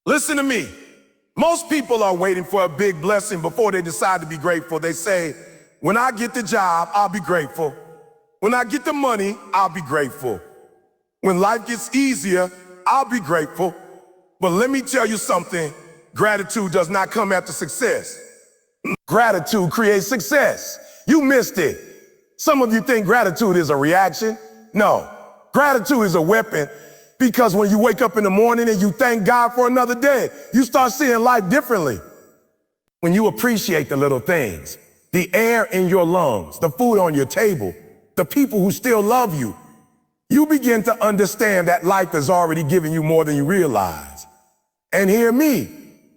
Listen to me. Most people are waiting for a big blessing before they decide to be grateful. They say, when I get the job, I'll be grateful. When I get the money, I'll be grateful. When life gets easier, I'll be grateful. But let me tell you something, gratitude does not come after success. Gratitude creates success. You missed it. Some of you think gratitude is a reaction. No, gratitude is a weapon, because when you wake up in the morning and you thank God for another day, you start seeing life differently. When you appreciate the little things, the air in your lungs, the food on your table, the people who still love you, you begin to understand that life has already given you more than you realize. And hear me,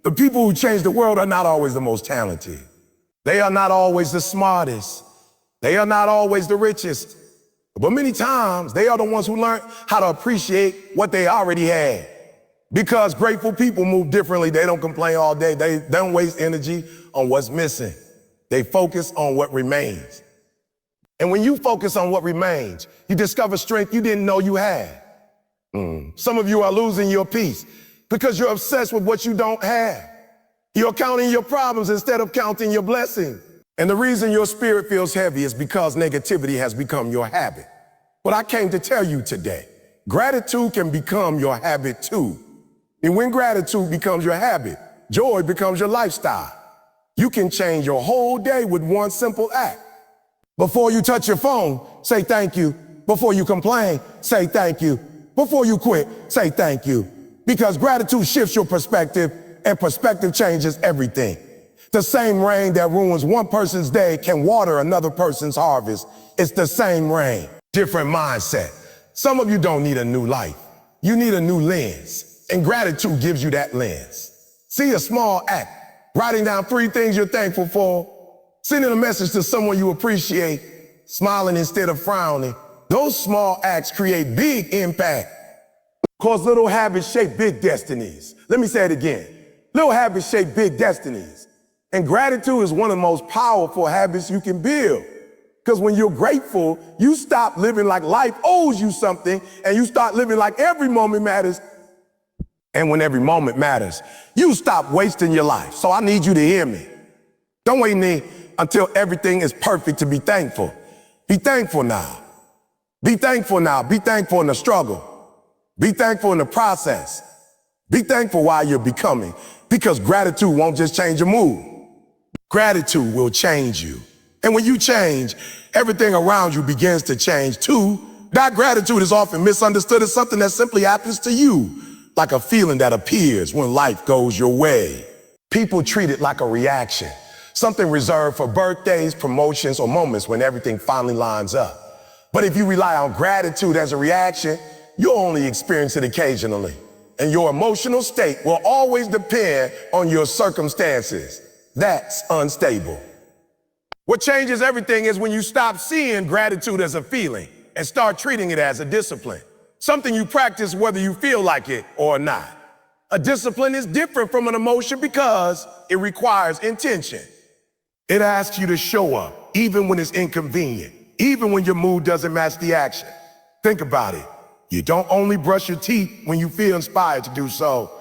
the people who change the world are not always the most talented. They are not always the smartest. They are not always the richest. But many times, they are the ones who learn how to appreciate what they already had. Because grateful people move differently. They don't complain all day. They don't waste energy on what's missing. They focus on what remains. And when you focus on what remains, you discover strength you didn't know you had. Some of you are losing your peace because you're obsessed with what you don't have. You're counting your problems instead of counting your blessings. And the reason your spirit feels heavy is because negativity has become your habit. But I came to tell you today, gratitude can become your habit too. And when gratitude becomes your habit, joy becomes your lifestyle. You can change your whole day with one simple act. Before you touch your phone, say thank you. Before you complain, say thank you. Before you quit, say thank you. Because gratitude shifts your perspective, and perspective changes everything. The same rain that ruins one person's day can water another person's harvest. It's the same rain, different mindset. Some of you don't need a new life. You need a new lens, and gratitude gives you that lens. See a small act, writing down 3 things you're thankful for, sending a message to someone you appreciate, smiling instead of frowning. Those small acts create big impact. Cause little habits shape big destinies. Let me say it again. Little habits shape big destinies. And gratitude is one of the most powerful habits you can build. Because when you're grateful, you stop living like life owes you something, and you start living like every moment matters. And when every moment matters, you stop wasting your life. So I need you to hear me. Don't wait until everything is perfect to be thankful. Be thankful now. Be thankful now. Be thankful in the struggle. Be thankful in the process. Be thankful while you're becoming, because gratitude won't just change your mood. Gratitude will change you. And when you change, everything around you begins to change too. That gratitude is often misunderstood as something that simply happens to you, like a feeling that appears when life goes your way. People treat it like a reaction, something reserved for birthdays, promotions, or moments when everything finally lines up. But if you rely on gratitude as a reaction, you'll only experience it occasionally. And your emotional state will always depend on your circumstances. That's unstable. What changes everything is when you stop seeing gratitude as a feeling and start treating it as a discipline. Something you practice whether you feel like it or not. A discipline is different from an emotion because it requires intention. It asks you to show up, even when it's inconvenient, even when your mood doesn't match the action. Think about it. You don't only brush your teeth when you feel inspired to do so.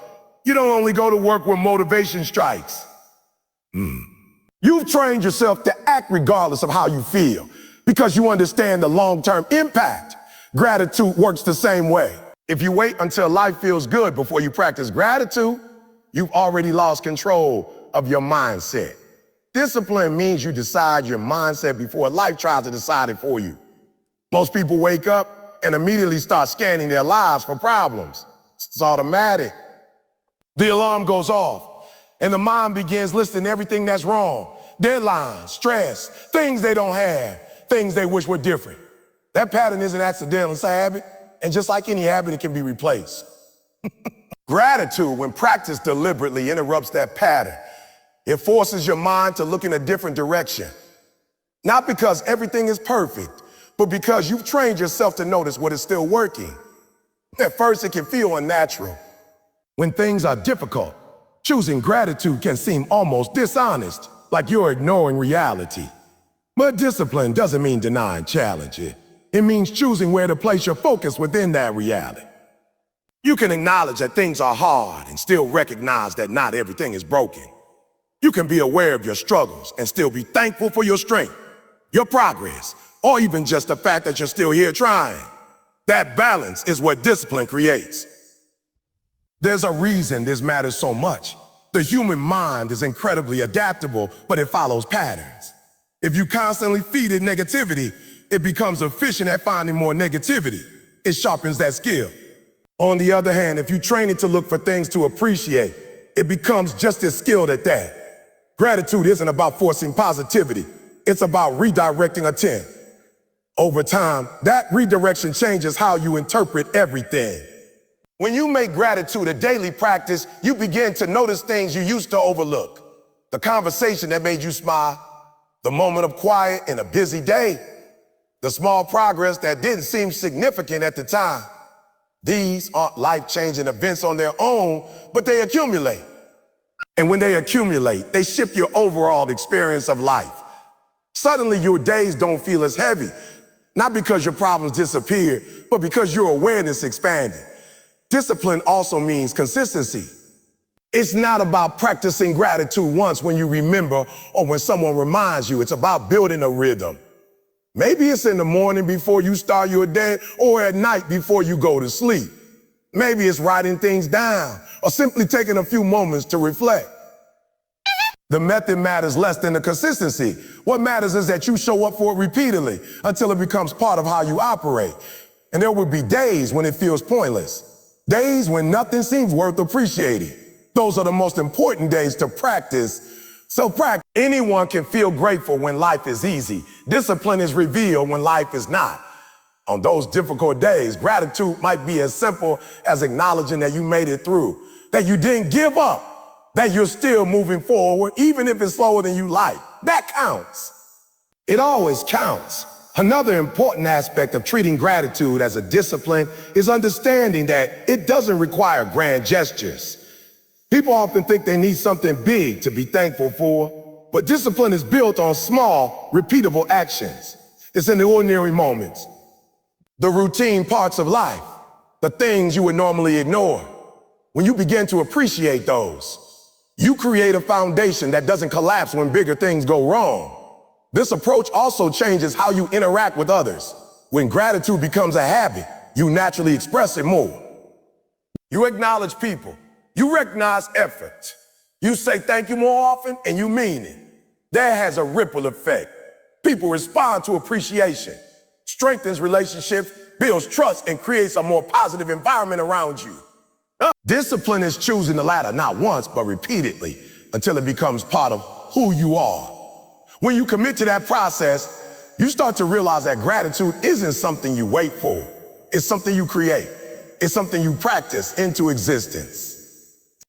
You don't only go to work when motivation strikes. You've trained yourself to act regardless of how you feel because you understand the long-term impact. Gratitude works the same way. If you wait until life feels good before you practice gratitude, you've already lost control of your mindset. Discipline means you decide your mindset before life tries to decide it for you. Most people wake up and immediately start scanning their lives for problems. It's automatic. The alarm goes off, and the mind begins listing everything that's wrong. Deadlines, stress, things they don't have, things they wish were different. That pattern isn't accidental, it's a habit, and just like any habit, it can be replaced. Gratitude, when practiced deliberately, interrupts that pattern. It forces your mind to look in a different direction. Not because everything is perfect, but because you've trained yourself to notice what is still working. At first, it can feel unnatural. When things are difficult, choosing gratitude can seem almost dishonest, like you're ignoring reality. But discipline doesn't mean denying challenge. It means choosing where to place your focus within that reality. You can acknowledge that things are hard and still recognize that not everything is broken. You can be aware of your struggles and still be thankful for your strength, your progress, or even just the fact that you're still here trying. That balance is what discipline creates. There's a reason this matters so much. The human mind is incredibly adaptable, but it follows patterns. If you constantly feed it negativity, it becomes efficient at finding more negativity. It sharpens that skill. On the other hand, if you train it to look for things to appreciate, it becomes just as skilled at that. Gratitude isn't about forcing positivity. It's about redirecting attention. Over time, that redirection changes how you interpret everything. When you make gratitude a daily practice, you begin to notice things you used to overlook. The conversation that made you smile, the moment of quiet in a busy day, the small progress that didn't seem significant at the time. These aren't life-changing events on their own, but they accumulate. And when they accumulate, they shift your overall experience of life. Suddenly, your days don't feel as heavy, not because your problems disappeared, but because your awareness expanded. Discipline also means consistency. It's not about practicing gratitude once when you remember or when someone reminds you. It's about building a rhythm. Maybe it's in the morning before you start your day or at night before you go to sleep. Maybe it's writing things down or simply taking a few moments to reflect. The method matters less than the consistency. What matters is that you show up for it repeatedly until it becomes part of how you operate. And there will be days when it feels pointless. Days when nothing seems worth appreciating. Those are the most important days to practice. So practice. Anyone can feel grateful when life is easy. Discipline is revealed when life is not. On those difficult days, gratitude might be as simple as acknowledging that you made it through, that you didn't give up, that you're still moving forward, even if it's slower than you like. That counts. It always counts. Another important aspect of treating gratitude as a discipline is understanding that it doesn't require grand gestures. People often think they need something big to be thankful for, but discipline is built on small, repeatable actions. It's in the ordinary moments, the routine parts of life, the things you would normally ignore. When you begin to appreciate those, you create a foundation that doesn't collapse when bigger things go wrong. This approach also changes how you interact with others. When gratitude becomes a habit, you naturally express it more. You acknowledge people. You recognize effort. You say thank you more often and you mean it. That has a ripple effect. People respond to appreciation, strengthens relationships, builds trust, and creates a more positive environment around you. Discipline is choosing the latter not once, but repeatedly until it becomes part of who you are. When you commit to that process, you start to realize that gratitude isn't something you wait for. It's something you create. It's something you practice into existence.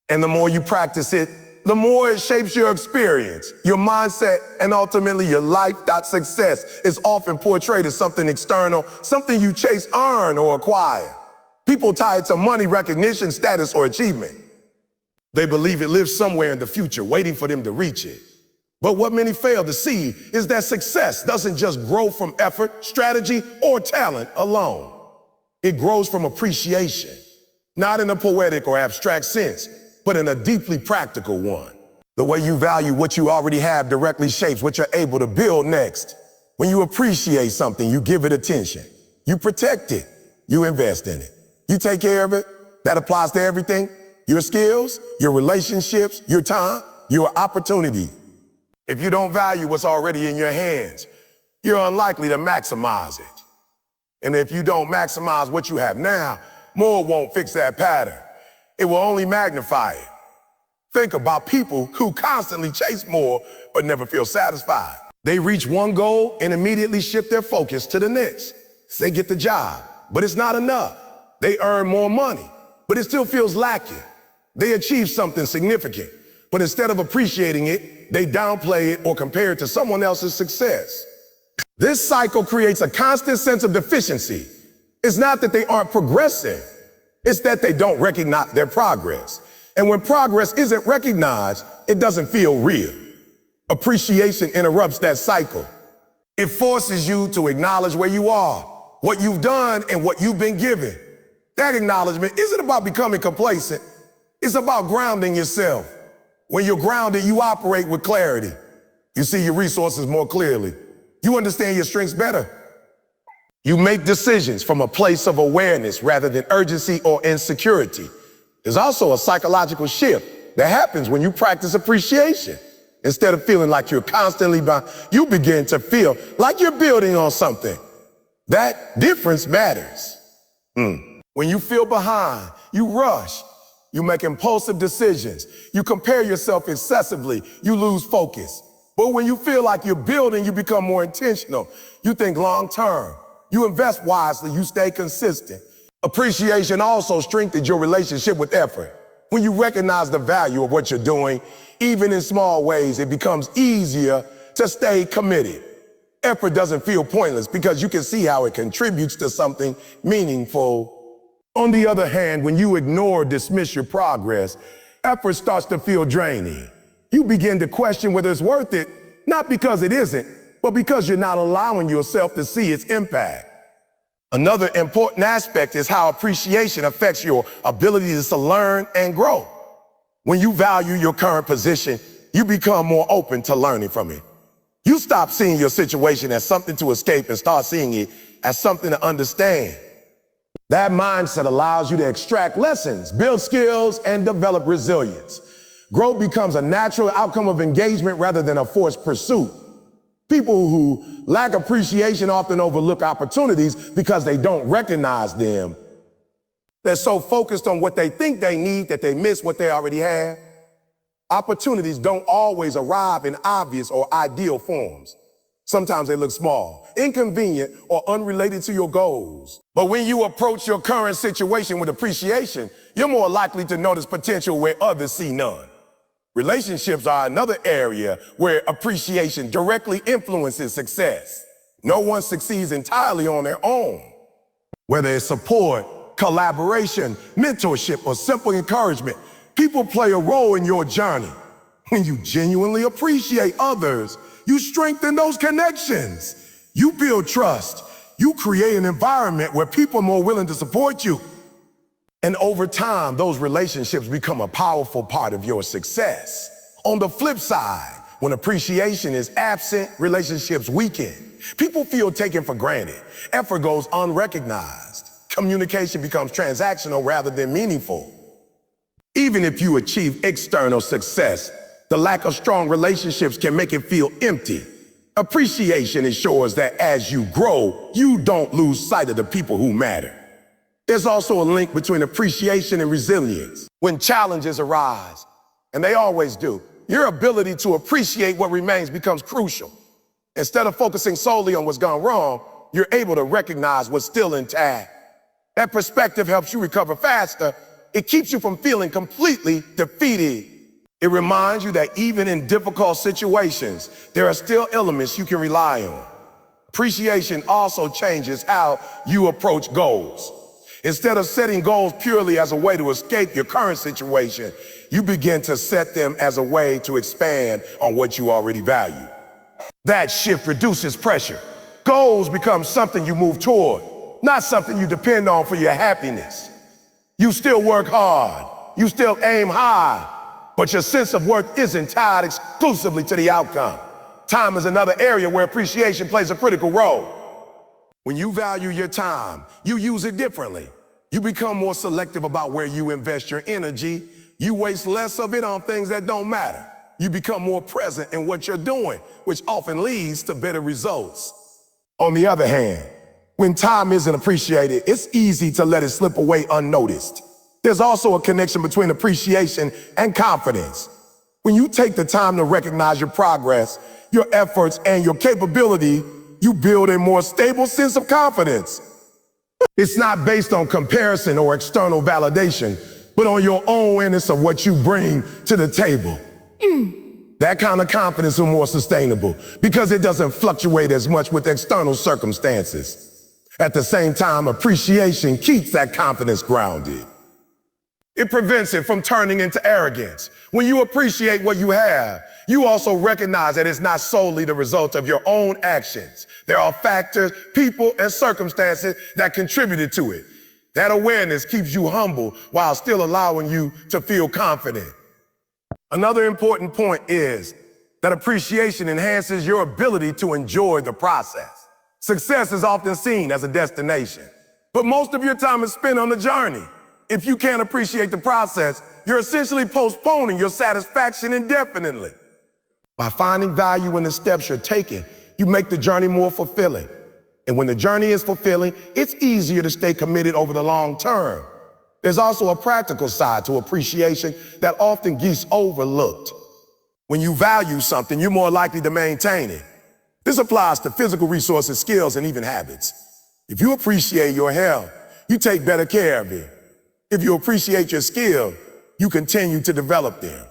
And the more you practice it, the more it shapes your experience, your mindset, and ultimately your life. Success is often portrayed as something external, something you chase, earn, or acquire. People tie it to money, recognition, status, or achievement. They believe it lives somewhere in the future, waiting for them to reach it. But what many fail to see is that success doesn't just grow from effort, strategy, or talent alone. It grows from appreciation, not in a poetic or abstract sense, but in a deeply practical one. The way you value what you already have directly shapes what you're able to build next. When you appreciate something, you give it attention. You protect it. You invest in it. You take care of it. That applies to everything. Your skills, your relationships, your time, your opportunity. If you don't value what's already in your hands, you're unlikely to maximize it. And if you don't maximize what you have now, more won't fix that pattern. It will only magnify it. Think about people who constantly chase more but never feel satisfied. They reach one goal and immediately shift their focus to the next. They get the job, but it's not enough. They earn more money, but it still feels lacking. They achieve something significant, but instead of appreciating it, they downplay it or compare it to someone else's success. This cycle creates a constant sense of deficiency. It's not that they aren't progressing. It's that they don't recognize their progress. And when progress isn't recognized, it doesn't feel real. Appreciation interrupts that cycle. It forces you to acknowledge where you are, what you've done, and what you've been given. That acknowledgement isn't about becoming complacent. It's about grounding yourself. When you're grounded, you operate with clarity. You see your resources more clearly. You understand your strengths better. You make decisions from a place of awareness rather than urgency or insecurity. There's also a psychological shift that happens when you practice appreciation. Instead of feeling like you're constantly behind, you begin to feel like you're building on something. That difference matters. When you feel behind, you rush. You make impulsive decisions. You compare yourself excessively. You lose focus. But when you feel like you're building, you become more intentional. You think long term. You invest wisely. You stay consistent. Appreciation also strengthens your relationship with effort. When you recognize the value of what you're doing, even in small ways, it becomes easier to stay committed. Effort doesn't feel pointless because you can see how it contributes to something meaningful. On the other hand, when you ignore or dismiss your progress, effort starts to feel draining. You begin to question whether it's worth it, not because it isn't, but because you're not allowing yourself to see its impact. Another important aspect is how appreciation affects your ability to learn and grow. When you value your current position, you become more open to learning from it. You stop seeing your situation as something to escape and start seeing it as something to understand. That mindset allows you to extract lessons, build skills, and develop resilience. Growth becomes a natural outcome of engagement rather than a forced pursuit. People who lack appreciation often overlook opportunities because they don't recognize them. They're so focused on what they think they need that they miss what they already have. Opportunities don't always arrive in obvious or ideal forms. Sometimes they look small, inconvenient, or unrelated to your goals. But when you approach your current situation with appreciation, you're more likely to notice potential where others see none. Relationships are another area where appreciation directly influences success. No one succeeds entirely on their own. Whether it's support, collaboration, mentorship, or simple encouragement, people play a role in your journey. When you genuinely appreciate others, you strengthen those connections. You build trust. You create an environment where people are more willing to support you. And over time, those relationships become a powerful part of your success. On the flip side, when appreciation is absent, relationships weaken. People feel taken for granted. Effort goes unrecognized. Communication becomes transactional rather than meaningful. Even if you achieve external success, the lack of strong relationships can make it feel empty. Appreciation ensures that as you grow, you don't lose sight of the people who matter. There's also a link between appreciation and resilience. When challenges arise, and they always do, your ability to appreciate what remains becomes crucial. Instead of focusing solely on what's gone wrong, you're able to recognize what's still intact. That perspective helps you recover faster. It keeps you from feeling completely defeated. It reminds you that even in difficult situations, there are still elements you can rely on. Appreciation also changes how you approach goals. Instead of setting goals purely as a way to escape your current situation, you begin to set them as a way to expand on what you already value. That shift reduces pressure. Goals become something you move toward, not something you depend on for your happiness. You still work hard, you still aim high, but your sense of worth isn't tied exclusively to the outcome. Time is another area where appreciation plays a critical role. When you value your time, you use it differently. You become more selective about where you invest your energy. You waste less of it on things that don't matter. You become more present in what you're doing, which often leads to better results. On the other hand, when time isn't appreciated, it's easy to let it slip away unnoticed. There's also a connection between appreciation and confidence. When you take the time to recognize your progress, your efforts, and your capability, you build a more stable sense of confidence. It's not based on comparison or external validation, but on your own awareness of what you bring to the table. That kind of confidence is more sustainable because it doesn't fluctuate as much with external circumstances. At the same time, appreciation keeps that confidence grounded. It prevents it from turning into arrogance. When you appreciate what you have, you also recognize that it's not solely the result of your own actions. There are factors, people, and circumstances that contributed to it. That awareness keeps you humble while still allowing you to feel confident. Another important point is that appreciation enhances your ability to enjoy the process. Success is often seen as a destination, but most of your time is spent on the journey. If you can't appreciate the process, you're essentially postponing your satisfaction indefinitely. By finding value in the steps you're taking, you make the journey more fulfilling. And when the journey is fulfilling, it's easier to stay committed over the long term. There's also a practical side to appreciation that often gets overlooked. When you value something, you're more likely to maintain it. This applies to physical resources, skills, and even habits. If you appreciate your health, you take better care of it. If you appreciate your skill, you continue to develop them.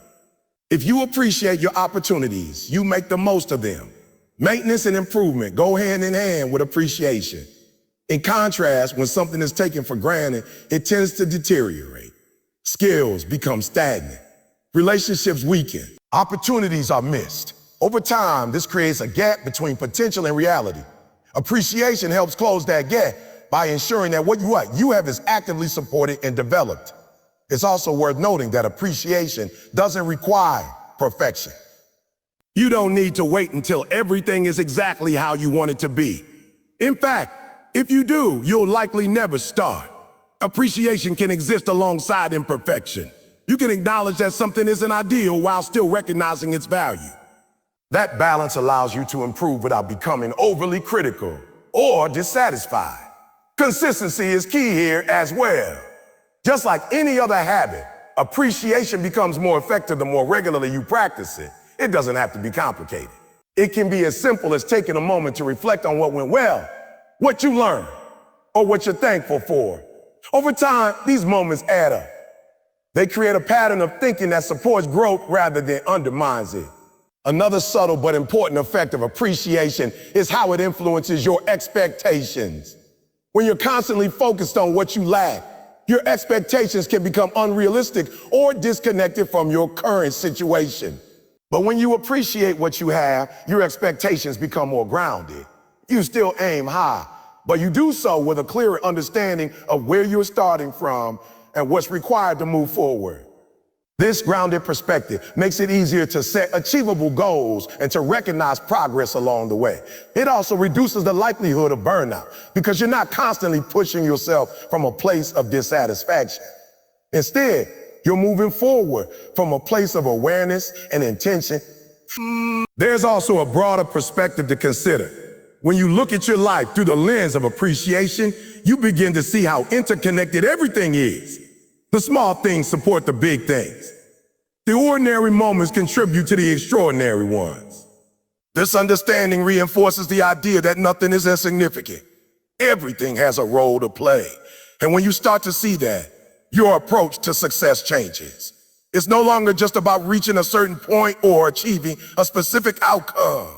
If you appreciate your opportunities, you make the most of them. Maintenance and improvement go hand in hand with appreciation. In contrast, when something is taken for granted, it tends to deteriorate. Skills become stagnant. Relationships weaken. Opportunities are missed. Over time, this creates a gap between potential and reality. Appreciation helps close that gap by ensuring that what you have is actively supported and developed. It's also worth noting that appreciation doesn't require perfection. You don't need to wait until everything is exactly how you want it to be. In fact, if you do, you'll likely never start. Appreciation can exist alongside imperfection. You can acknowledge that something isn't ideal while still recognizing its value. That balance allows you to improve without becoming overly critical or dissatisfied. Consistency is key here as well. Just like any other habit, appreciation becomes more effective the more regularly you practice it. It doesn't have to be complicated. It can be as simple as taking a moment to reflect on what went well, what you learned, or what you're thankful for. Over time, these moments add up. They create a pattern of thinking that supports growth rather than undermines it. Another subtle but important effect of appreciation is how it influences your expectations. When you're constantly focused on what you lack, your expectations can become unrealistic or disconnected from your current situation. But when you appreciate what you have, your expectations become more grounded. You still aim high, but you do so with a clearer understanding of where you're starting from and what's required to move forward. This grounded perspective makes it easier to set achievable goals and to recognize progress along the way. It also reduces the likelihood of burnout because you're not constantly pushing yourself from a place of dissatisfaction. Instead, you're moving forward from a place of awareness and intention. There's also a broader perspective to consider. When you look at your life through the lens of appreciation, you begin to see how interconnected everything is. The small things support the big things. The ordinary moments contribute to the extraordinary ones. This understanding reinforces the idea that nothing is insignificant. Everything has a role to play. And when you start to see that, your approach to success changes. It's no longer just about reaching a certain point or achieving a specific outcome.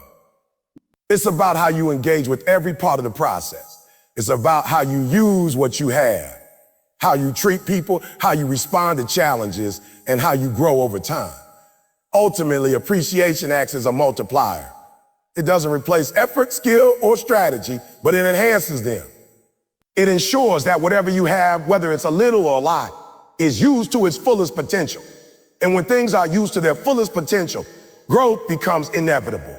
It's about how you engage with every part of the process. It's about how you use what you have, how you treat people, how you respond to challenges, and how you grow over time. Ultimately, appreciation acts as a multiplier. It doesn't replace effort, skill, or strategy, but it enhances them. It ensures that whatever you have, whether it's a little or a lot, is used to its fullest potential. And when things are used to their fullest potential, growth becomes inevitable.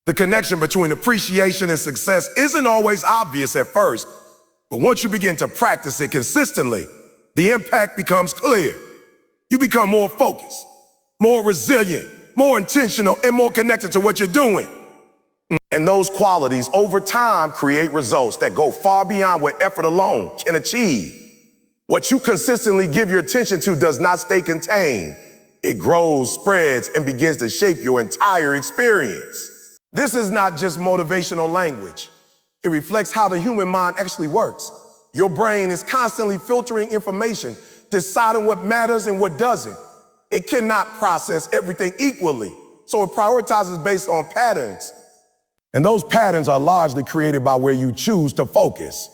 The connection between appreciation and success isn't always obvious at first, but once you begin to practice it consistently, the impact becomes clear. You become more focused, more resilient, more intentional, and more connected to what you're doing. And those qualities over time create results that go far beyond what effort alone can achieve. What you consistently give your attention to does not stay contained. It grows, spreads, and begins to shape your entire experience. This is not just motivational language. It reflects how the human mind actually works. Your brain is constantly filtering information, deciding what matters and what doesn't. It cannot process everything equally, so it prioritizes based on patterns. And those patterns are largely created by where you choose to focus.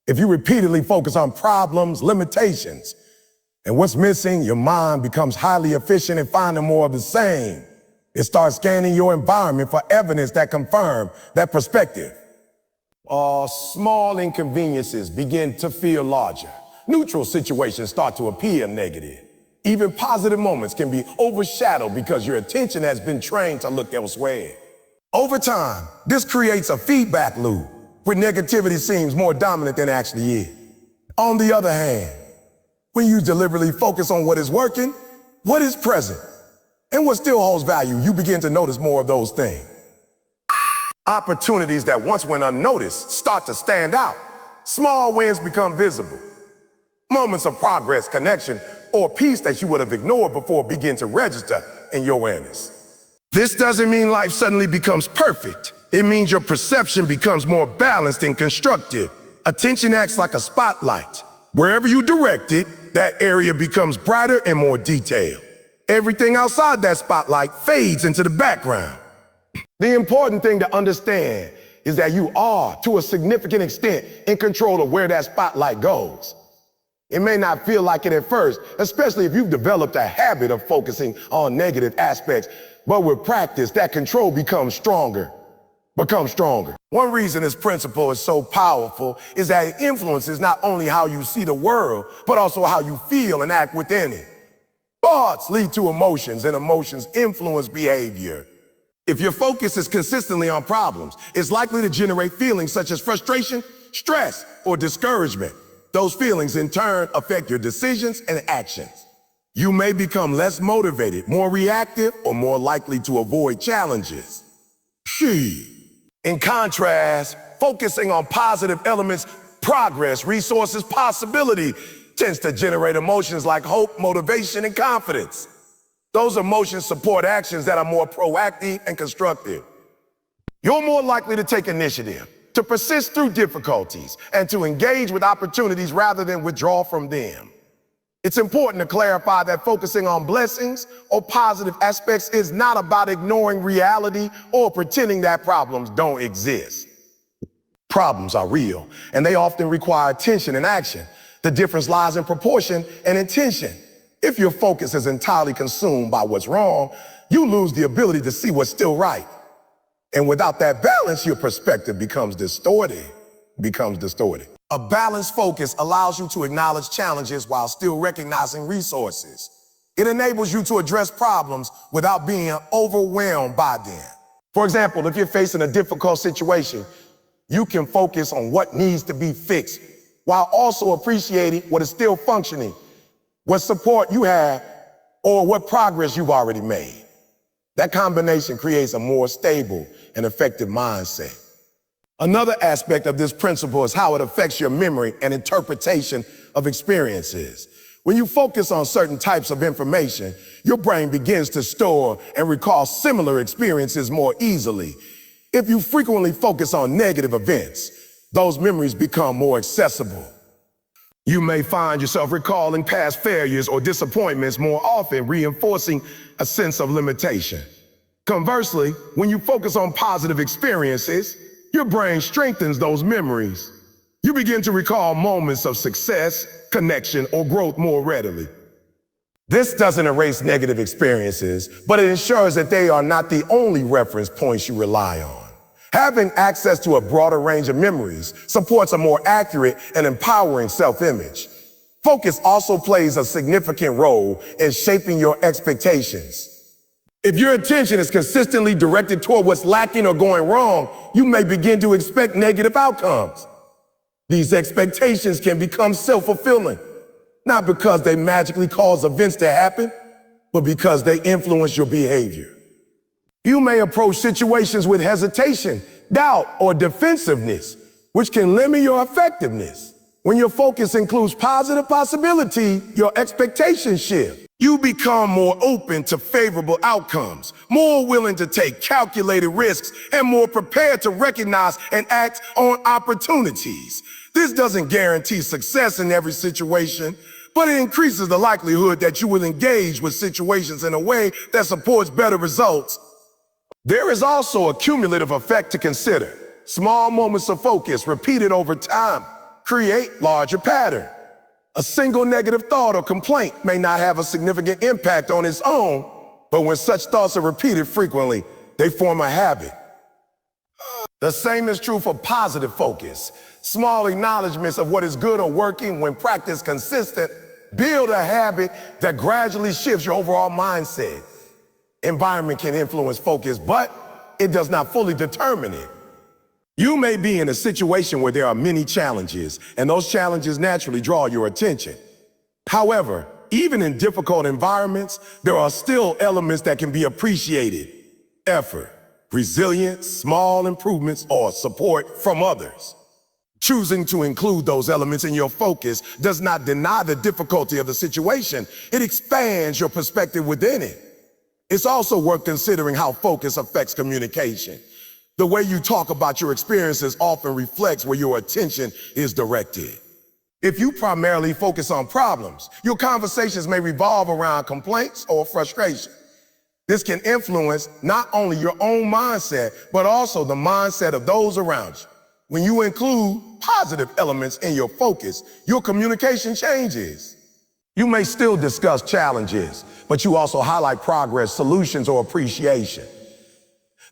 If you repeatedly focus on problems, limitations, and what's missing, your mind becomes highly efficient in finding more of the same. It starts scanning your environment for evidence that confirms that perspective. Small inconveniences begin to feel larger. Neutral situations start to appear negative. Even positive moments can be overshadowed because your attention has been trained to look elsewhere. Over time, this creates a feedback loop where negativity seems more dominant than it actually is. On the other hand, when you deliberately focus on what is working, what is present, and what still holds value, you begin to notice more of those things. Opportunities that once went unnoticed start to stand out. Small wins become visible. Moments of progress, connection, or peace that you would have ignored before begin to register in your awareness. This doesn't mean life suddenly becomes perfect. It means your perception becomes more balanced and constructive. Attention acts like a spotlight. Wherever you direct it, that area becomes brighter and more detailed. Everything outside that spotlight fades into the background. The important thing to understand is that you are, to a significant extent, in control of where that spotlight goes. It may not feel like it at first, especially if you've developed a habit of focusing on negative aspects, but with practice, that control becomes stronger. One reason this principle is so powerful is that it influences not only how you see the world, but also how you feel and act within it. Thoughts lead to emotions, and emotions influence behavior. If your focus is consistently on problems, it's likely to generate feelings such as frustration, stress, or discouragement. Those feelings in turn affect your decisions and actions. You may become less motivated, more reactive, or more likely to avoid challenges. In contrast, focusing on positive elements, progress, resources, possibility, tends to generate emotions like hope, motivation, and confidence. Those emotions support actions that are more proactive and constructive. You're more likely to take initiative, to persist through difficulties, and to engage with opportunities rather than withdraw from them. It's important to clarify that focusing on blessings or positive aspects is not about ignoring reality or pretending that problems don't exist. Problems are real, and they often require attention and action. The difference lies in proportion and intention. If your focus is entirely consumed by what's wrong, you lose the ability to see what's still right. And without that balance, your perspective becomes distorted. A balanced focus allows you to acknowledge challenges while still recognizing resources. It enables you to address problems without being overwhelmed by them. For example, if you're facing a difficult situation, you can focus on what needs to be fixed while also appreciating what is still functioning, what support you have, or what progress you've already made. That combination creates a more stable and effective mindset. Another aspect of this principle is how it affects your memory and interpretation of experiences. When you focus on certain types of information, your brain begins to store and recall similar experiences more easily. If you frequently focus on negative events, those memories become more accessible. You may find yourself recalling past failures or disappointments more often, reinforcing a sense of limitation. Conversely, when you focus on positive experiences, your brain strengthens those memories. You begin to recall moments of success, connection, or growth more readily. This doesn't erase negative experiences, but it ensures that they are not the only reference points you rely on. Having access to a broader range of memories supports a more accurate and empowering self-image. Focus also plays a significant role in shaping your expectations. If your attention is consistently directed toward what's lacking or going wrong, you may begin to expect negative outcomes. These expectations can become self-fulfilling, not because they magically cause events to happen, but because they influence your behavior. You may approach situations with hesitation, doubt, or defensiveness, which can limit your effectiveness. When your focus includes positive possibility, your expectations shift. You become more open to favorable outcomes, more willing to take calculated risks, and more prepared to recognize and act on opportunities. This doesn't guarantee success in every situation, but it increases the likelihood that you will engage with situations in a way that supports better results. There is also a cumulative effect to consider. Small moments of focus repeated over time create larger patterns. A single negative thought or complaint may not have a significant impact on its own, but when such thoughts are repeated frequently, they form a habit. The same is true for positive focus. Small acknowledgments of what is good or working when practiced consistent build a habit that gradually shifts your overall mindset. Environment can influence focus, but it does not fully determine it. You may be in a situation where there are many challenges, and those challenges naturally draw your attention. However, even in difficult environments, there are still elements that can be appreciated. Effort, resilience, small improvements, or support from others. Choosing to include those elements in your focus does not deny the difficulty of the situation. It expands your perspective within it. It's also worth considering how focus affects communication. The way you talk about your experiences often reflects where your attention is directed. If you primarily focus on problems, your conversations may revolve around complaints or frustration. This can influence not only your own mindset, but also the mindset of those around you. When you include positive elements in your focus, your communication changes. You may still discuss challenges, but you also highlight progress, solutions, or appreciation.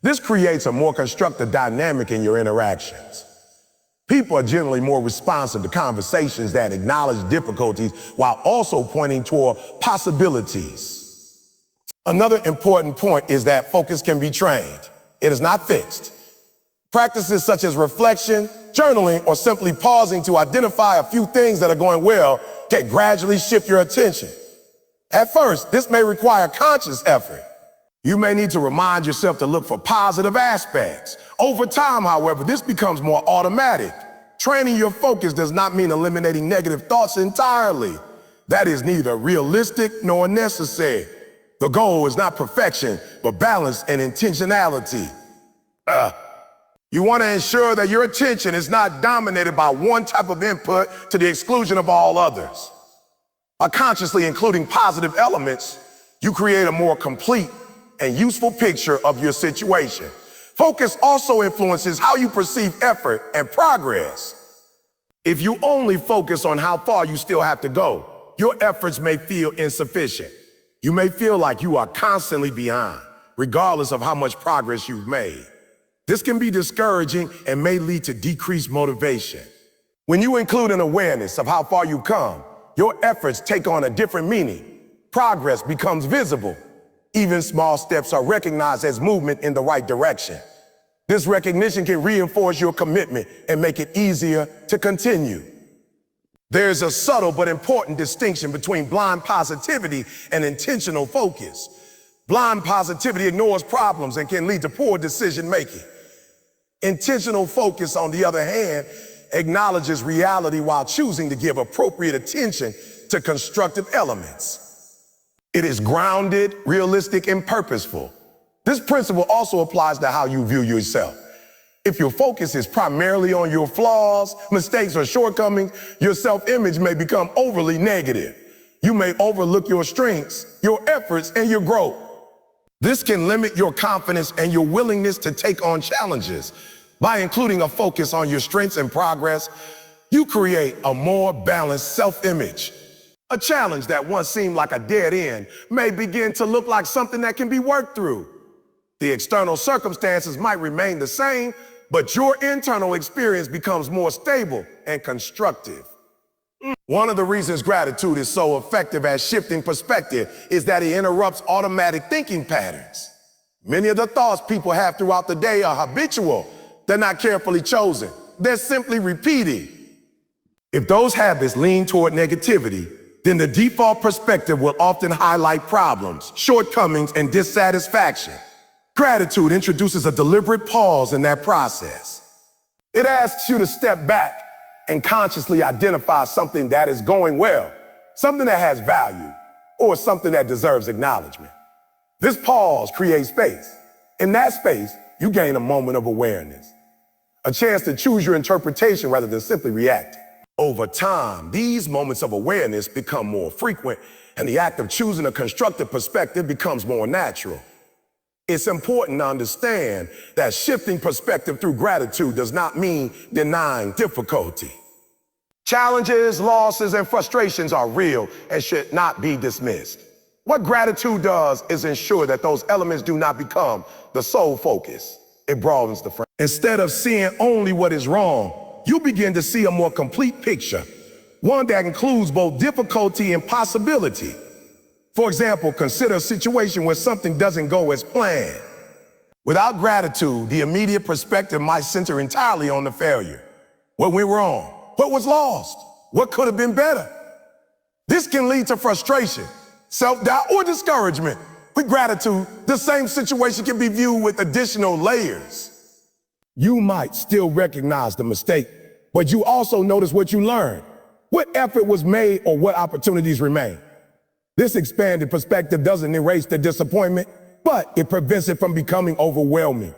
This creates a more constructive dynamic in your interactions. People are generally more responsive to conversations that acknowledge difficulties while also pointing toward possibilities. Another important point is that focus can be trained. It is not fixed. Practices such as reflection, journaling, or simply pausing to identify a few things that are going well can gradually shift your attention. At first, this may require conscious effort. You may need to remind yourself to look for positive aspects. Over time, however, this becomes more automatic. Training your focus does not mean eliminating negative thoughts entirely. That is neither realistic nor necessary. The goal is not perfection, but balance and intentionality. You want to ensure that your attention is not dominated by one type of input to the exclusion of all others. By consciously including positive elements, you create a more complete and useful picture of your situation. Focus also influences how you perceive effort and progress. If you only focus on how far you still have to go, your efforts may feel insufficient. You may feel like you are constantly behind, regardless of how much progress you've made. This can be discouraging and may lead to decreased motivation. When you include an awareness of how far you've come, your efforts take on a different meaning. Progress becomes visible. Even small steps are recognized as movement in the right direction. This recognition can reinforce your commitment and make it easier to continue. There's a subtle but important distinction between blind positivity and intentional focus. Blind positivity ignores problems and can lead to poor decision-making. Intentional focus, on the other hand, acknowledges reality while choosing to give appropriate attention to constructive elements. It is grounded, realistic, and purposeful. This principle also applies to how you view yourself. If your focus is primarily on your flaws, mistakes, or shortcomings, your self-image may become overly negative. You may overlook your strengths, your efforts, and your growth. This can limit your confidence and your willingness to take on challenges. By including a focus on your strengths and progress, you create a more balanced self-image. A challenge that once seemed like a dead end may begin to look like something that can be worked through. The external circumstances might remain the same, but your internal experience becomes more stable and constructive. One of the reasons gratitude is so effective at shifting perspective is that it interrupts automatic thinking patterns. Many of the thoughts people have throughout the day are habitual. They're not carefully chosen. They're simply repeating. If those habits lean toward negativity, then the default perspective will often highlight problems, shortcomings, and dissatisfaction. Gratitude introduces a deliberate pause in that process. It asks you to step back and consciously identify something that is going well, something that has value, or something that deserves acknowledgement. This pause creates space. In that space, you gain a moment of awareness, a chance to choose your interpretation rather than simply react. Over time, these moments of awareness become more frequent, and the act of choosing a constructive perspective becomes more natural. It's important to understand that shifting perspective through gratitude does not mean denying difficulty. Challenges, losses, and frustrations are real and should not be dismissed. What gratitude does is ensure that those elements do not become the sole focus. It broadens the frame. Instead of seeing only what is wrong, you begin to see a more complete picture, one that includes both difficulty and possibility. For example, consider a situation where something doesn't go as planned. Without gratitude, the immediate perspective might center entirely on the failure. What went wrong? What was lost? What could have been better? This can lead to frustration, self-doubt, or discouragement. With gratitude, the same situation can be viewed with additional layers. You might still recognize the mistake, but you also notice what you learned, what effort was made, or what opportunities remain. This expanded perspective doesn't erase the disappointment, but it prevents it from becoming overwhelming.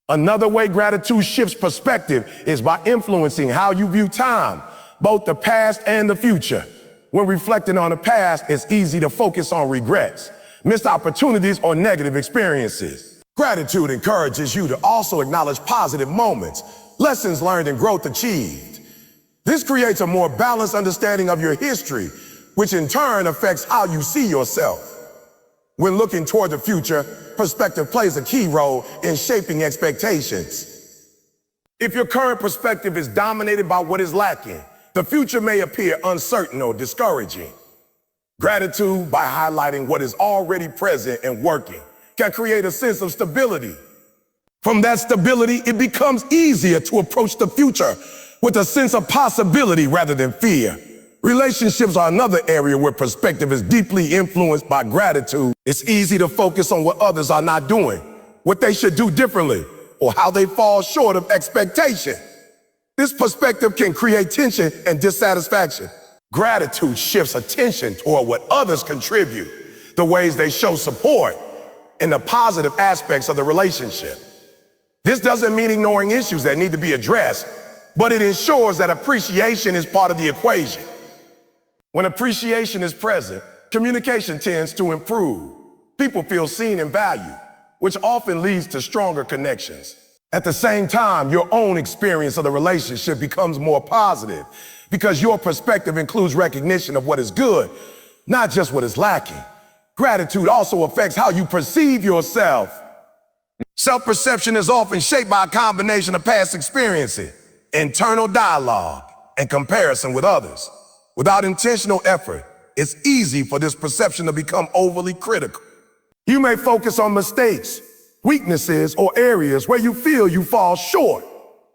Another way gratitude shifts perspective is by influencing how you view time, both the past and the future. When reflecting on the past, it's easy to focus on regrets, missed opportunities, or negative experiences. Gratitude encourages you to also acknowledge positive moments, lessons learned, and growth achieved. This creates a more balanced understanding of your history, which in turn affects how you see yourself. When looking toward the future, perspective plays a key role in shaping expectations. If your current perspective is dominated by what is lacking, the future may appear uncertain or discouraging. Gratitude, by highlighting what is already present and working, can create a sense of stability. From that stability, it becomes easier to approach the future with a sense of possibility rather than fear. Relationships are another area where perspective is deeply influenced by gratitude. It's easy to focus on what others are not doing, what they should do differently, or how they fall short of expectation. This perspective can create tension and dissatisfaction. Gratitude shifts attention toward what others contribute, the ways they show support, and the positive aspects of the relationship. This doesn't mean ignoring issues that need to be addressed, but it ensures that appreciation is part of the equation. When appreciation is present, communication tends to improve. People feel seen and valued, which often leads to stronger connections. At the same time, your own experience of the relationship becomes more positive because your perspective includes recognition of what is good, not just what is lacking. Gratitude also affects how you perceive yourself. Self-perception is often shaped by a combination of past experiences, internal dialogue, and comparison with others. Without intentional effort, it's easy for this perception to become overly critical. You may focus on mistakes, weaknesses, or areas where you feel you fall short.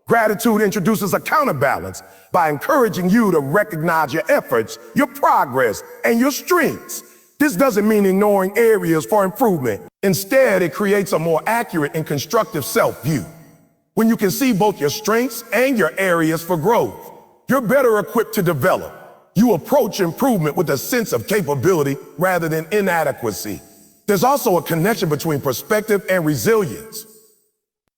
Gratitude introduces a counterbalance by encouraging you to recognize your efforts, your progress, and your strengths. This doesn't mean ignoring areas for improvement. Instead, it creates a more accurate and constructive self-view. When you can see both your strengths and your areas for growth, you're better equipped to develop. You approach improvement with a sense of capability rather than inadequacy. There's also a connection between perspective and resilience.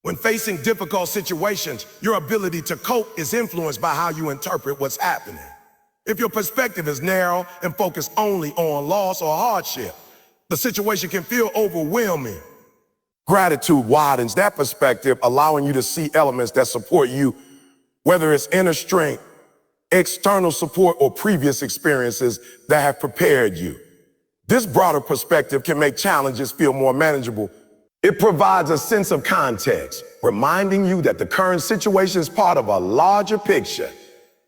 When facing difficult situations, your ability to cope is influenced by how you interpret what's happening. If your perspective is narrow and focused only on loss or hardship, the situation can feel overwhelming. Gratitude widens that perspective, allowing you to see elements that support you, whether it's inner strength, external support, or previous experiences that have prepared you. This broader perspective can make challenges feel more manageable. It provides a sense of context, reminding you that the current situation is part of a larger picture.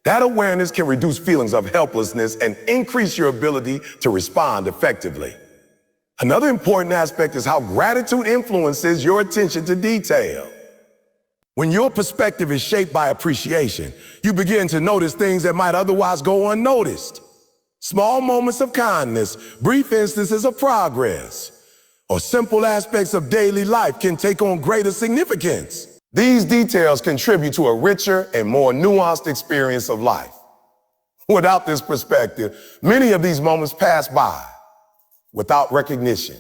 That awareness can reduce feelings of helplessness and increase your ability to respond effectively. Another important aspect is how gratitude influences your attention to detail. When your perspective is shaped by appreciation, you begin to notice things that might otherwise go unnoticed. Small moments of kindness, brief instances of progress, or simple aspects of daily life can take on greater significance. These details contribute to a richer and more nuanced experience of life. Without this perspective, many of these moments pass by without recognition.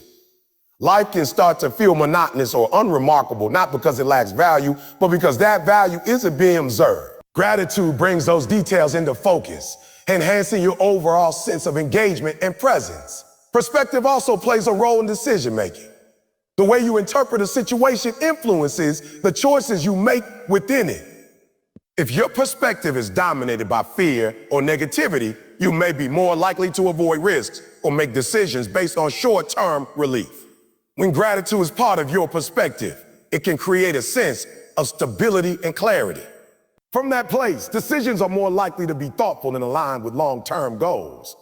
Life can start to feel monotonous or unremarkable, not because it lacks value, but because that value isn't being observed. Gratitude brings those details into focus, enhancing your overall sense of engagement and presence. Perspective also plays a role in decision-making. The way you interpret a situation influences the choices you make within it. If your perspective is dominated by fear or negativity, you may be more likely to avoid risks or make decisions based on short-term relief. When gratitude is part of your perspective, it can create a sense of stability and clarity. From that place, decisions are more likely to be thoughtful and aligned with long-term goals.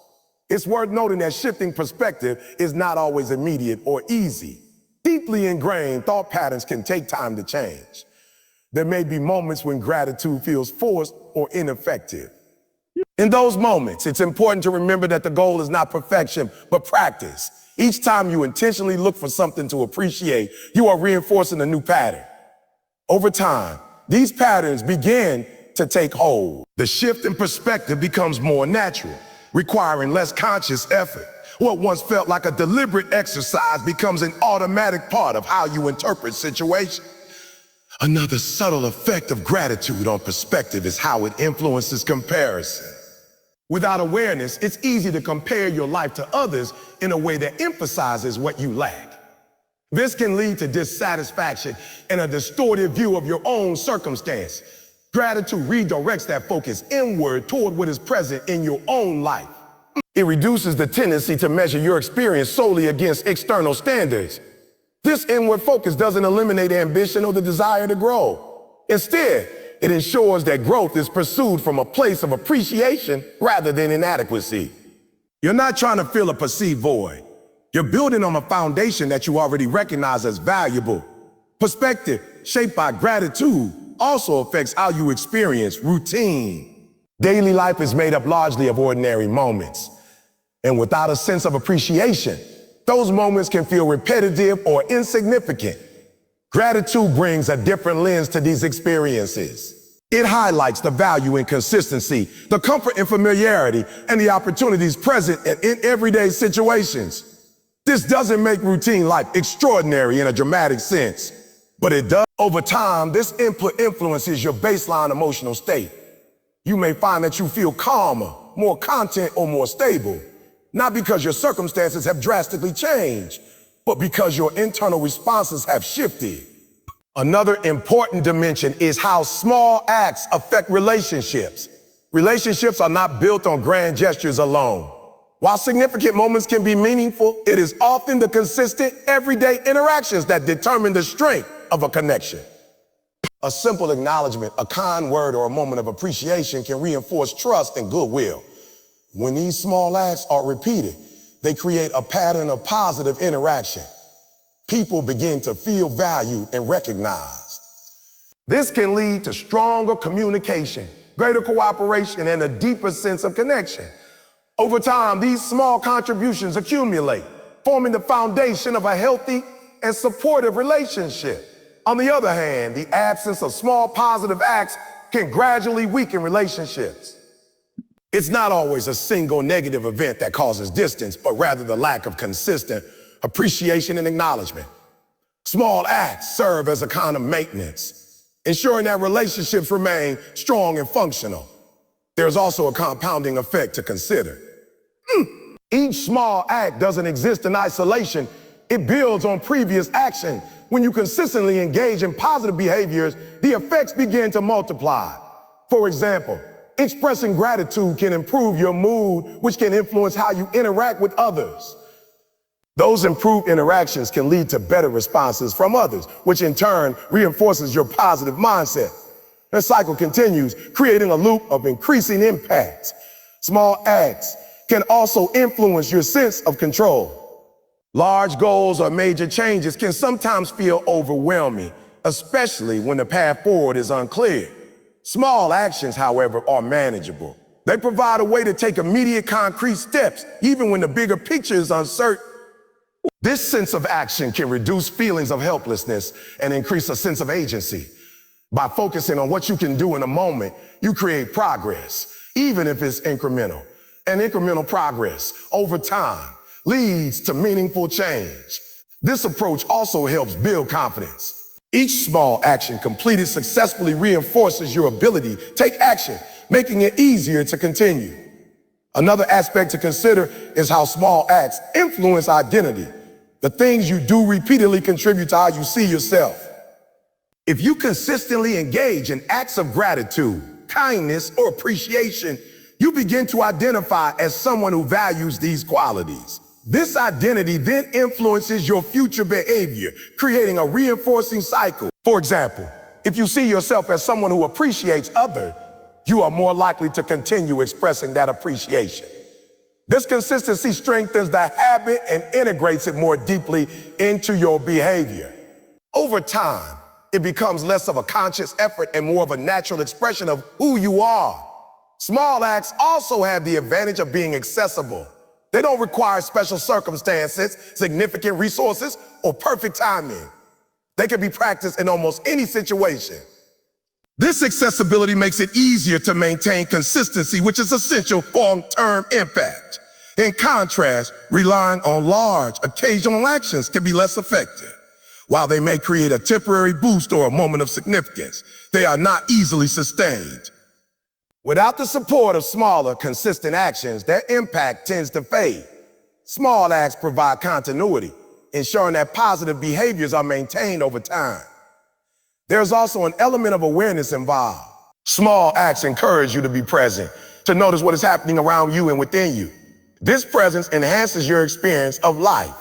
It's worth noting that shifting perspective is not always immediate or easy. Deeply ingrained thought patterns can take time to change. There may be moments when gratitude feels forced or ineffective. In those moments, it's important to remember that the goal is not perfection, but practice. Each time you intentionally look for something to appreciate, you are reinforcing a new pattern. Over time, these patterns begin to take hold. The shift in perspective becomes more natural, requiring less conscious effort. What once felt like a deliberate exercise becomes an automatic part of how you interpret situations. Another subtle effect of gratitude on perspective is how it influences comparison. Without awareness, it's easy to compare your life to others in a way that emphasizes what you lack. This can lead to dissatisfaction and a distorted view of your own circumstance. Gratitude redirects that focus inward toward what is present in your own life. It reduces the tendency to measure your experience solely against external standards. This inward focus doesn't eliminate ambition or the desire to grow. Instead, it ensures that growth is pursued from a place of appreciation rather than inadequacy. You're not trying to fill a perceived void. You're building on a foundation that you already recognize as valuable. Perspective, shaped by gratitude, also affects how you experience routine. Daily life is made up largely of ordinary moments. And without a sense of appreciation, those moments can feel repetitive or insignificant. Gratitude brings a different lens to these experiences. It highlights the value in consistency, the comfort in familiarity, and the opportunities present in everyday situations. This doesn't make routine life extraordinary in a dramatic sense, but it does. Over time, this input influences your baseline emotional state. You may find that you feel calmer, more content, or more stable, not because your circumstances have drastically changed, but because your internal responses have shifted. Another important dimension is how small acts affect relationships. Relationships are not built on grand gestures alone. While significant moments can be meaningful, it is often the consistent, everyday interactions that determine the strength of a connection. A simple acknowledgement, a kind word, or a moment of appreciation can reinforce trust and goodwill. When these small acts are repeated, they create a pattern of positive interaction. People begin to feel valued and recognized. This can lead to stronger communication, greater cooperation, and a deeper sense of connection. Over time, these small contributions accumulate, forming the foundation of a healthy and supportive relationship. On the other hand, the absence of small positive acts can gradually weaken relationships. It's not always a single negative event that causes distance, but rather the lack of consistent appreciation and acknowledgement. Small acts serve as a kind of maintenance, ensuring that relationships remain strong and functional. There's also a compounding effect to consider. Each small act doesn't exist in isolation. It builds on previous action. When you consistently engage in positive behaviors, the effects begin to multiply. For example, expressing gratitude can improve your mood, which can influence how you interact with others. Those improved interactions can lead to better responses from others, which in turn reinforces your positive mindset. The cycle continues, creating a loop of increasing impact. Small acts can also influence your sense of control. Large goals or major changes can sometimes feel overwhelming, especially when the path forward is unclear. Small actions, however, are manageable. They provide a way to take immediate concrete steps, even when the bigger picture is uncertain. This sense of action can reduce feelings of helplessness and increase a sense of agency. By focusing on what you can do in a moment, you create progress, even if it's incremental. And incremental progress over time leads to meaningful change. This approach also helps build confidence. Each small action completed successfully reinforces your ability to take action, making it easier to continue. Another aspect to consider is how small acts influence identity. The things you do repeatedly contribute to how you see yourself. If you consistently engage in acts of gratitude, kindness, or appreciation, you begin to identify as someone who values these qualities. This identity then influences your future behavior, creating a reinforcing cycle. For example, If you see yourself as someone who appreciates others, you are more likely to continue expressing that appreciation. This consistency strengthens the habit and integrates it more deeply into your behavior. Over time, it becomes less of a conscious effort and more of a natural expression of who you are. Small acts also have the advantage of being accessible. They don't require special circumstances, significant resources, or perfect timing. They can be practiced in almost any situation. This accessibility makes it easier to maintain consistency, which is essential for long-term impact. In contrast, relying on large, occasional actions can be less effective. While they may create a temporary boost or a moment of significance, they are not easily sustained. Without the support of smaller, consistent actions, their impact tends to fade. Small acts provide continuity, ensuring that positive behaviors are maintained over time. There's also an element of awareness involved. Small acts encourage you to be present, to notice what is happening around you and within you. This presence enhances your experience of life.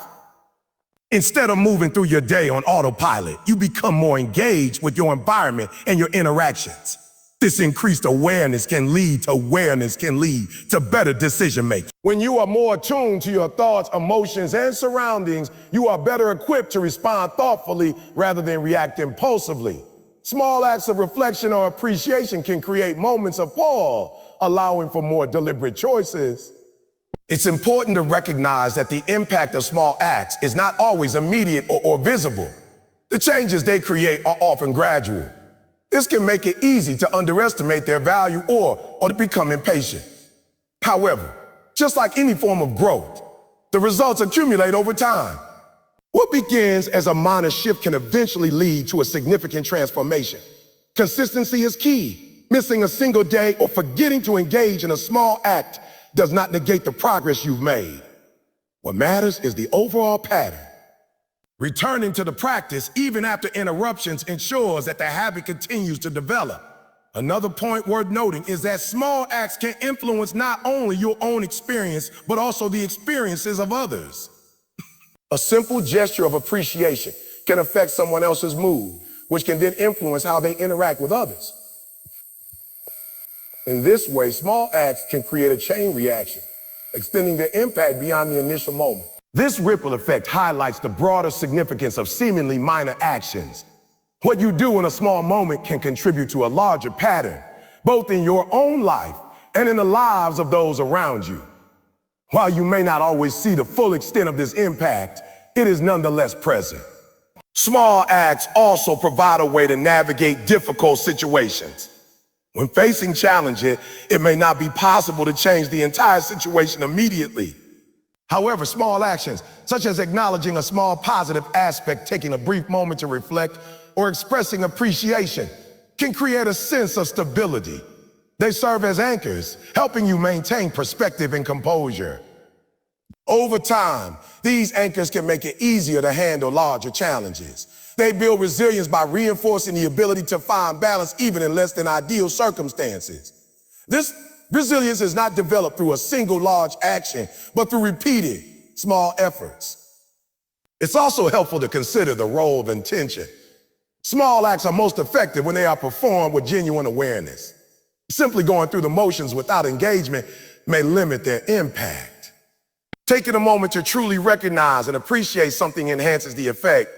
Instead of moving through your day on autopilot, you become more engaged with your environment and your interactions. This increased awareness can lead to better decision making. When you are more attuned to your thoughts, emotions, and surroundings, you are better equipped to respond thoughtfully rather than react impulsively. Small acts of reflection or appreciation can create moments of pause, allowing for more deliberate choices. It's important to recognize that the impact of small acts is not always immediate or visible. The changes they create are often gradual. This can make it easy to underestimate their value or to become impatient. However, just like any form of growth, the results accumulate over time. What begins as a minor shift can eventually lead to a significant transformation. Consistency is key. Missing a single day or forgetting to engage in a small act does not negate the progress you've made. What matters is the overall pattern. Returning to the practice, even after interruptions, ensures that the habit continues to develop. Another point worth noting is that small acts can influence not only your own experience, but also the experiences of others. A simple gesture of appreciation can affect someone else's mood, which can then influence how they interact with others. In this way, small acts can create a chain reaction, extending their impact beyond the initial moment. This ripple effect highlights the broader significance of seemingly minor actions. What you do in a small moment can contribute to a larger pattern, both in your own life and in the lives of those around you. While you may not always see the full extent of this impact, it is nonetheless present. Small acts also provide a way to navigate difficult situations. When facing challenges, it may not be possible to change the entire situation immediately. However, small actions, such as acknowledging a small positive aspect, taking a brief moment to reflect, or expressing appreciation, can create a sense of stability. They serve as anchors, helping you maintain perspective and composure. Over time, these anchors can make it easier to handle larger challenges. They build resilience by reinforcing the ability to find balance even in less than ideal circumstances. This resilience is not developed through a single large action, but through repeated small efforts. It's also helpful to consider the role of intention. Small acts are most effective when they are performed with genuine awareness. Simply going through the motions without engagement may limit their impact. Taking a moment to truly recognize and appreciate something enhances the effect,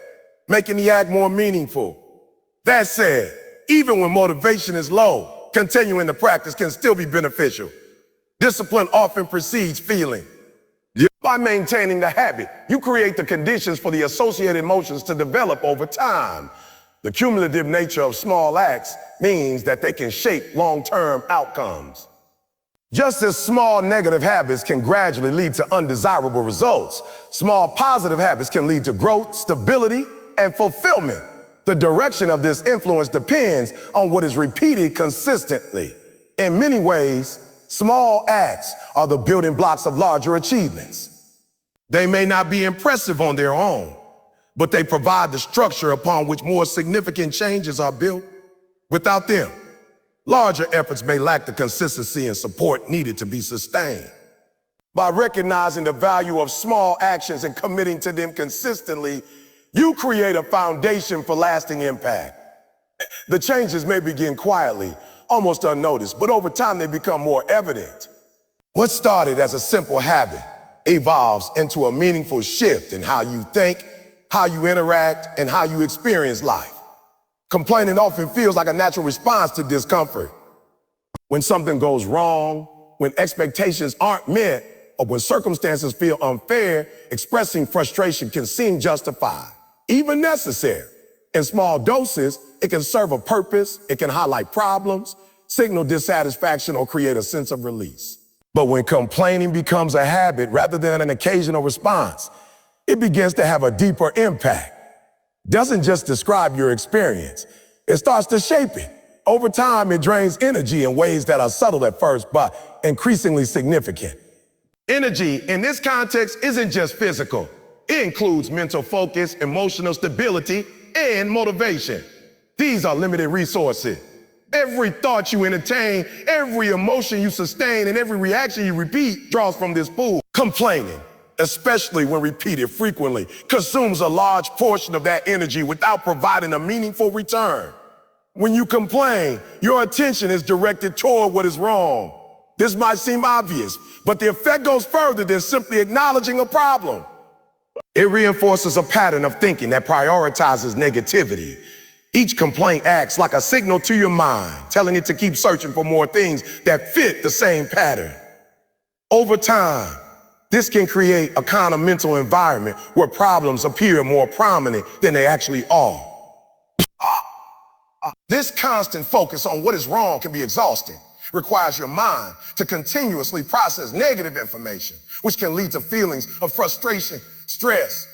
making the act more meaningful. That said, even when motivation is low, continuing the practice can still be beneficial. Discipline often precedes feeling. By maintaining the habit, you create the conditions for the associated emotions to develop over time. The cumulative nature of small acts means that they can shape long-term outcomes. Just as small negative habits can gradually lead to undesirable results, small positive habits can lead to growth, stability, and fulfillment. The direction of this influence depends on what is repeated consistently. In many ways, small acts are the building blocks of larger achievements. They may not be impressive on their own, but they provide the structure upon which more significant changes are built. Without them, larger efforts may lack the consistency and support needed to be sustained. By recognizing the value of small actions and committing to them consistently, you create a foundation for lasting impact. The changes may begin quietly, almost unnoticed, but over time they become more evident. What started as a simple habit evolves into a meaningful shift in how you think, how you interact, and how you experience life. Complaining often feels like a natural response to discomfort. When something goes wrong, when expectations aren't met, or when circumstances feel unfair, expressing frustration can seem justified, even necessary. In small doses, it can serve a purpose, it can highlight problems, signal dissatisfaction, or create a sense of release. But when complaining becomes a habit rather than an occasional response, it begins to have a deeper impact. It doesn't just describe your experience, it starts to shape it. Over time, it drains energy in ways that are subtle at first, but increasingly significant. Energy in this context isn't just physical. It includes mental focus, emotional stability, and motivation. These are limited resources. Every thought you entertain, every emotion you sustain, and every reaction you repeat draws from this pool. Complaining, especially when repeated frequently, consumes a large portion of that energy without providing a meaningful return. When you complain, your attention is directed toward what is wrong. This might seem obvious, but the effect goes further than simply acknowledging a problem. It reinforces a pattern of thinking that prioritizes negativity. Each complaint acts like a signal to your mind, telling it to keep searching for more things that fit the same pattern. Over time, this can create a kind of mental environment where problems appear more prominent than they actually are. This constant focus on what is wrong can be exhausting. It requires your mind to continuously process negative information, which can lead to feelings of frustration, stress,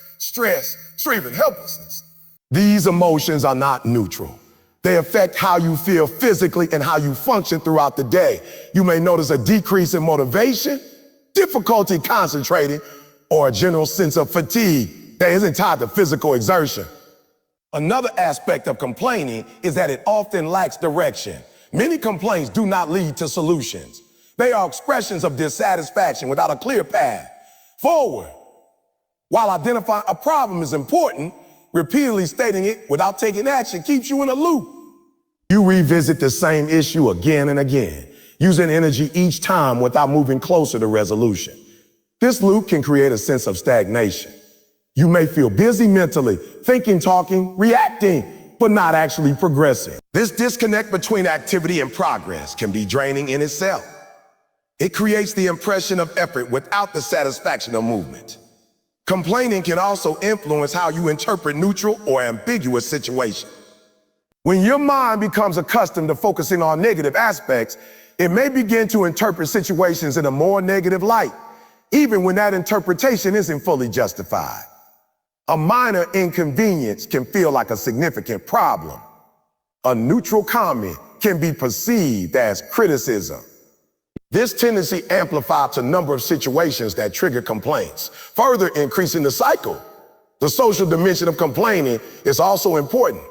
or even helplessness. These emotions are not neutral. They affect how you feel physically and how you function throughout the day. You may notice a decrease in motivation, difficulty concentrating, or a general sense of fatigue that isn't tied to physical exertion. Another aspect of complaining is that it often lacks direction. Many complaints do not lead to solutions. They are expressions of dissatisfaction without a clear path forward. While identifying a problem is important, repeatedly stating it without taking action keeps you in a loop. You revisit the same issue again and again, using energy each time without moving closer to resolution. This loop can create a sense of stagnation. You may feel busy mentally, thinking, talking, reacting, but not actually progressing. This disconnect between activity and progress can be draining in itself. It creates the impression of effort without the satisfaction of movement. Complaining can also influence how you interpret neutral or ambiguous situations. When your mind becomes accustomed to focusing on negative aspects, it may begin to interpret situations in a more negative light, even when that interpretation isn't fully justified. A minor inconvenience can feel like a significant problem. A neutral comment can be perceived as criticism. This tendency amplifies a number of situations that trigger complaints, further increasing the cycle. The social dimension of complaining is also important.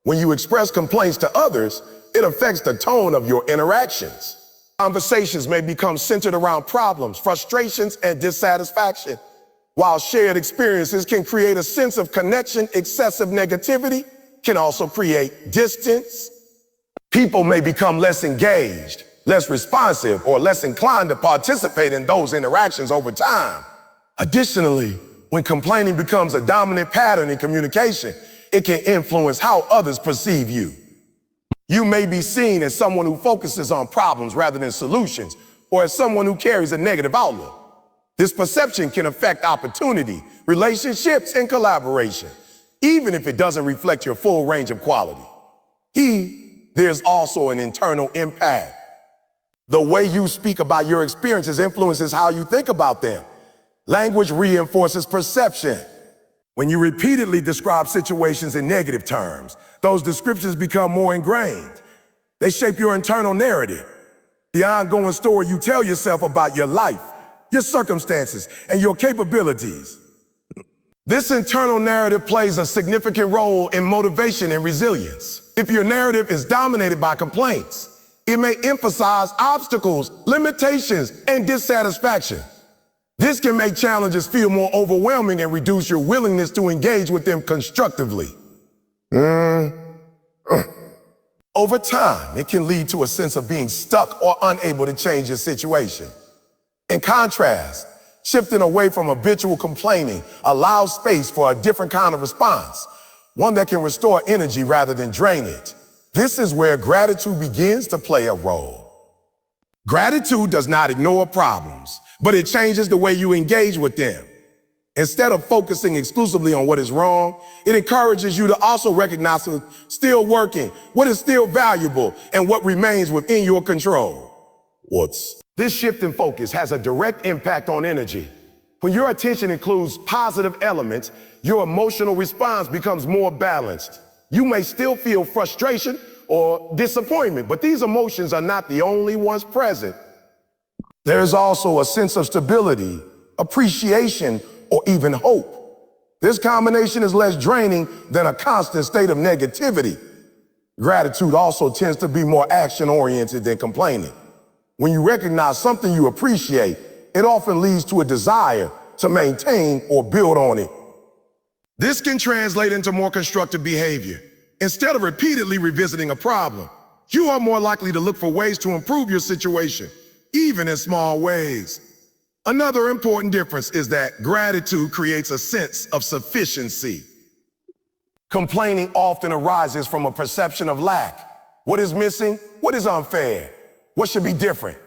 When you express complaints to others, it affects the tone of your interactions. Conversations may become centered around problems, frustrations, and dissatisfaction. While shared experiences can create a sense of connection, excessive negativity can also create distance. People may become less engaged, less responsive, or less inclined to participate in those interactions over time. Additionally, when complaining becomes a dominant pattern in communication, it can influence how others perceive you. You may be seen as someone who focuses on problems rather than solutions, or as someone who carries a negative outlook. This perception can affect opportunity, relationships, and collaboration, even if it doesn't reflect your full range of quality. There's also an internal impact. The way you speak about your experiences influences how you think about them. Language reinforces perception. When you repeatedly describe situations in negative terms, those descriptions become more ingrained. They shape your internal narrative, the ongoing story you tell yourself about your life, your circumstances, and your capabilities. This internal narrative plays a significant role in motivation and resilience. If your narrative is dominated by complaints, it may emphasize obstacles, limitations, and dissatisfaction. This can make challenges feel more overwhelming and reduce your willingness to engage with them constructively. Over time, it can lead to a sense of being stuck or unable to change your situation. In contrast, shifting away from habitual complaining allows space for a different kind of response, one that can restore energy rather than drain it. This is where gratitude begins to play a role. Gratitude does not ignore problems, but it changes the way you engage with them. Instead of focusing exclusively on what is wrong, it encourages you to also recognize what's still working, what is still valuable, and what remains within your control. This shift in focus has a direct impact on energy. When your attention includes positive elements, your emotional response becomes more balanced. You may still feel frustration or disappointment, but these emotions are not the only ones present. There is also a sense of stability, appreciation, or even hope. This combination is less draining than a constant state of negativity. Gratitude also tends to be more action-oriented than complaining. When you recognize something you appreciate, it often leads to a desire to maintain or build on it. This can translate into more constructive behavior. Instead of repeatedly revisiting a problem, you are more likely to look for ways to improve your situation, even in small ways. Another important difference is that gratitude creates a sense of sufficiency. Complaining often arises from a perception of lack. What is missing? What is unfair? What should be different?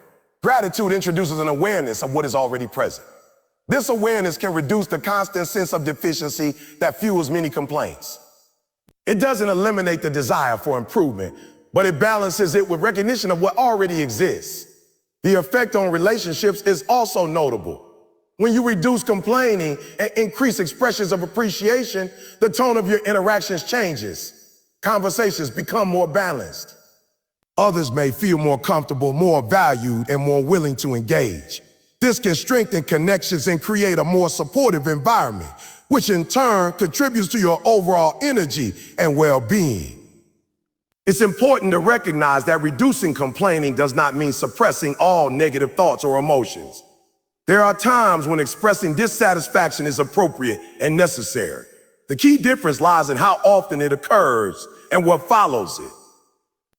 Gratitude introduces an awareness of what is already present. This awareness can reduce the constant sense of deficiency that fuels many complaints. It doesn't eliminate the desire for improvement, but it balances it with recognition of what already exists. The effect on relationships is also notable. When you reduce complaining and increase expressions of appreciation, the tone of your interactions changes. Conversations become more balanced. Others may feel more comfortable, more valued, and more willing to engage. This can strengthen connections and create a more supportive environment, which in turn contributes to your overall energy and well-being. It's important to recognize that reducing complaining does not mean suppressing all negative thoughts or emotions. There are times when expressing dissatisfaction is appropriate and necessary. The key difference lies in how often it occurs and what follows it.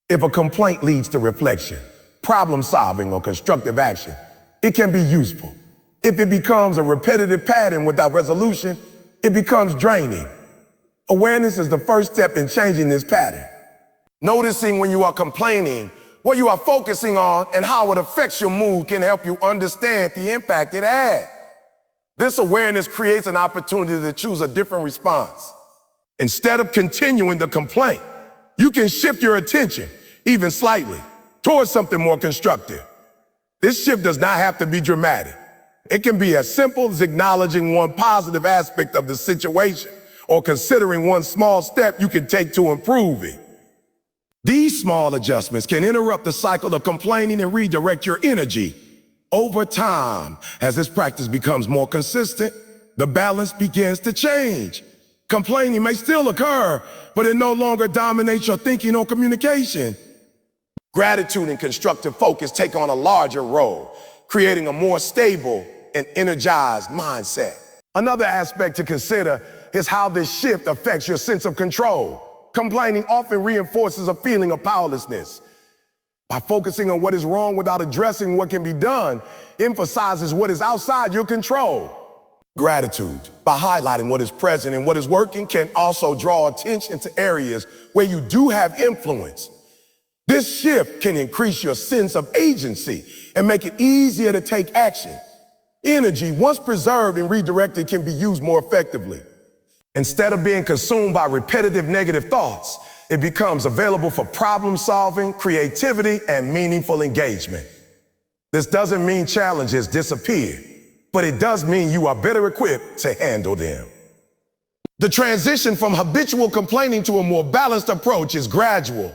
If a complaint leads to reflection, problem-solving, or constructive action, it can be useful. If it becomes a repetitive pattern without resolution, it becomes draining. Awareness is the first step in changing this pattern. Noticing when you are complaining, what you are focusing on, and how it affects your mood can help you understand the impact it had. This awareness creates an opportunity to choose a different response. Instead of continuing the complaint, you can shift your attention, even slightly, towards something more constructive. This shift does not have to be dramatic. It can be as simple as acknowledging one positive aspect of the situation or considering one small step you can take to improve it. These small adjustments can interrupt the cycle of complaining and redirect your energy. Over time, as this practice becomes more consistent, the balance begins to change. Complaining may still occur, but it no longer dominates your thinking or communication. Gratitude and constructive focus take on a larger role, creating a more stable and energized mindset. Another aspect to consider is how this shift affects your sense of control. Complaining often reinforces a feeling of powerlessness. By focusing on what is wrong without addressing what can be done, emphasizes what is outside your control. Gratitude, by highlighting what is present and what is working, can also draw attention to areas where you do have influence. This shift can increase your sense of agency and make it easier to take action. Energy, once preserved and redirected, can be used more effectively. Instead of being consumed by repetitive negative thoughts, it becomes available for problem solving, creativity, and meaningful engagement. This doesn't mean challenges disappear, but it does mean you are better equipped to handle them. The transition from habitual complaining to a more balanced approach is gradual.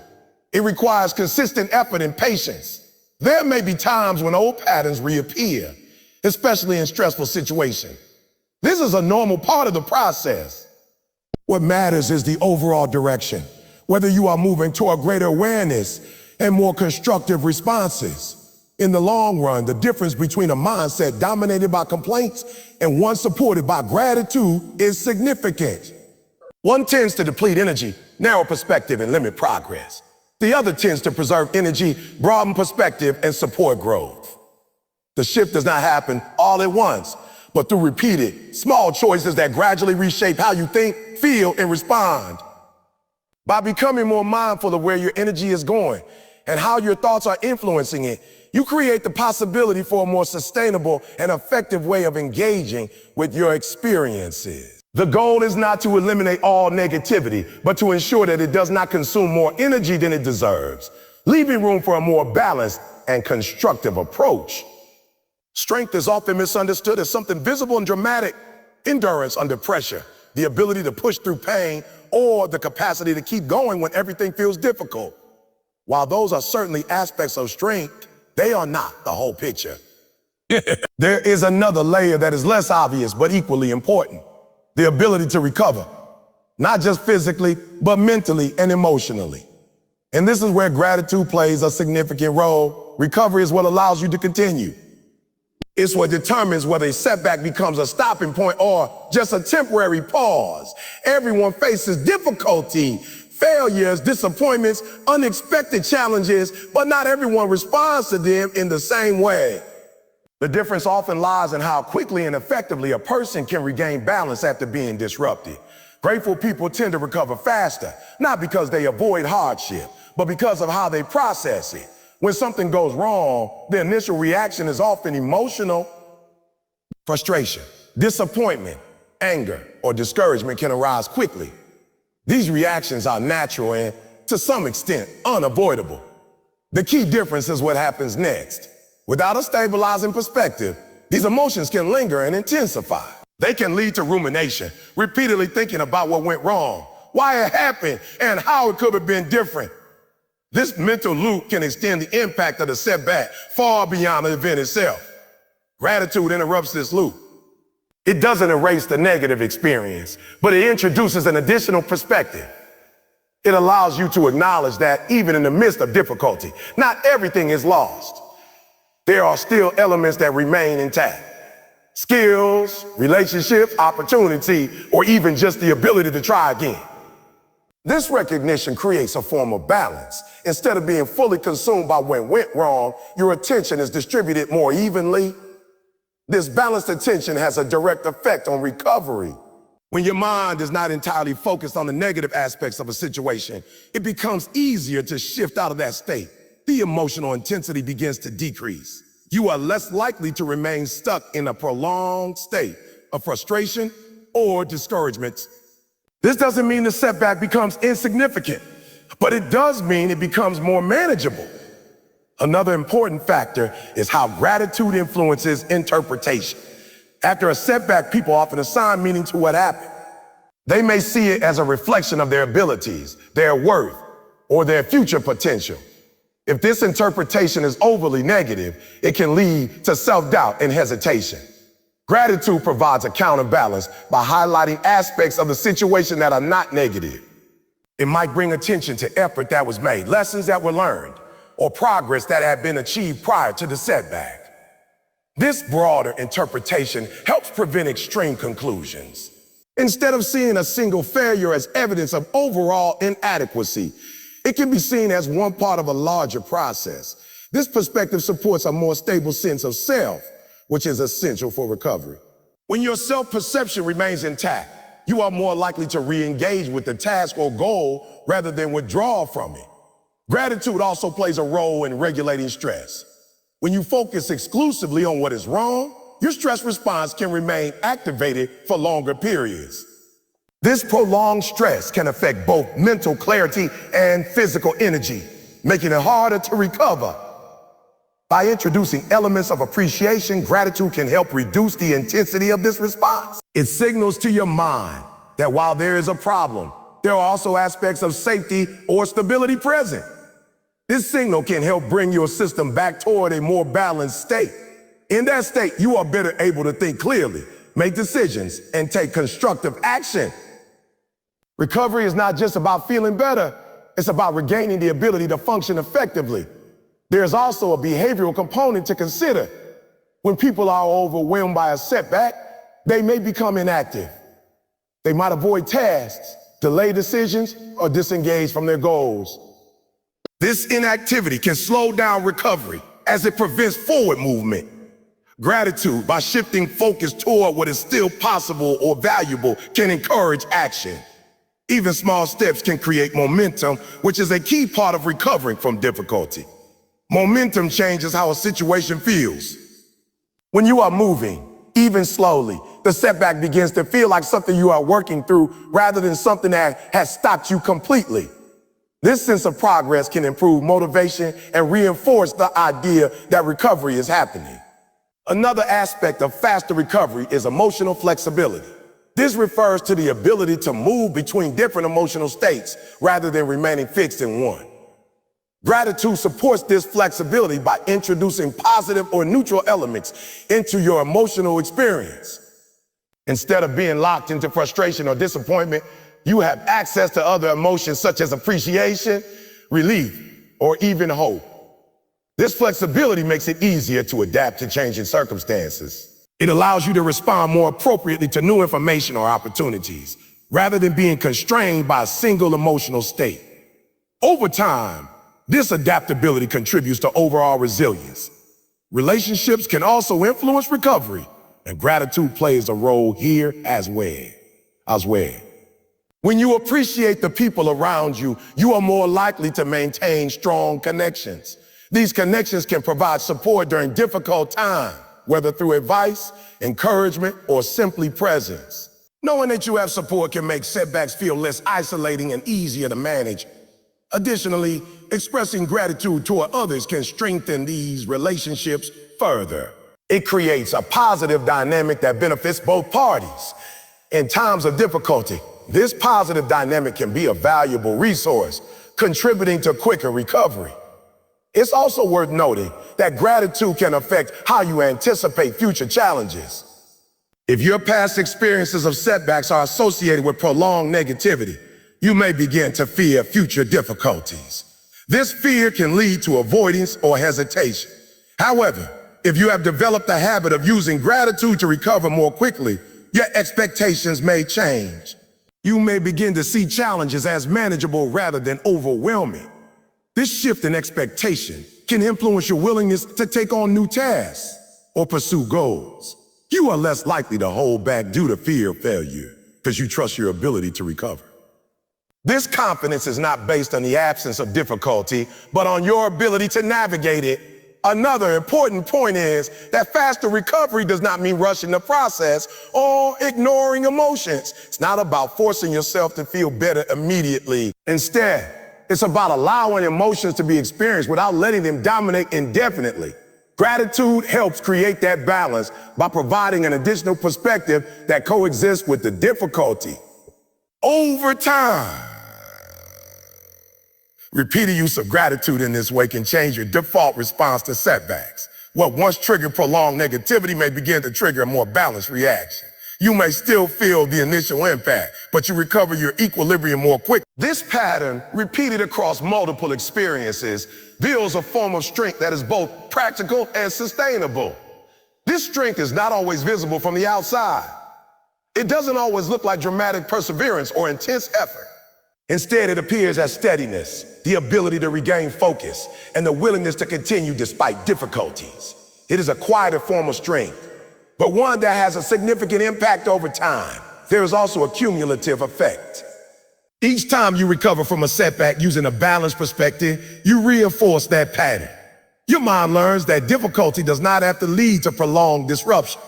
It requires consistent effort and patience. There may be times when old patterns reappear, especially in stressful situations. This is a normal part of the process. What matters is the overall direction, whether you are moving toward greater awareness and more constructive responses. In the long run, the difference between a mindset dominated by complaints and one supported by gratitude is significant. One tends to deplete energy, narrow perspective, and limit progress. The other tends to preserve energy, broaden perspective, and support growth. The shift does not happen all at once, but through repeated, small choices that gradually reshape how you think, feel, and respond. By becoming more mindful of where your energy is going and how your thoughts are influencing it, you create the possibility for a more sustainable and effective way of engaging with your experiences. The goal is not to eliminate all negativity, but to ensure that it does not consume more energy than it deserves, leaving room for a more balanced and constructive approach. Strength is often misunderstood as something visible and dramatic: endurance under pressure, the ability to push through pain, or the capacity to keep going when everything feels difficult. While those are certainly aspects of strength, they are not the whole picture. There is another layer that is less obvious but equally important: the ability to recover, not just physically, but mentally and emotionally. And this is where gratitude plays a significant role. Recovery is what allows you to continue. It's what determines whether a setback becomes a stopping point or just a temporary pause. Everyone faces difficulty, failures, disappointments, unexpected challenges, but not everyone responds to them in the same way. The difference often lies in how quickly and effectively a person can regain balance after being disrupted. Grateful people tend to recover faster, not because they avoid hardship, but because of how they process it. When something goes wrong, the initial reaction is often emotional. Frustration, disappointment, anger, or discouragement can arise quickly. These reactions are natural and, to some extent, unavoidable. The key difference is what happens next. Without a stabilizing perspective, these emotions can linger and intensify. They can lead to rumination, repeatedly thinking about what went wrong, why it happened, and how it could have been different. This mental loop can extend the impact of the setback far beyond the event itself. Gratitude interrupts this loop. It doesn't erase the negative experience, but it introduces an additional perspective. It allows you to acknowledge that even in the midst of difficulty, not everything is lost. There are still elements that remain intact. Skills, relationships, opportunity, or even just the ability to try again. This recognition creates a form of balance. Instead of being fully consumed by what went wrong, your attention is distributed more evenly. This balanced attention has a direct effect on recovery. When your mind is not entirely focused on the negative aspects of a situation, it becomes easier to shift out of that state. The emotional intensity begins to decrease. You are less likely to remain stuck in a prolonged state of frustration or discouragement. This doesn't mean the setback becomes insignificant, but it does mean it becomes more manageable. Another important factor is how gratitude influences interpretation. After a setback, people often assign meaning to what happened. They may see it as a reflection of their abilities, their worth, or their future potential. If this interpretation is overly negative, it can lead to self-doubt and hesitation. Gratitude provides a counterbalance by highlighting aspects of the situation that are not negative. It might bring attention to effort that was made, lessons that were learned, or progress that had been achieved prior to the setback. This broader interpretation helps prevent extreme conclusions. Instead of seeing a single failure as evidence of overall inadequacy, it can be seen as one part of a larger process. This perspective supports a more stable sense of self, which is essential for recovery. When your self-perception remains intact, you are more likely to re-engage with the task or goal rather than withdraw from it. Gratitude also plays a role in regulating stress. When you focus exclusively on what is wrong, your stress response can remain activated for longer periods. This prolonged stress can affect both mental clarity and physical energy, making it harder to recover. By introducing elements of appreciation, gratitude can help reduce the intensity of this response. It signals to your mind that while there is a problem, there are also aspects of safety or stability present. This signal can help bring your system back toward a more balanced state. In that state, you are better able to think clearly, make decisions, and take constructive action. Recovery is not just about feeling better, it's about regaining the ability to function effectively. There's also a behavioral component to consider. When people are overwhelmed by a setback, they may become inactive. They might avoid tasks, delay decisions, or disengage from their goals. This inactivity can slow down recovery as it prevents forward movement. Gratitude, by shifting focus toward what is still possible or valuable, can encourage action. Even small steps can create momentum, which is a key part of recovering from difficulty. Momentum changes how a situation feels. When you are moving, even slowly, the setback begins to feel like something you are working through rather than something that has stopped you completely. This sense of progress can improve motivation and reinforce the idea that recovery is happening. Another aspect of faster recovery is emotional flexibility. This refers to the ability to move between different emotional states rather than remaining fixed in one. Gratitude supports this flexibility by introducing positive or neutral elements into your emotional experience. Instead of being locked into frustration or disappointment, you have access to other emotions such as appreciation, relief, or even hope. This flexibility makes it easier to adapt to changing circumstances. It allows you to respond more appropriately to new information or opportunities, rather than being constrained by a single emotional state. Over time, this adaptability contributes to overall resilience. Relationships can also influence recovery, and gratitude plays a role here as well. When you appreciate the people around you, you are more likely to maintain strong connections. These connections can provide support during difficult times, whether through advice, encouragement, or simply presence. Knowing that you have support can make setbacks feel less isolating and easier to manage. Additionally, expressing gratitude toward others can strengthen these relationships further. It creates a positive dynamic that benefits both parties. In times of difficulty, this positive dynamic can be a valuable resource, contributing to quicker recovery. It's also worth noting that gratitude can affect how you anticipate future challenges. If your past experiences of setbacks are associated with prolonged negativity, you may begin to fear future difficulties. This fear can lead to avoidance or hesitation. However, if you have developed the habit of using gratitude to recover more quickly, your expectations may change. You may begin to see challenges as manageable rather than overwhelming. This shift in expectation can influence your willingness to take on new tasks or pursue goals. You are less likely to hold back due to fear of failure because you trust your ability to recover. This confidence is not based on the absence of difficulty, but on your ability to navigate it. Another important point is that faster recovery does not mean rushing the process or ignoring emotions. It's not about forcing yourself to feel better immediately. Instead, it's about allowing emotions to be experienced without letting them dominate indefinitely. Gratitude helps create that balance by providing an additional perspective that coexists with the difficulty. Over time, repeated use of gratitude in this way can change your default response to setbacks. What once triggered prolonged negativity may begin to trigger a more balanced reaction. You may still feel the initial impact, but you recover your equilibrium more quickly. This pattern, repeated across multiple experiences, builds a form of strength that is both practical and sustainable. This strength is not always visible from the outside. It doesn't always look like dramatic perseverance or intense effort. Instead, it appears as steadiness, the ability to regain focus, and the willingness to continue despite difficulties. It is a quieter form of strength, but one that has a significant impact over time. There is also a cumulative effect. Each time you recover from a setback using a balanced perspective, you reinforce that pattern. Your mind learns that difficulty does not have to lead to prolonged disruption.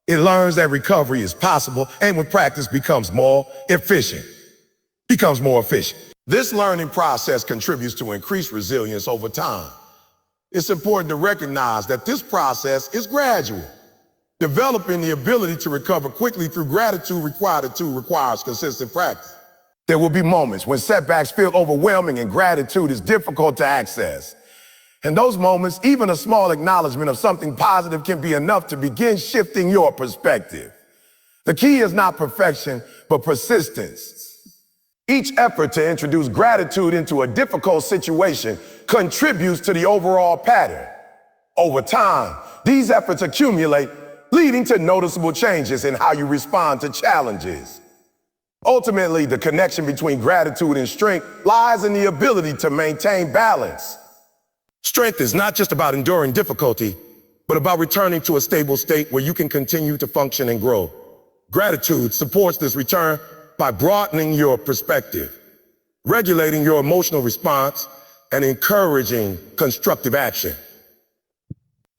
It learns that recovery is possible and with practice becomes more efficient. This learning process contributes to increased resilience over time. It's important to recognize that this process is gradual. Developing the ability to recover quickly through gratitude requires consistent practice. There will be moments when setbacks feel overwhelming and gratitude is difficult to access. In those moments, even a small acknowledgement of something positive can be enough to begin shifting your perspective. The key is not perfection, but persistence. Each effort to introduce gratitude into a difficult situation contributes to the overall pattern. Over time, these efforts accumulate, leading to noticeable changes in how you respond to challenges. Ultimately, the connection between gratitude and strength lies in the ability to maintain balance. Strength is not just about enduring difficulty, but about returning to a stable state where you can continue to function and grow. Gratitude supports this return by broadening your perspective, regulating your emotional response, and encouraging constructive action.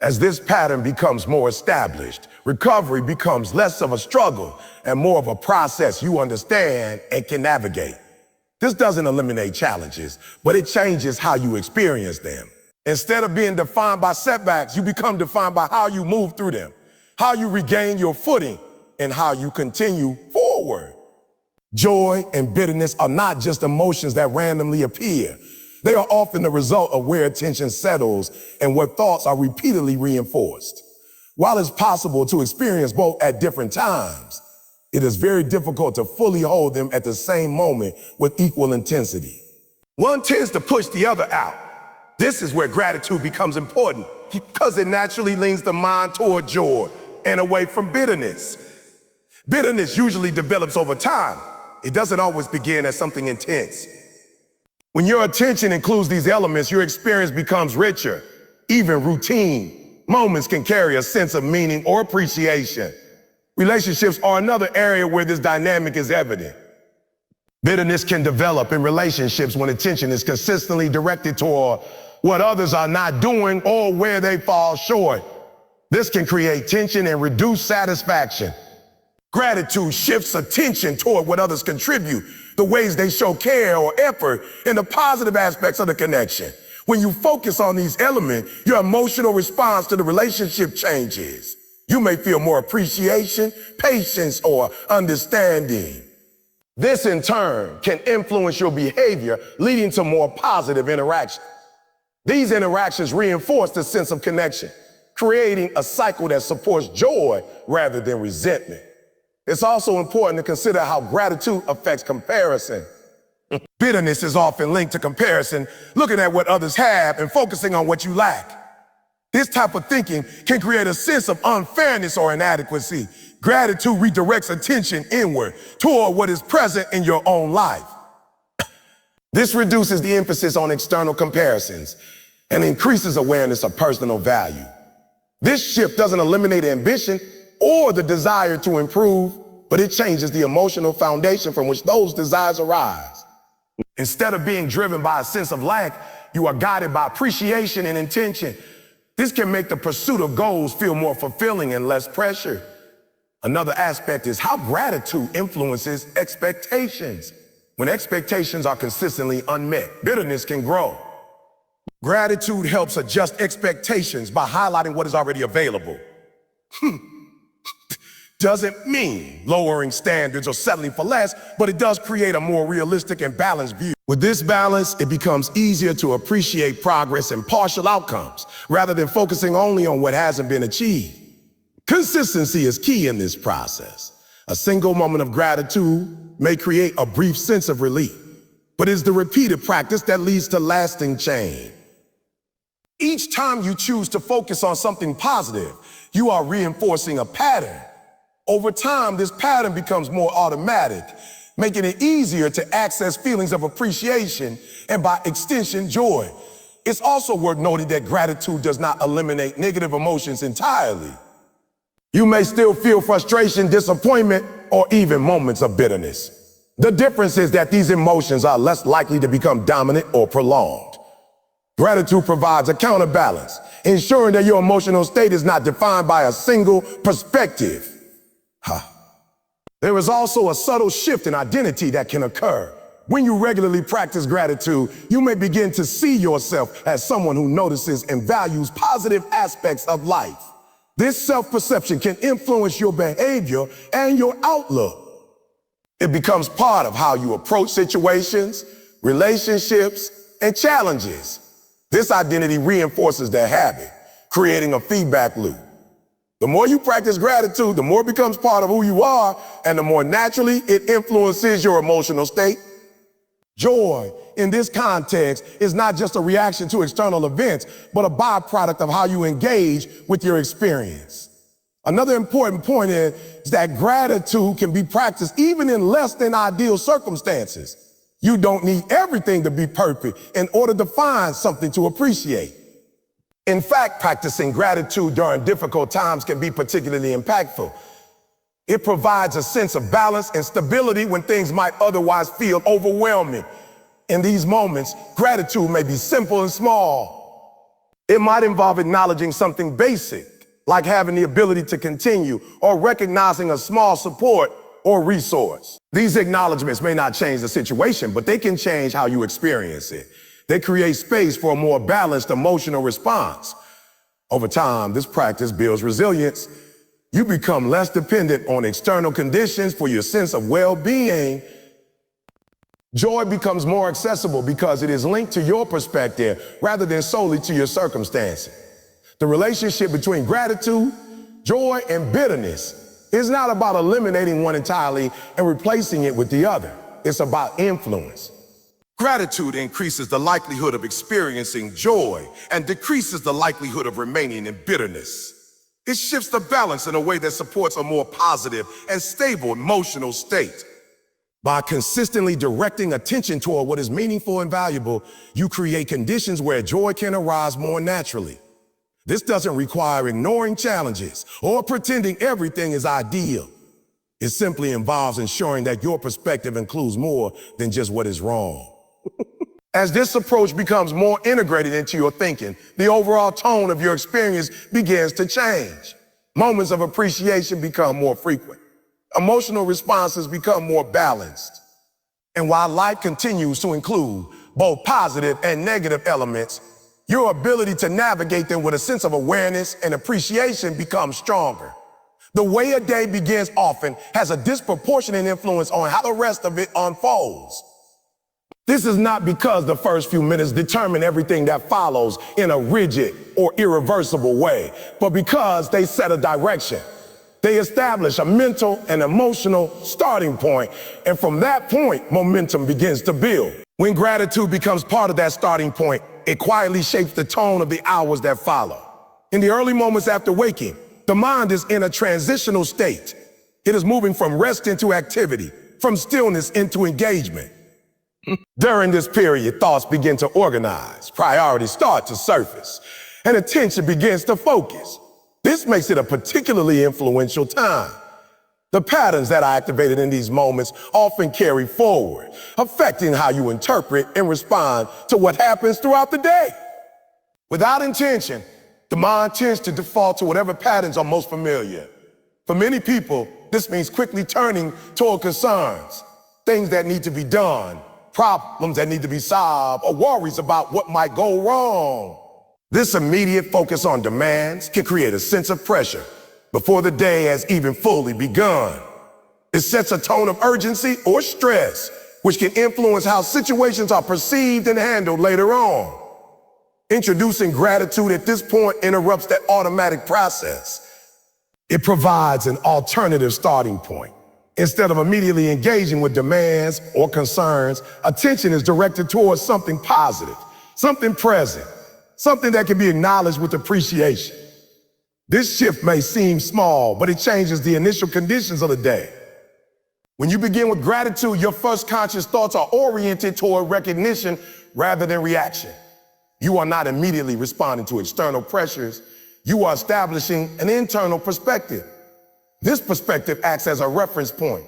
As this pattern becomes more established, recovery becomes less of a struggle and more of a process you understand and can navigate. This doesn't eliminate challenges, but it changes how you experience them. Instead of being defined by setbacks, you become defined by how you move through them, how you regain your footing, and how you continue forward. Joy and bitterness are not just emotions that randomly appear. They are often the result of where attention settles and where thoughts are repeatedly reinforced. While it's possible to experience both at different times, it is very difficult to fully hold them at the same moment with equal intensity. One tends to push the other out. This is where gratitude becomes important because it naturally leans the mind toward joy and away from bitterness. Bitterness usually develops over time. It doesn't always begin as something intense. When your attention includes these elements, your experience becomes richer. Even routine moments can carry a sense of meaning or appreciation. Relationships are another area where this dynamic is evident. Bitterness can develop in relationships when attention is consistently directed toward what others are not doing or where they fall short. This can create tension and reduce satisfaction. Gratitude shifts attention toward what others contribute, the ways they show care or effort, and the positive aspects of the connection. When you focus on these elements, your emotional response to the relationship changes. You may feel more appreciation, patience, or understanding. This, in turn, can influence your behavior, leading to more positive interaction. These interactions reinforce the sense of connection, creating a cycle that supports joy rather than resentment. It's also important to consider how gratitude affects comparison. Bitterness is often linked to comparison, looking at what others have and focusing on what you lack. This type of thinking can create a sense of unfairness or inadequacy. Gratitude redirects attention inward toward what is present in your own life. This reduces the emphasis on external comparisons and increases awareness of personal value. This shift doesn't eliminate ambition or the desire to improve, but it changes the emotional foundation from which those desires arise. Instead of being driven by a sense of lack, you are guided by appreciation and intention. This can make the pursuit of goals feel more fulfilling and less pressure. Another aspect is how gratitude influences expectations. When expectations are consistently unmet, bitterness can grow. Gratitude helps adjust expectations by highlighting what is already available. Doesn't mean lowering standards or settling for less, but it does create a more realistic and balanced view. With this balance, it becomes easier to appreciate progress and partial outcomes, rather than focusing only on what hasn't been achieved. Consistency is key in this process. A single moment of gratitude may create a brief sense of relief, but it's the repeated practice that leads to lasting change. Each time you choose to focus on something positive, you are reinforcing a pattern. Over time, this pattern becomes more automatic, making it easier to access feelings of appreciation and, by extension, joy. It's also worth noting that gratitude does not eliminate negative emotions entirely. You may still feel frustration, disappointment, or even moments of bitterness. The difference is that these emotions are less likely to become dominant or prolonged. Gratitude provides a counterbalance, ensuring that your emotional state is not defined by a single perspective. There is also a subtle shift in identity that can occur. When you regularly practice gratitude, you may begin to see yourself as someone who notices and values positive aspects of life. This self-perception can influence your behavior and your outlook. It becomes part of how you approach situations, relationships, and challenges. This identity reinforces the habit, creating a feedback loop. The more you practice gratitude, the more it becomes part of who you are, and the more naturally it influences your emotional state. Joy, in this context, is not just a reaction to external events, but a byproduct of how you engage with your experience. Another important point is that gratitude can be practiced even in less than ideal circumstances. You don't need everything to be perfect in order to find something to appreciate. In fact, practicing gratitude during difficult times can be particularly impactful. It provides a sense of balance and stability when things might otherwise feel overwhelming. In these moments, gratitude may be simple and small. It might involve acknowledging something basic, like having the ability to continue or recognizing a small support or resource. These acknowledgments may not change the situation, but they can change how you experience it. They create space for a more balanced emotional response. Over time, this practice builds resilience. You become less dependent on external conditions for your sense of well-being. Joy becomes more accessible because it is linked to your perspective rather than solely to your circumstances. The relationship between gratitude, joy, and bitterness is not about eliminating one entirely and replacing it with the other. It's about influence. Gratitude increases the likelihood of experiencing joy and decreases the likelihood of remaining in bitterness. It shifts the balance in a way that supports a more positive and stable emotional state. By consistently directing attention toward what is meaningful and valuable, you create conditions where joy can arise more naturally. This doesn't require ignoring challenges or pretending everything is ideal. It simply involves ensuring that your perspective includes more than just what is wrong. As this approach becomes more integrated into your thinking, the overall tone of your experience begins to change. Moments of appreciation become more frequent. Emotional responses become more balanced. And while life continues to include both positive and negative elements, your ability to navigate them with a sense of awareness and appreciation becomes stronger. The way a day begins often has a disproportionate influence on how the rest of it unfolds. This is not because the first few minutes determine everything that follows in a rigid or irreversible way, but because they set a direction. They establish a mental and emotional starting point, and from that point, momentum begins to build. When gratitude becomes part of that starting point, it quietly shapes the tone of the hours that follow. In the early moments after waking, the mind is in a transitional state. It is moving from rest into activity, from stillness into engagement. During this period, thoughts begin to organize, priorities start to surface, and attention begins to focus. This makes it a particularly influential time. The patterns that are activated in these moments often carry forward, affecting how you interpret and respond to what happens throughout the day. Without intention, the mind tends to default to whatever patterns are most familiar. For many people, this means quickly turning toward concerns, things that need to be done, problems that need to be solved, or worries about what might go wrong. This immediate focus on demands can create a sense of pressure before the day has even fully begun. It sets a tone of urgency or stress, which can influence how situations are perceived and handled later on. Introducing gratitude at this point interrupts that automatic process. It provides an alternative starting point. Instead of immediately engaging with demands or concerns, attention is directed towards something positive, something present, something that can be acknowledged with appreciation. This shift may seem small, but it changes the initial conditions of the day. When you begin with gratitude, your first conscious thoughts are oriented toward recognition rather than reaction. You are not immediately responding to external pressures. You are establishing an internal perspective. This perspective acts as a reference point.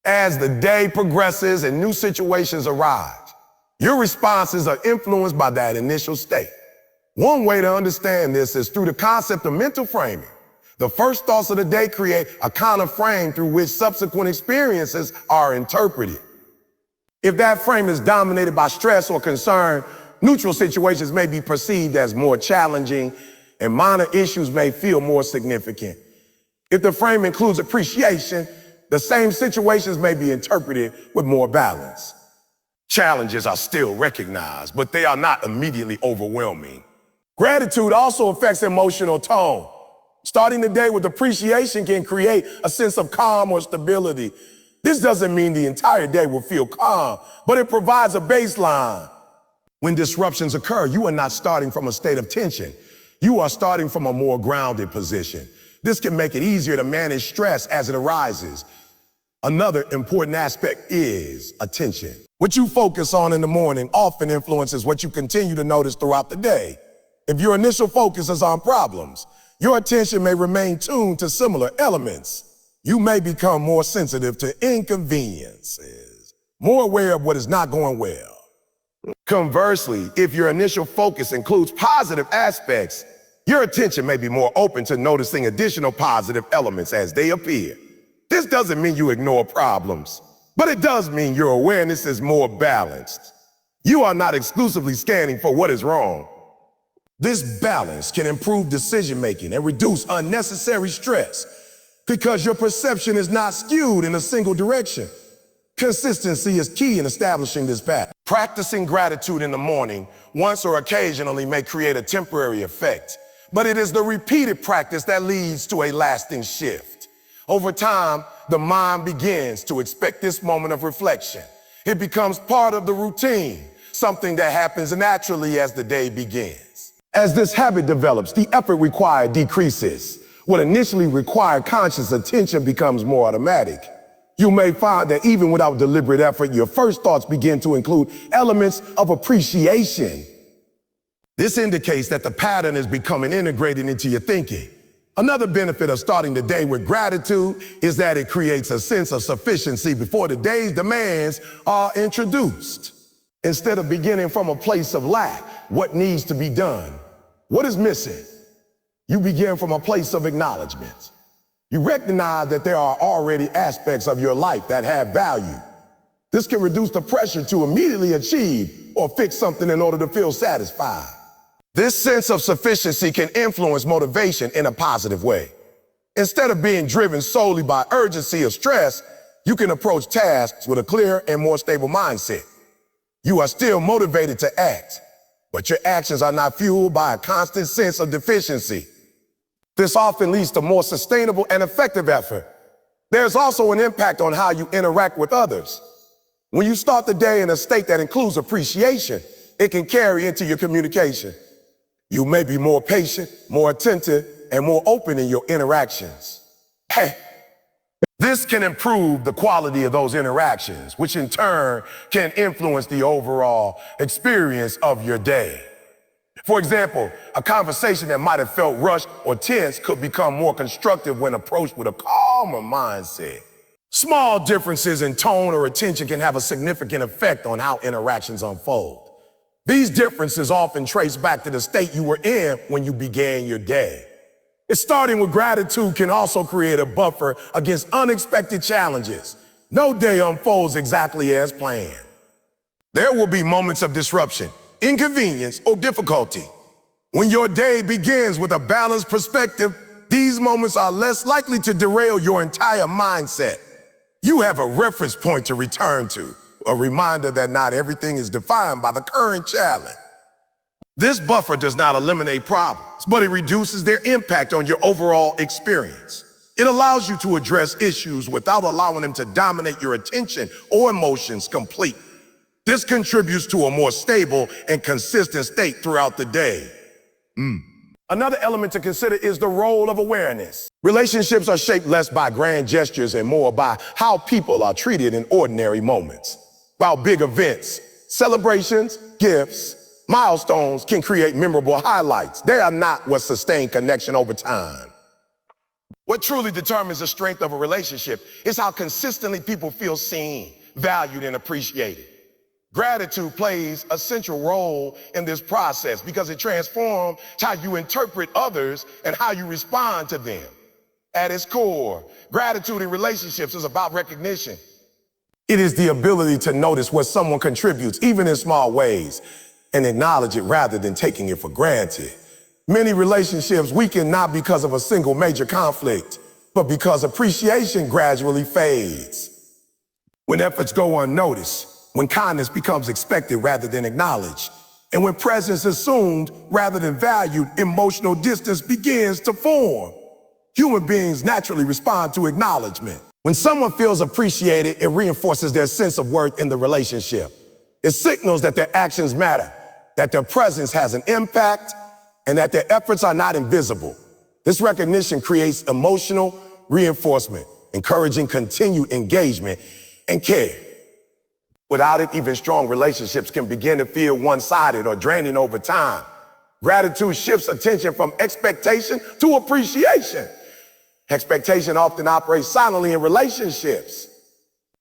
As the day progresses and new situations arise, your responses are influenced by that initial state. One way to understand this is through the concept of mental framing. The first thoughts of the day create a kind of frame through which subsequent experiences are interpreted. If that frame is dominated by stress or concern, neutral situations may be perceived as more challenging, and minor issues may feel more significant. If the frame includes appreciation, the same situations may be interpreted with more balance. Challenges are still recognized, but they are not immediately overwhelming. Gratitude also affects emotional tone. Starting the day with appreciation can create a sense of calm or stability. This doesn't mean the entire day will feel calm, but it provides a baseline. When disruptions occur, you are not starting from a state of tension. You are starting from a more grounded position. This can make it easier to manage stress as it arises. Another important aspect is attention. What you focus on in the morning often influences what you continue to notice throughout the day. If your initial focus is on problems, your attention may remain tuned to similar elements. You may become more sensitive to inconveniences, more aware of what is not going well. Conversely, if your initial focus includes positive aspects, your attention may be more open to noticing additional positive elements as they appear. This doesn't mean you ignore problems, but it does mean your awareness is more balanced. You are not exclusively scanning for what is wrong. This balance can improve decision-making and reduce unnecessary stress because your perception is not skewed in a single direction. Consistency is key in establishing this pattern. Practicing gratitude in the morning, once or occasionally, may create a temporary effect, but it is the repeated practice that leads to a lasting shift. Over time, the mind begins to expect this moment of reflection. It becomes part of the routine, something that happens naturally as the day begins. As this habit develops, the effort required decreases. What initially required conscious attention becomes more automatic. You may find that even without deliberate effort, your first thoughts begin to include elements of appreciation. This indicates that the pattern is becoming integrated into your thinking. Another benefit of starting the day with gratitude is that it creates a sense of sufficiency before the day's demands are introduced. Instead of beginning from a place of lack, what needs to be done, what is missing, you begin from a place of acknowledgement. You recognize that there are already aspects of your life that have value. This can reduce the pressure to immediately achieve or fix something in order to feel satisfied. This sense of sufficiency can influence motivation in a positive way. Instead of being driven solely by urgency or stress, you can approach tasks with a clearer and more stable mindset. You are still motivated to act, but your actions are not fueled by a constant sense of deficiency. This often leads to more sustainable and effective effort. There's also an impact on how you interact with others. When you start the day in a state that includes appreciation, it can carry into your communication. You may be more patient, more attentive, and more open in your interactions. This can improve the quality of those interactions, which in turn can influence the overall experience of your day. For example, a conversation that might have felt rushed or tense could become more constructive when approached with a calmer mindset. Small differences in tone or attention can have a significant effect on how interactions unfold. These differences often trace back to the state you were in when you began your day. Starting with gratitude can also create a buffer against unexpected challenges. No day unfolds exactly as planned. There will be moments of disruption, inconvenience, or difficulty. When your day begins with a balanced perspective, these moments are less likely to derail your entire mindset. You have a reference point to return to, a reminder that not everything is defined by the current challenge. This buffer does not eliminate problems, but it reduces their impact on your overall experience. It allows you to address issues without allowing them to dominate your attention or emotions completely. This contributes to a more stable and consistent state throughout the day. Another element to consider is the role of awareness. Relationships are shaped less by grand gestures and more by how people are treated in ordinary moments. While big events, celebrations, gifts, milestones can create memorable highlights, they are not what sustain connection over time. What truly determines the strength of a relationship is how consistently people feel seen, valued, and appreciated. Gratitude plays a central role in this process because it transforms how you interpret others and how you respond to them. At its core, gratitude in relationships is about recognition. It is the ability to notice what someone contributes, even in small ways, and acknowledge it rather than taking it for granted. Many relationships weaken not because of a single major conflict, but because appreciation gradually fades. When efforts go unnoticed, when kindness becomes expected rather than acknowledged, and when presence is assumed rather than valued, emotional distance begins to form. Human beings naturally respond to acknowledgement. When someone feels appreciated, it reinforces their sense of worth in the relationship. It signals that their actions matter, that their presence has an impact, and that their efforts are not invisible. This recognition creates emotional reinforcement, encouraging continued engagement and care. Without it, even strong relationships can begin to feel one-sided or draining over time. Gratitude shifts attention from expectation to appreciation. Expectation often operates silently in relationships.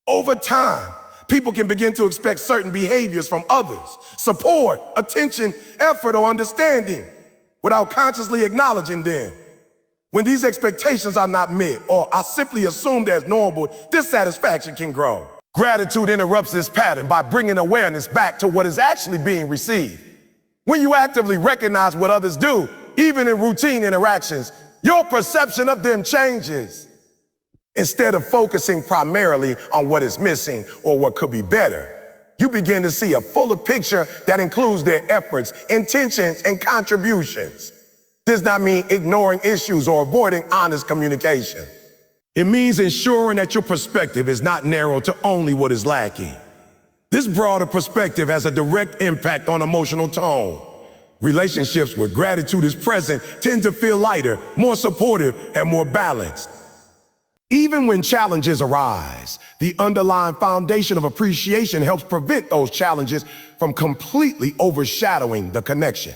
Over time, people can begin to expect certain behaviors from others, support, attention, effort, or understanding, without consciously acknowledging them. When these expectations are not met or are simply assumed as normal, dissatisfaction can grow. Gratitude interrupts this pattern by bringing awareness back to what is actually being received. When you actively recognize what others do, even in routine interactions, your perception of them changes. Instead of focusing primarily on what is missing or what could be better, you begin to see a fuller picture that includes their efforts, intentions, and contributions. This does not mean ignoring issues or avoiding honest communication. It means ensuring that your perspective is not narrowed to only what is lacking. This broader perspective has a direct impact on emotional tone. Relationships where gratitude is present tend to feel lighter, more supportive, and more balanced. Even when challenges arise, the underlying foundation of appreciation helps prevent those challenges from completely overshadowing the connection.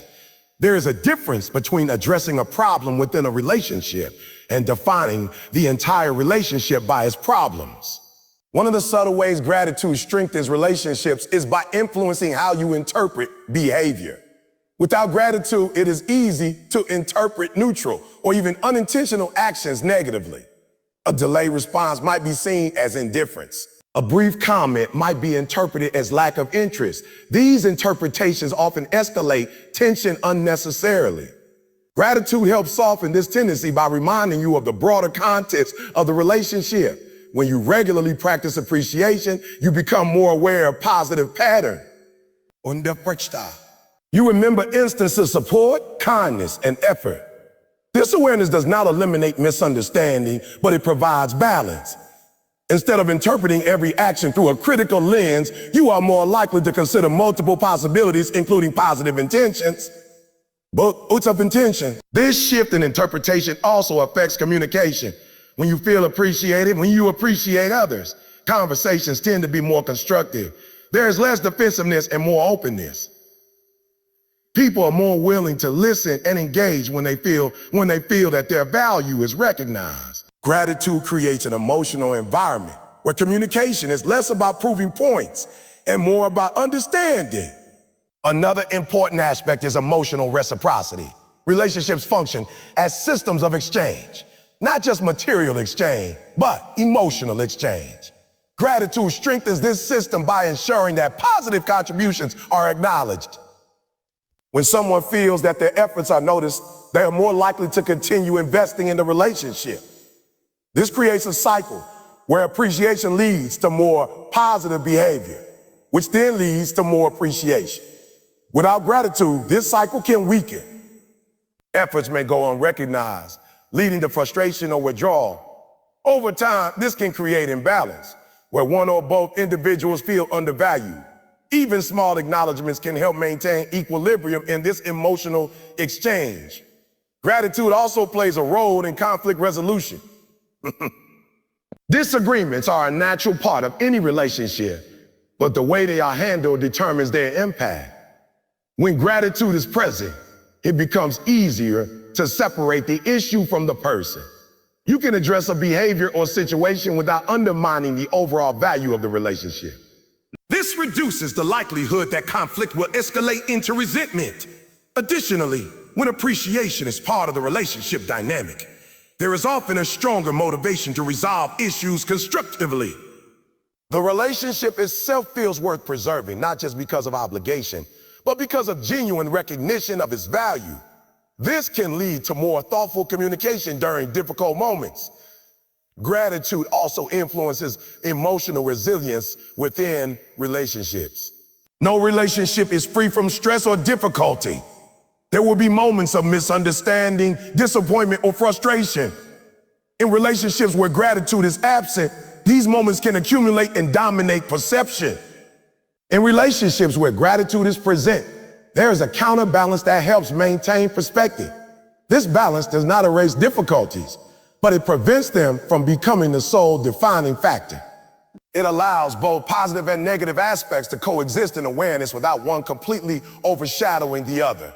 There is a difference between addressing a problem within a relationship and defining the entire relationship by its problems. One of the subtle ways gratitude strengthens relationships is by influencing how you interpret behavior. Without gratitude, it is easy to interpret neutral or even unintentional actions negatively. A delayed response might be seen as indifference. A brief comment might be interpreted as lack of interest. These interpretations often escalate tension unnecessarily. Gratitude helps soften this tendency by reminding you of the broader context of the relationship. When you regularly practice appreciation, you become more aware of positive patterns. You remember instances of support, kindness, and effort. This awareness does not eliminate misunderstanding, but it provides balance. Instead of interpreting every action through a critical lens, you are more likely to consider multiple possibilities, including positive intentions. But what's up intention? This shift in interpretation also affects communication. When you feel appreciated, when you appreciate others, conversations tend to be more constructive. There is less defensiveness and more openness. People are more willing to listen and engage when they feel that their value is recognized. Gratitude creates an emotional environment where communication is less about proving points and more about understanding. Another important aspect is emotional reciprocity. Relationships function as systems of exchange, not just material exchange, but emotional exchange. Gratitude strengthens this system by ensuring that positive contributions are acknowledged. When someone feels that their efforts are noticed, they are more likely to continue investing in the relationship. This creates a cycle where appreciation leads to more positive behavior, which then leads to more appreciation. Without gratitude, this cycle can weaken. Efforts may go unrecognized, leading to frustration or withdrawal. Over time, this can create imbalance, where one or both individuals feel undervalued. Even small acknowledgments can help maintain equilibrium in this emotional exchange. Gratitude also plays a role in conflict resolution. Disagreements are a natural part of any relationship, but the way they are handled determines their impact. When gratitude is present, it becomes easier to separate the issue from the person. You can address a behavior or situation without undermining the overall value of the relationship. This reduces the likelihood that conflict will escalate into resentment. Additionally, when appreciation is part of the relationship dynamic, there is often a stronger motivation to resolve issues constructively. The relationship itself feels worth preserving, not just because of obligation, but because of genuine recognition of its value. This can lead to more thoughtful communication during difficult moments. Gratitude also influences emotional resilience within relationships. No relationship is free from stress or difficulty. There will be moments of misunderstanding, disappointment, or frustration. In relationships where gratitude is absent, these moments can accumulate and dominate perception. In relationships where gratitude is present, there is a counterbalance that helps maintain perspective. This balance does not erase difficulties, but it prevents them from becoming the sole defining factor. It allows both positive and negative aspects to coexist in awareness without one completely overshadowing the other.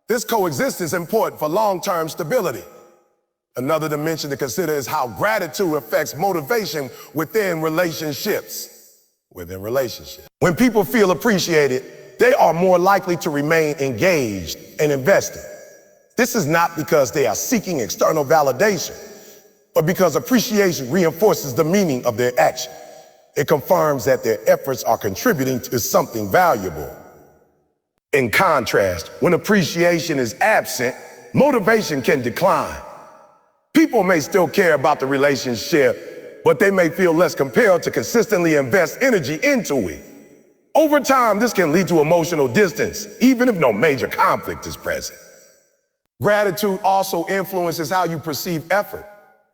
This coexistence is important for long-term stability. Another dimension to consider is how gratitude affects motivation within relationships. When people feel appreciated, they are more likely to remain engaged and invested. This is not because they are seeking external validation, but because appreciation reinforces the meaning of their action. It confirms that their efforts are contributing to something valuable. In contrast, when appreciation is absent, motivation can decline. People may still care about the relationship, but they may feel less compelled to consistently invest energy into it. Over time, this can lead to emotional distance, even if no major conflict is present. Gratitude also influences how you perceive effort.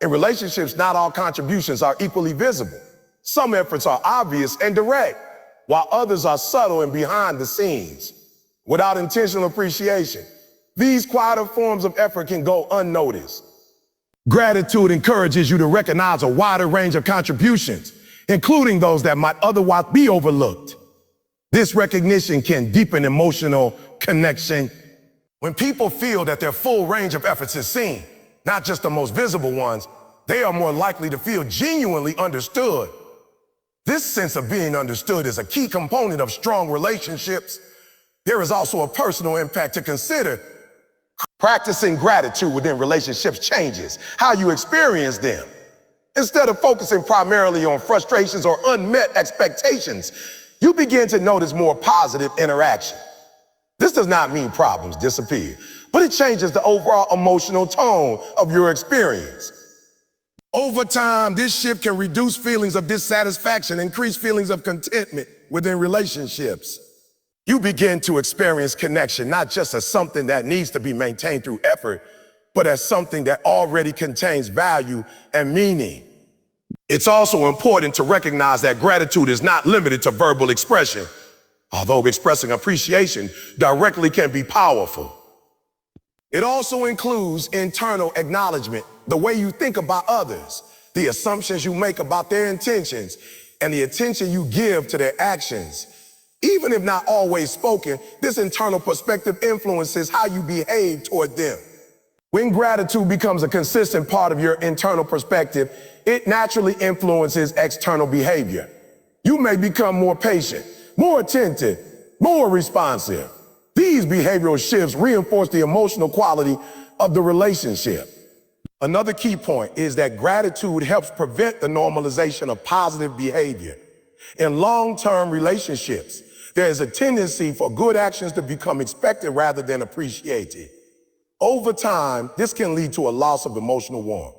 In relationships, not all contributions are equally visible. Some efforts are obvious and direct, while others are subtle and behind the scenes. Without intentional appreciation, these quieter forms of effort can go unnoticed. Gratitude encourages you to recognize a wider range of contributions, including those that might otherwise be overlooked. This recognition can deepen emotional connection. When people feel that their full range of efforts is seen, not just the most visible ones, they are more likely to feel genuinely understood. This sense of being understood is a key component of strong relationships. There is also a personal impact to consider. Practicing gratitude within relationships changes how you experience them. Instead of focusing primarily on frustrations or unmet expectations, you begin to notice more positive interaction. This does not mean problems disappear, but it changes the overall emotional tone of your experience. Over time, this shift can reduce feelings of dissatisfaction, increase feelings of contentment within relationships. You begin to experience connection not just as something that needs to be maintained through effort, but as something that already contains value and meaning. It's also important to recognize that gratitude is not limited to verbal expression, although expressing appreciation directly can be powerful. It also includes internal acknowledgement, the way you think about others, the assumptions you make about their intentions, and the attention you give to their actions. Even if not always spoken, this internal perspective influences how you behave toward them. When gratitude becomes a consistent part of your internal perspective, it naturally influences external behavior. You may become more patient, more attentive, more responsive. These behavioral shifts reinforce the emotional quality of the relationship. Another key point is that gratitude helps prevent the normalization of positive behavior. In long-term relationships, there is a tendency for good actions to become expected rather than appreciated. Over time, this can lead to a loss of emotional warmth.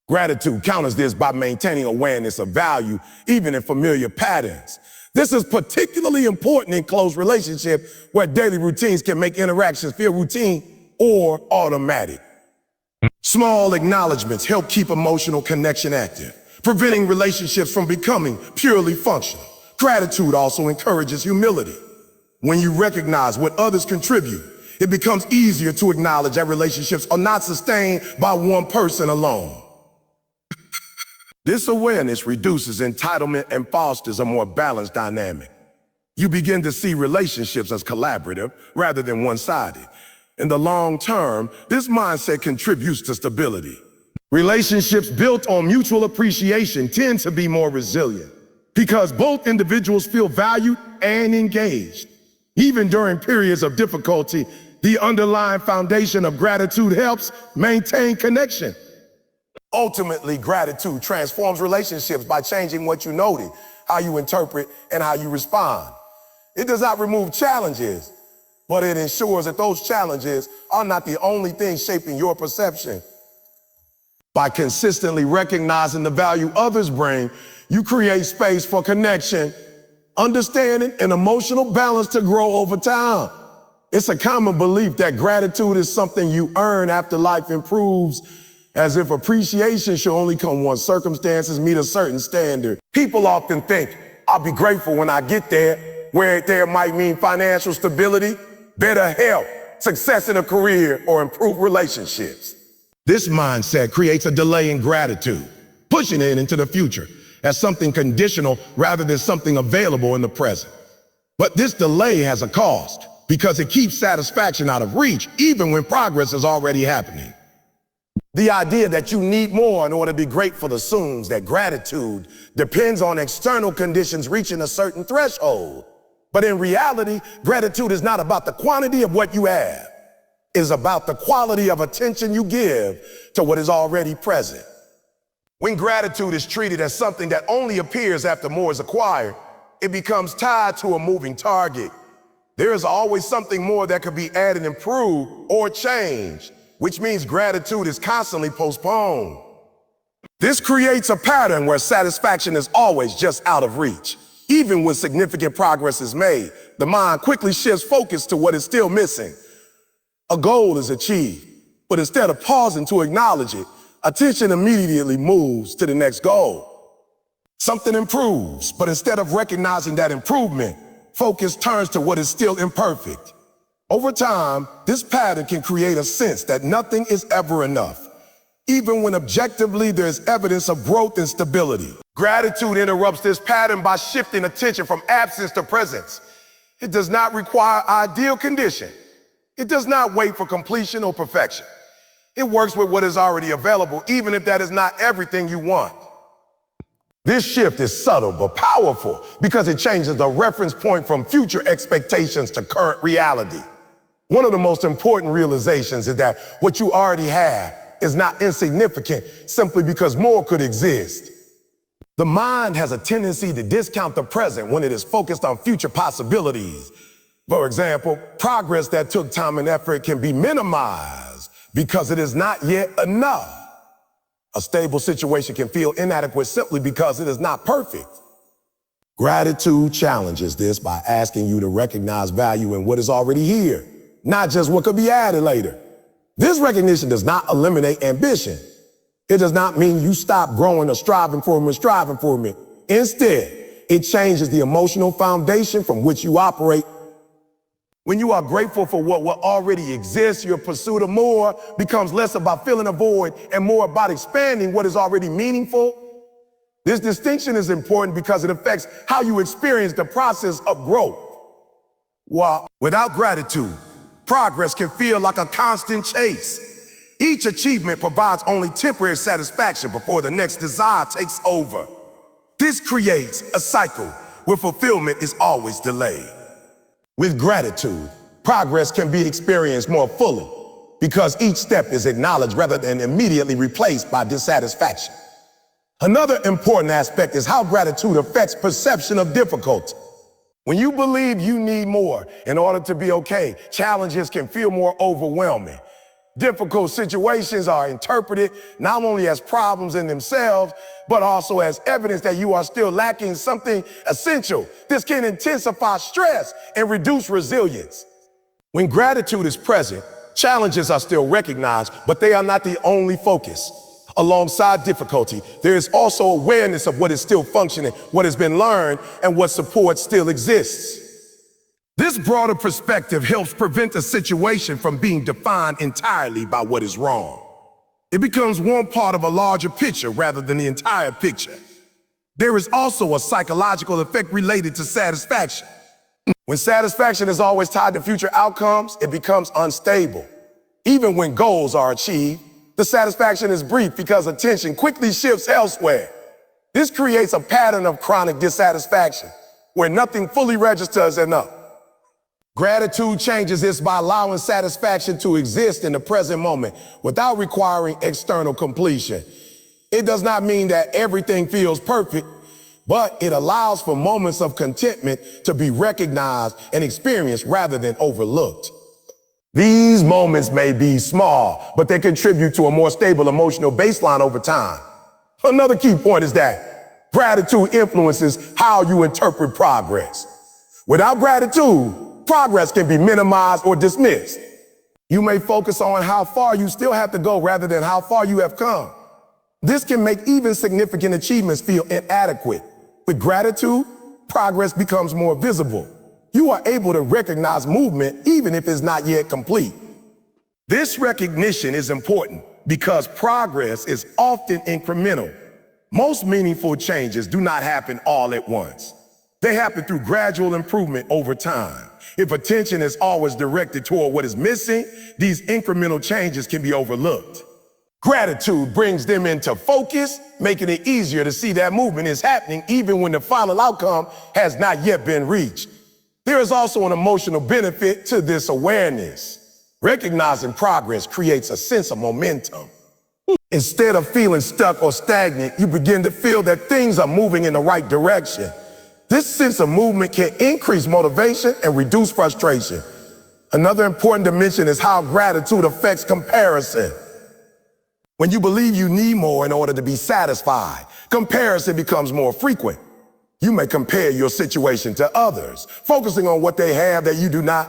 Gratitude counters this by maintaining awareness of value, even in familiar patterns. This is particularly important in close relationships where daily routines can make interactions feel routine or automatic. Small acknowledgments help keep emotional connection active, preventing relationships from becoming purely functional. Gratitude also encourages humility. When you recognize what others contribute, it becomes easier to acknowledge that relationships are not sustained by one person alone. This awareness reduces entitlement and fosters a more balanced dynamic. You begin to see relationships as collaborative rather than one-sided. In the long term, this mindset contributes to stability. Relationships built on mutual appreciation tend to be more resilient because both individuals feel valued and engaged. Even during periods of difficulty, the underlying foundation of gratitude helps maintain connection. Ultimately, gratitude transforms relationships by changing what you notice, how you interpret, and how you respond. It does not remove challenges, but it ensures that those challenges are not the only thing shaping your perception. By consistently recognizing the value others bring, you create space for connection, understanding, and emotional balance to grow over time. It's a common belief that gratitude is something you earn after life improves, as if appreciation should only come once circumstances meet a certain standard. People often think, I'll be grateful when I get there, where there might mean financial stability, better health, success in a career, or improved relationships. This mindset creates a delay in gratitude, pushing it into the future as something conditional rather than something available in the present. But this delay has a cost because it keeps satisfaction out of reach even when progress is already happening. The idea that you need more in order to be grateful assumes that gratitude depends on external conditions reaching a certain threshold. But in reality, gratitude is not about the quantity of what you have. It is about the quality of attention you give to what is already present. When gratitude is treated as something that only appears after more is acquired, it becomes tied to a moving target. There is always something more that could be added, improved, or changed, which means gratitude is constantly postponed. This creates a pattern where satisfaction is always just out of reach. Even when significant progress is made, the mind quickly shifts focus to what is still missing. A goal is achieved, but instead of pausing to acknowledge it, attention immediately moves to the next goal. Something improves, but instead of recognizing that improvement, focus turns to what is still imperfect. Over time, this pattern can create a sense that nothing is ever enough, even when objectively there is evidence of growth and stability. Gratitude interrupts this pattern by shifting attention from absence to presence. It does not require ideal condition. It does not wait for completion or perfection. It works with what is already available, even if that is not everything you want. This shift is subtle but powerful because it changes the reference point from future expectations to current reality. One of the most important realizations is that what you already have is not insignificant simply because more could exist. The mind has a tendency to discount the present when it is focused on future possibilities. For example, progress that took time and effort can be minimized because it is not yet enough. A stable situation can feel inadequate simply because it is not perfect. Gratitude challenges this by asking you to recognize value in what is already here, not just what could be added later. This recognition does not eliminate ambition. It does not mean you stop growing or striving for it. Instead, it changes the emotional foundation from which you operate. When you are grateful for what already exists, your pursuit of more becomes less about filling a void and more about expanding what is already meaningful. This distinction is important because it affects how you experience the process of growth. While without gratitude, progress can feel like a constant chase. Each achievement provides only temporary satisfaction before the next desire takes over. This creates a cycle where fulfillment is always delayed. With gratitude, progress can be experienced more fully because each step is acknowledged rather than immediately replaced by dissatisfaction. Another important aspect is how gratitude affects perception of difficulty. When you believe you need more in order to be okay, challenges can feel more overwhelming. Difficult situations are interpreted not only as problems in themselves, but also as evidence that you are still lacking something essential. This can intensify stress and reduce resilience. When gratitude is present, challenges are still recognized, but they are not the only focus. Alongside difficulty, there is also awareness of what is still functioning, what has been learned, and what support still exists. This broader perspective helps prevent a situation from being defined entirely by what is wrong. It becomes one part of a larger picture rather than the entire picture. There is also a psychological effect related to satisfaction. When satisfaction is always tied to future outcomes, it becomes unstable. Even when goals are achieved, the satisfaction is brief because attention quickly shifts elsewhere. This creates a pattern of chronic dissatisfaction where nothing fully registers enough. Gratitude changes this by allowing satisfaction to exist in the present moment without requiring external completion. It does not mean that everything feels perfect, but it allows for moments of contentment to be recognized and experienced rather than overlooked. These moments may be small, but they contribute to a more stable emotional baseline over time. Another key point is that gratitude influences how you interpret progress. Without gratitude, progress can be minimized or dismissed. You may focus on how far you still have to go rather than how far you have come. This can make even significant achievements feel inadequate. With gratitude, progress becomes more visible. You are able to recognize movement even if it's not yet complete. This recognition is important because progress is often incremental. Most meaningful changes do not happen all at once. They happen through gradual improvement over time. If attention is always directed toward what is missing, these incremental changes can be overlooked. Gratitude brings them into focus, making it easier to see that movement is happening even when the final outcome has not yet been reached. There is also an emotional benefit to this awareness. Recognizing progress creates a sense of momentum. Instead of feeling stuck or stagnant, you begin to feel that things are moving in the right direction. This sense of movement can increase motivation and reduce frustration. Another important dimension is how gratitude affects comparison. When you believe you need more in order to be satisfied, comparison becomes more frequent. You may compare your situation to others, focusing on what they have that you do not.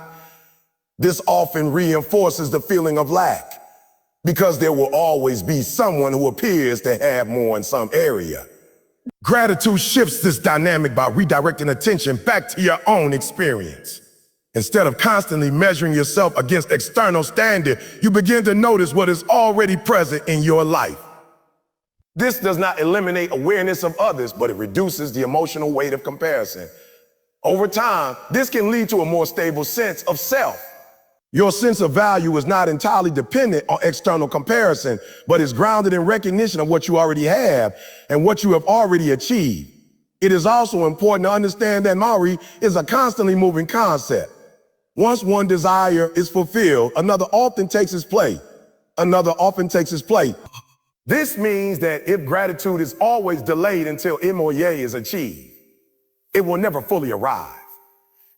This often reinforces the feeling of lack, because there will always be someone who appears to have more in some area. Gratitude shifts this dynamic by redirecting attention back to your own experience. Instead of constantly measuring yourself against external standards, you begin to notice what is already present in your life. This does not eliminate awareness of others, but it reduces the emotional weight of comparison. Over time, this can lead to a more stable sense of self. Your sense of value is not entirely dependent on external comparison, but is grounded in recognition of what you already have and what you have already achieved. It is also important to understand that Maori is a constantly moving concept. Once one desire is fulfilled, another often takes its place. This means that if gratitude is always delayed until MOA is achieved, it will never fully arrive.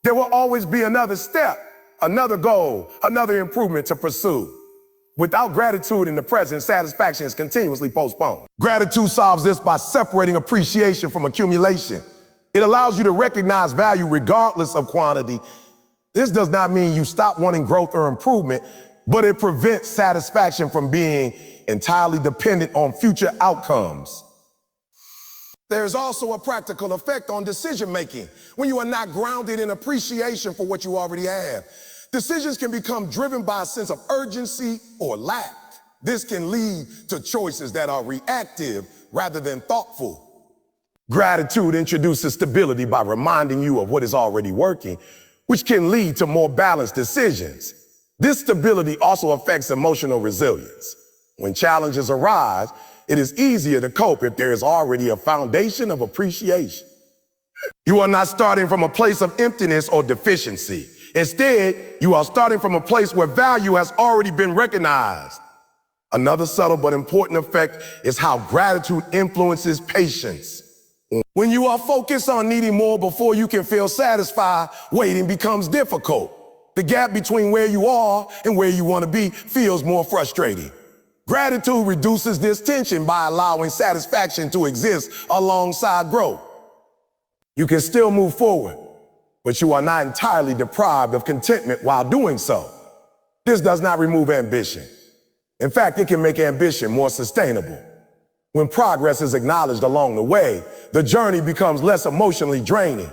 There will always be another step, another goal, another improvement to pursue. Without gratitude in the present, satisfaction is continuously postponed. Gratitude solves this by separating appreciation from accumulation. It allows you to recognize value regardless of quantity. This does not mean you stop wanting growth or improvement, but it prevents satisfaction from being entirely dependent on future outcomes. There's also a practical effect on decision-making when you are not grounded in appreciation for what you already have. Decisions can become driven by a sense of urgency or lack. This can lead to choices that are reactive rather than thoughtful. Gratitude introduces stability by reminding you of what is already working, which can lead to more balanced decisions. This stability also affects emotional resilience. When challenges arise, it is easier to cope if there is already a foundation of appreciation. You are not starting from a place of emptiness or deficiency. Instead, you are starting from a place where value has already been recognized. Another subtle but important effect is how gratitude influences patience. When you are focused on needing more before you can feel satisfied, waiting becomes difficult. The gap between where you are and where you want to be feels more frustrating. Gratitude reduces this tension by allowing satisfaction to exist alongside growth. You can still move forward, but you are not entirely deprived of contentment while doing so. This does not remove ambition. In fact, it can make ambition more sustainable. When progress is acknowledged along the way, the journey becomes less emotionally draining.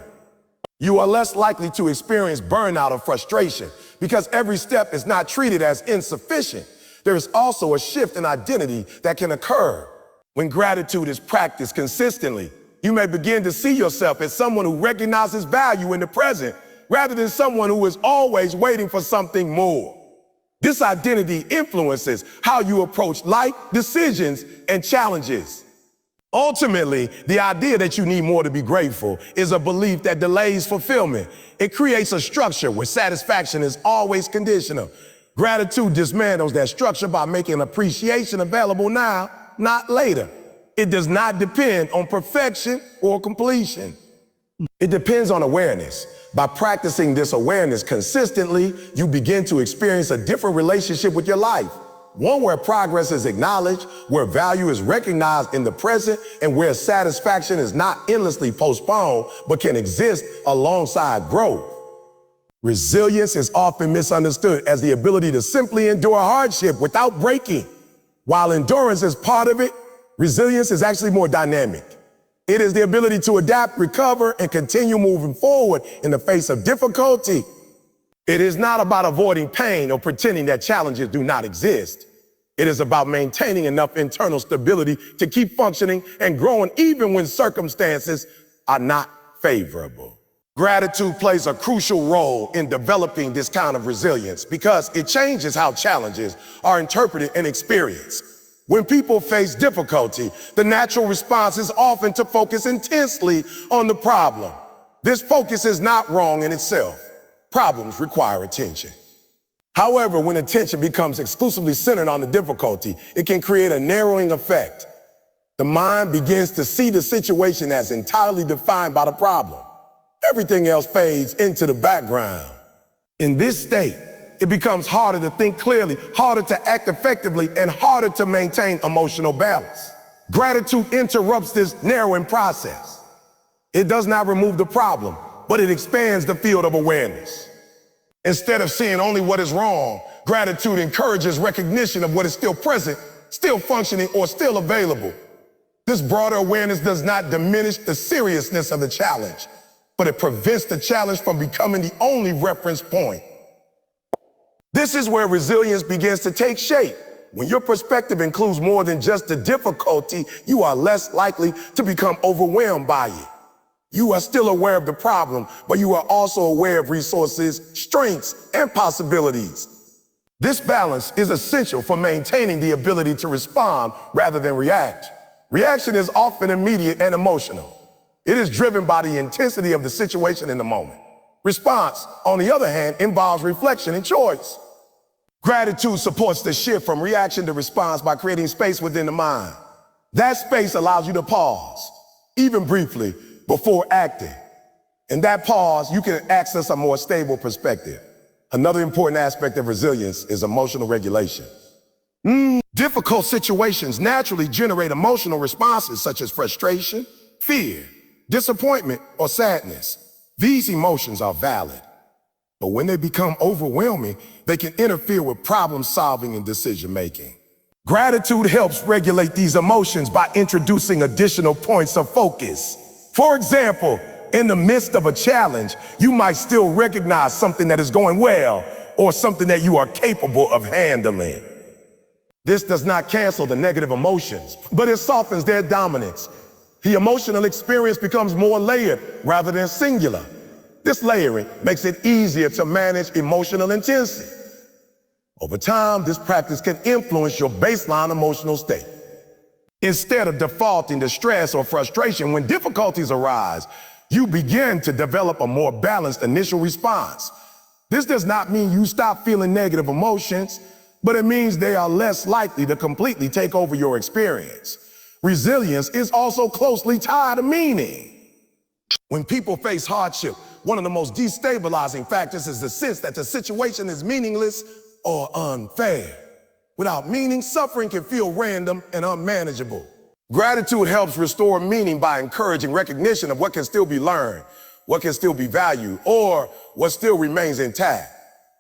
You are less likely to experience burnout or frustration because every step is not treated as insufficient. There is also a shift in identity that can occur. When gratitude is practiced consistently, you may begin to see yourself as someone who recognizes value in the present rather than someone who is always waiting for something more. This identity influences how you approach life, decisions, and challenges. Ultimately, the idea that you need more to be grateful is a belief that delays fulfillment. It creates a structure where satisfaction is always conditional. Gratitude dismantles that structure by making appreciation available now, not later. It does not depend on perfection or completion. It depends on awareness. By practicing this awareness consistently, you begin to experience a different relationship with your life. One where progress is acknowledged, where value is recognized in the present, and where satisfaction is not endlessly postponed, but can exist alongside growth. Resilience is often misunderstood as the ability to simply endure hardship without breaking. While endurance is part of it, resilience is actually more dynamic. It is the ability to adapt, recover, and continue moving forward in the face of difficulty. It is not about avoiding pain or pretending that challenges do not exist. It is about maintaining enough internal stability to keep functioning and growing even when circumstances are not favorable. Gratitude plays a crucial role in developing this kind of resilience because it changes how challenges are interpreted and experienced. When people face difficulty, the natural response is often to focus intensely on the problem. This focus is not wrong in itself. Problems require attention. However, when attention becomes exclusively centered on the difficulty, it can create a narrowing effect. The mind begins to see the situation as entirely defined by the problem. Everything else fades into the background. In this state, it becomes harder to think clearly, harder to act effectively, and harder to maintain emotional balance. Gratitude interrupts this narrowing process. It does not remove the problem, but it expands the field of awareness. Instead of seeing only what is wrong, gratitude encourages recognition of what is still present, still functioning, or still available. This broader awareness does not diminish the seriousness of the challenge, but it prevents the challenge from becoming the only reference point. This is where resilience begins to take shape. When your perspective includes more than just the difficulty, you are less likely to become overwhelmed by it. You are still aware of the problem, but you are also aware of resources, strengths, and possibilities. This balance is essential for maintaining the ability to respond rather than react. Reaction is often immediate and emotional. It is driven by the intensity of the situation in the moment. Response, on the other hand, involves reflection and choice. Gratitude supports the shift from reaction to response by creating space within the mind. That space allows you to pause, even briefly, before acting. In that pause, you can access a more stable perspective. Another important aspect of resilience is emotional regulation. Difficult situations naturally generate emotional responses such as frustration, fear, disappointment, or sadness. These emotions are valid, but when they become overwhelming, they can interfere with problem solving and decision making. Gratitude helps regulate these emotions by introducing additional points of focus. For example, in the midst of a challenge, you might still recognize something that is going well or something that you are capable of handling. This does not cancel the negative emotions, but it softens their dominance. The emotional experience becomes more layered rather than singular. This layering makes it easier to manage emotional intensity. Over time, this practice can influence your baseline emotional state. Instead of defaulting to stress or frustration when difficulties arise, you begin to develop a more balanced initial response. This does not mean you stop feeling negative emotions, but it means they are less likely to completely take over your experience. Resilience is also closely tied to meaning. When people face hardship, one of the most destabilizing factors is the sense that the situation is meaningless or unfair. Without meaning, suffering can feel random and unmanageable. Gratitude helps restore meaning by encouraging recognition of what can still be learned, what can still be valued, or what still remains intact.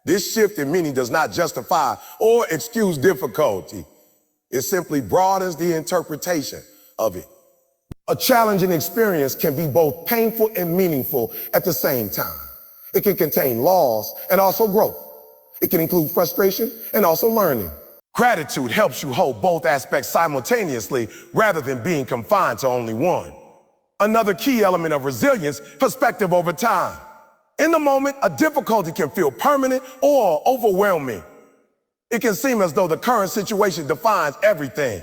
This shift in meaning does not justify or excuse difficulty. It simply broadens the interpretation of it. A challenging experience can be both painful and meaningful at the same time. It can contain loss and also growth. It can include frustration and also learning. Gratitude helps you hold both aspects simultaneously rather than being confined to only one. Another key element of resilience, perspective over time. In the moment, a difficulty can feel permanent or overwhelming. It can seem as though the current situation defines everything.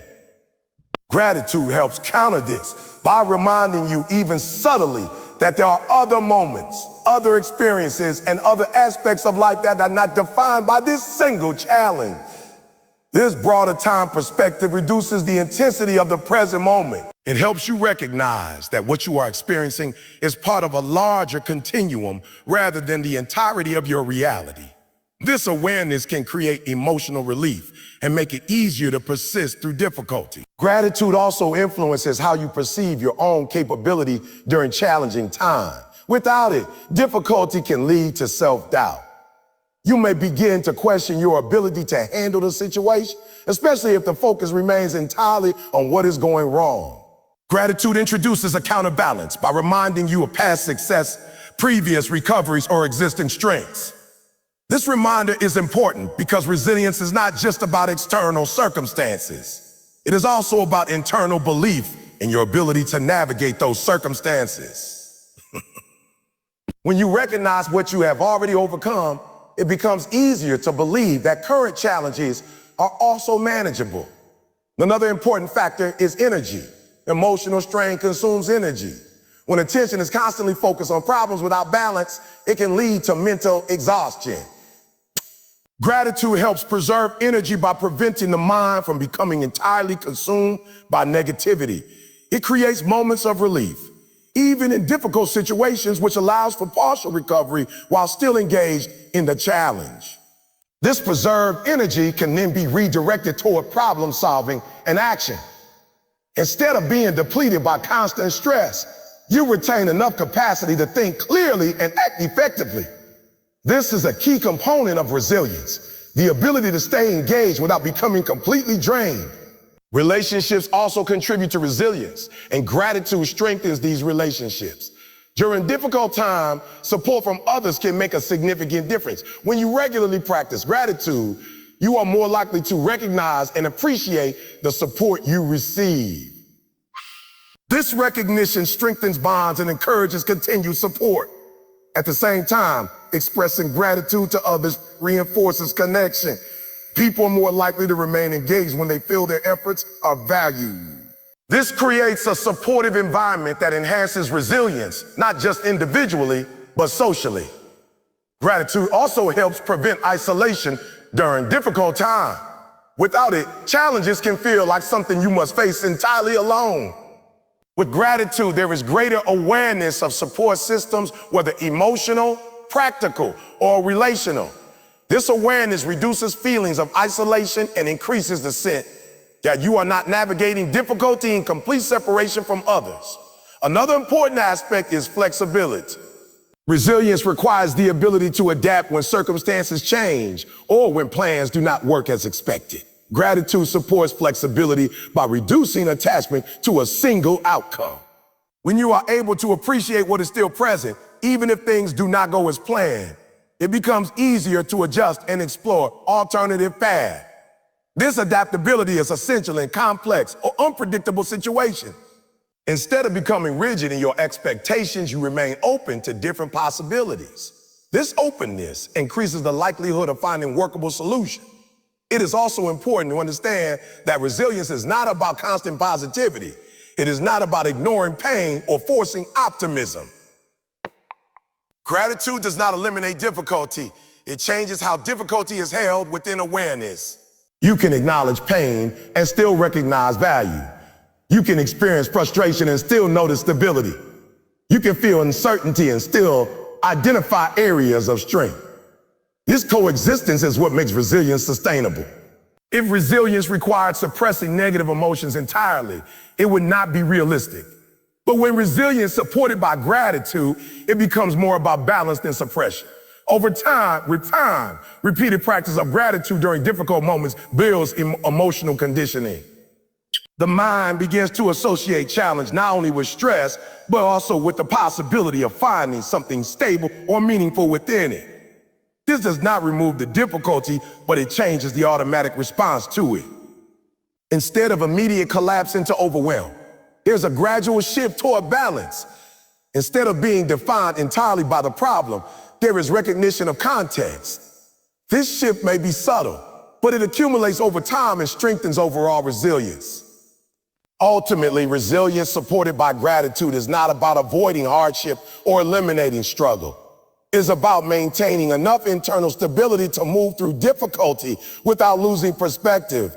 Gratitude helps counter this by reminding you even subtly that there are other moments, other experiences, and other aspects of life that are not defined by this single challenge. This broader time perspective reduces the intensity of the present moment. It helps you recognize that what you are experiencing is part of a larger continuum rather than the entirety of your reality. This awareness can create emotional relief and make it easier to persist through difficulty. Gratitude also influences how you perceive your own capability during challenging times. Without it, difficulty can lead to self-doubt. You may begin to question your ability to handle the situation, especially if the focus remains entirely on what is going wrong. Gratitude introduces a counterbalance by reminding you of past success, previous recoveries, or existing strengths. This reminder is important because resilience is not just about external circumstances. It is also about internal belief in your ability to navigate those circumstances. When you recognize what you have already overcome, it becomes easier to believe that current challenges are also manageable. Another important factor is energy. Emotional strain consumes energy. When attention is constantly focused on problems without balance, it can lead to mental exhaustion. Gratitude helps preserve energy by preventing the mind from becoming entirely consumed by negativity. It creates moments of relief, even in difficult situations, which allows for partial recovery while still engaged in the challenge. This preserved energy can then be redirected toward problem solving and action. Instead of being depleted by constant stress, you retain enough capacity to think clearly and act effectively. This is a key component of resilience, the ability to stay engaged without becoming completely drained. Relationships also contribute to resilience, and gratitude strengthens these relationships. During difficult times, support from others can make a significant difference. When you regularly practice gratitude, you are more likely to recognize and appreciate the support you receive. This recognition strengthens bonds and encourages continued support. At the same time, expressing gratitude to others reinforces connection. People are more likely to remain engaged when they feel their efforts are valued. This creates a supportive environment that enhances resilience, not just individually, but socially. Gratitude also helps prevent isolation during difficult times. Without it, challenges can feel like something you must face entirely alone. With gratitude, there is greater awareness of support systems, whether emotional, practical, or relational. This awareness reduces feelings of isolation and increases the sense that you are not navigating difficulty in complete separation from others. Another important aspect is flexibility. Resilience requires the ability to adapt when circumstances change or when plans do not work as expected. Gratitude supports flexibility by reducing attachment to a single outcome. When you are able to appreciate what is still present, even if things do not go as planned, it becomes easier to adjust and explore alternative paths. This adaptability is essential in complex or unpredictable situations. Instead of becoming rigid in your expectations, you remain open to different possibilities. This openness increases the likelihood of finding workable solutions. It is also important to understand that resilience is not about constant positivity. It is not about ignoring pain or forcing optimism. Gratitude does not eliminate difficulty. It changes how difficulty is held within awareness. You can acknowledge pain and still recognize value. You can experience frustration and still notice stability. You can feel uncertainty and still identify areas of strength. This coexistence is what makes resilience sustainable. If resilience required suppressing negative emotions entirely, it would not be realistic. But when resilience is supported by gratitude, it becomes more about balance than suppression. Over time, repeated practice of gratitude during difficult moments builds emotional conditioning. The mind begins to associate challenge not only with stress, but also with the possibility of finding something stable or meaningful within it. This does not remove the difficulty, but it changes the automatic response to it. Instead of immediate collapse into overwhelm, there's a gradual shift toward balance. Instead of being defined entirely by the problem, there is recognition of context. This shift may be subtle, but it accumulates over time and strengthens overall resilience. Ultimately, resilience supported by gratitude is not about avoiding hardship or eliminating struggle. It is about maintaining enough internal stability to move through difficulty without losing perspective.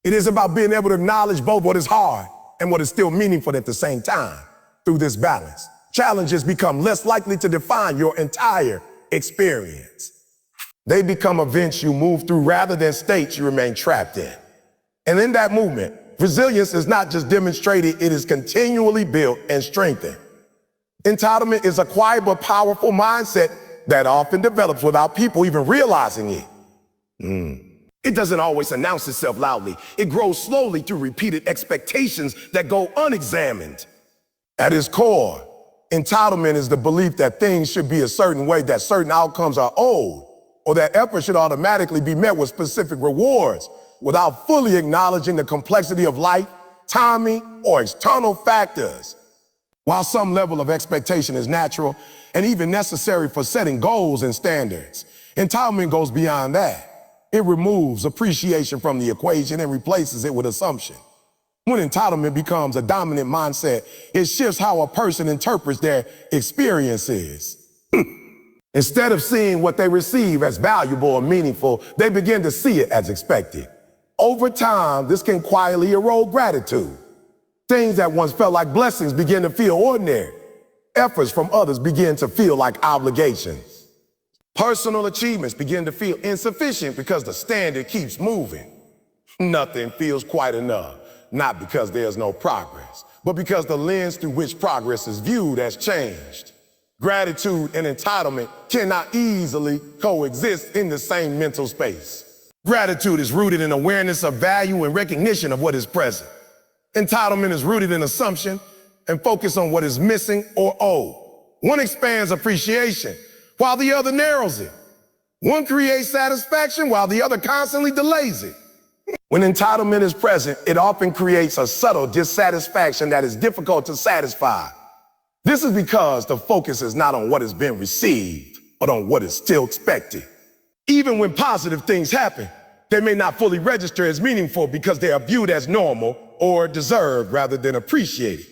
It is about being able to acknowledge both what is hard and what is still meaningful at the same time. Through this balance, challenges become less likely to define your entire experience. They become events you move through rather than states you remain trapped in. And in that movement, resilience is not just demonstrated, it is continually built and strengthened. Entitlement is a quiet but powerful mindset that often develops without people even realizing it. It doesn't always announce itself loudly. It grows slowly through repeated expectations that go unexamined. At its core, entitlement is the belief that things should be a certain way, that certain outcomes are owed, or that effort should automatically be met with specific rewards without fully acknowledging the complexity of life, timing, or external factors. While some level of expectation is natural and even necessary for setting goals and standards, entitlement goes beyond that. It removes appreciation from the equation and replaces it with assumption. When entitlement becomes a dominant mindset, it shifts how a person interprets their experiences. Instead of seeing what they receive as valuable or meaningful, they begin to see it as expected. Over time, this can quietly erode gratitude. Things that once felt like blessings begin to feel ordinary. Efforts from others begin to feel like obligations. Personal achievements begin to feel insufficient because the standard keeps moving. Nothing feels quite enough, not because there's no progress, but because the lens through which progress is viewed has changed. Gratitude and entitlement cannot easily coexist in the same mental space. Gratitude is rooted in awareness of value and recognition of what is present. Entitlement is rooted in assumption and focus on what is missing or owed. One expands appreciation, while the other narrows it. One creates satisfaction while the other constantly delays it. When entitlement is present, it often creates a subtle dissatisfaction that is difficult to satisfy. This is because the focus is not on what has been received, but on what is still expected. Even when positive things happen, they may not fully register as meaningful because they are viewed as normal or deserved rather than appreciated.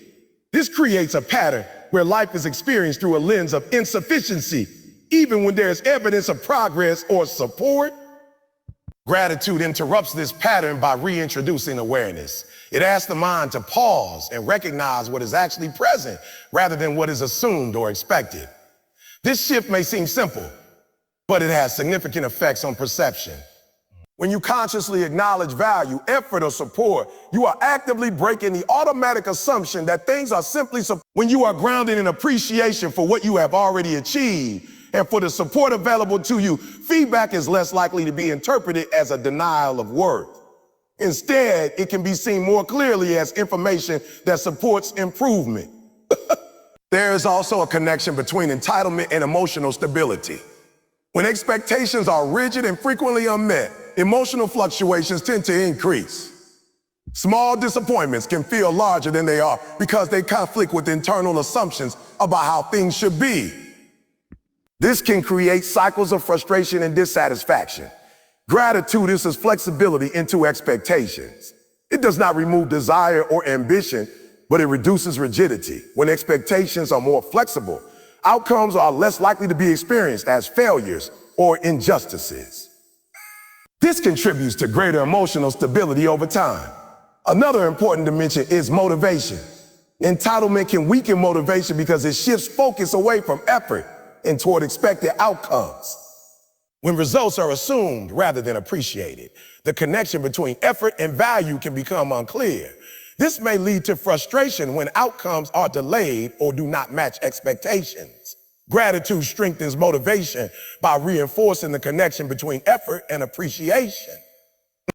This creates a pattern where life is experienced through a lens of insufficiency, even when there's evidence of progress or support. Gratitude interrupts this pattern by reintroducing awareness. It asks the mind to pause and recognize what is actually present rather than what is assumed or expected. This shift may seem simple, but it has significant effects on perception. When you consciously acknowledge value, effort, or support, you are actively breaking the automatic assumption that things are simply when you are grounded in appreciation for what you have already achieved and for the support available to you, feedback is less likely to be interpreted as a denial of worth. Instead, it can be seen more clearly as information that supports improvement. There is also a connection between entitlement and emotional stability. When expectations are rigid and frequently unmet, emotional fluctuations tend to increase. Small disappointments can feel larger than they are because they conflict with internal assumptions about how things should be. This can create cycles of frustration and dissatisfaction. Gratitude is flexibility into expectations. It does not remove desire or ambition, but it reduces rigidity. When expectations are more flexible, outcomes are less likely to be experienced as failures or injustices. This contributes to greater emotional stability over time. Another important dimension is motivation. Entitlement can weaken motivation because it shifts focus away from effort and toward expected outcomes. When results are assumed rather than appreciated, the connection between effort and value can become unclear. This may lead to frustration when outcomes are delayed or do not match expectations. Gratitude strengthens motivation by reinforcing the connection between effort and appreciation.